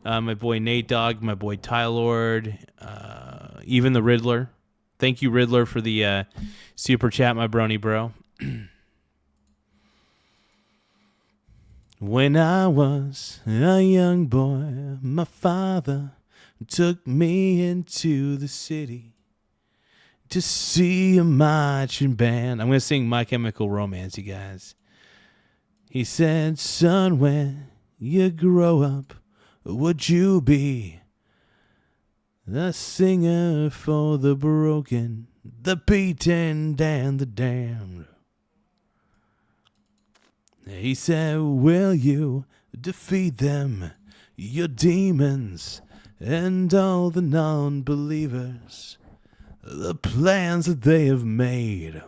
my boy Nate Dogg, my boy Ty Lord, even the Riddler. Thank you, Riddler, for the super chat, my brony bro. When I was a young boy, my father took me into the city to see a marching band. I'm going to sing My Chemical Romance, you guys. He said, son, when you grow up, would you be a singer for the broken, the beaten, and the damned? He said, will you defeat them, your demons, and all the non-believers, the plans that they have made?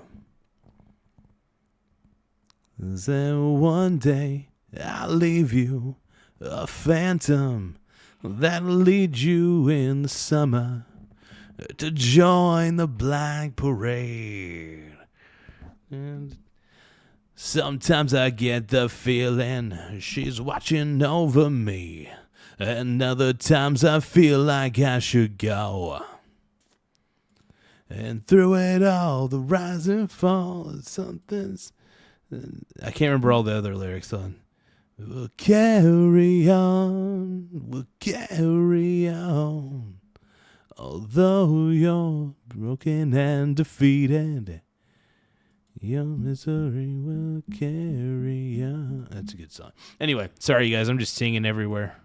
Then one day I'll leave you a phantom that'll lead you in the summer to join the Black Parade. And sometimes I get the feeling she's watching over me, and other times I feel like I should go. And through it all, the rise and fall of something's... I can't remember all the other lyrics on. We'll carry on, although you're broken and defeated, your misery will carry on. That's a good song. Anyway, sorry, you guys, I'm just singing everywhere.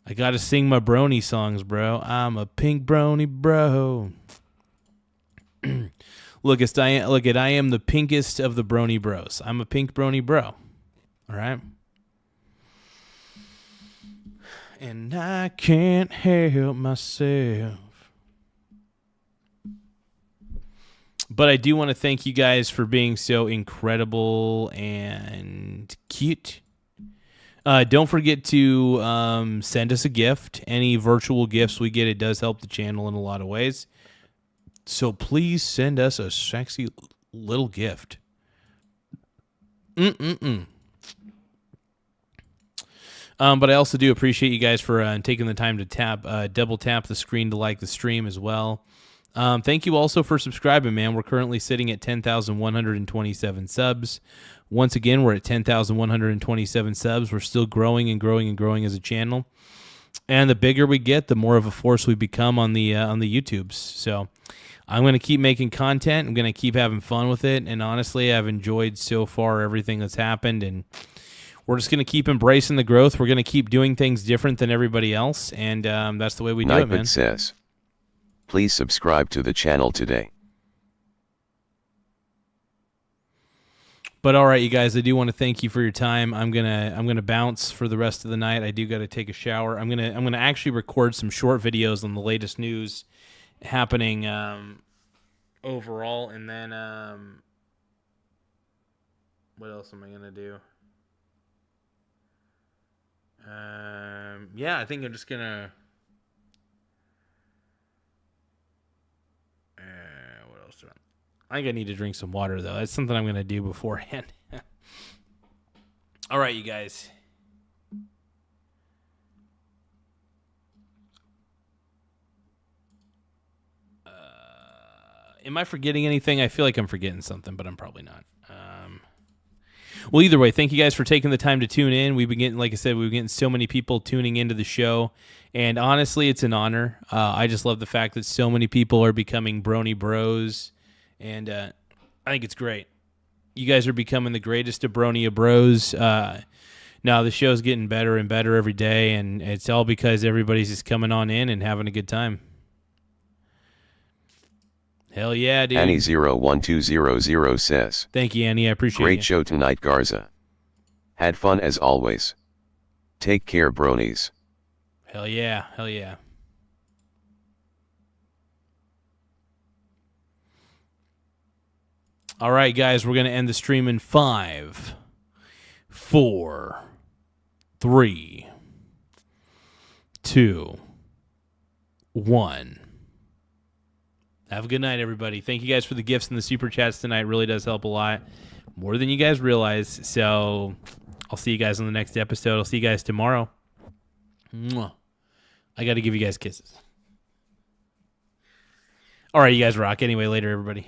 I gotta sing my brony songs, bro. I'm a pink brony bro. Look at I am the pinkest of the brony bros. I'm a pink brony bro. All right? And I can't help myself. But I do want to thank you guys for being so incredible and cute. Don't forget to send us a gift. Any virtual gifts we get, it does help the channel in a lot of ways. So please send us a sexy little gift. But I also do appreciate you guys for taking the time to double tap the screen to like the stream as well. Thank you also for subscribing, man. We're currently sitting at 10,127 subs. Once again, we're at 10,127 subs. We're still growing and growing and growing as a channel. And the bigger we get, the more of a force we become on the YouTubes. So I'm going to keep making content. I'm going to keep having fun with it. And honestly, I've enjoyed so far everything that's happened. And we're just going to keep embracing the growth. We're going to keep doing things different than everybody else. And that's the way we do it, man. Nightbot says, please subscribe to the channel today. But all right, you guys, I do want to thank you for your time. I'm gonna bounce for the rest of the night. I do got to take a shower. I'm gonna actually record some short videos on the latest news happening overall, and then what else am I gonna do? Yeah, I think I'm just gonna. What else? I think I need to drink some water, though. That's something I'm going to do beforehand. All right, you guys. Am I forgetting anything? I feel like I'm forgetting something, but I'm probably not. Well, either way, thank you guys for taking the time to tune in. We've been getting, like I said, we've been getting so many people tuning into the show. And honestly, it's an honor. I just love the fact that so many people are becoming brony bros. And I think it's great. You guys are becoming the greatest of brony bros. Now the show's getting better and better every day, and it's all because everybody's just coming on in and having a good time. Hell yeah, dude. Annie01200 says, thank you, Annie. I appreciate it. Great show tonight, Garza. Had fun as always. Take care, bronies. Hell yeah. Hell yeah. All right, guys, we're going to end the stream in 5, 4, 3, 2, 1. Have a good night, everybody. Thank you guys for the gifts and the super chats tonight. It really does help a lot. more than you guys realize. So I'll see you guys on the next episode. I'll see you guys tomorrow. Mwah. I got to give you guys kisses. All right, you guys rock. Anyway, later, everybody.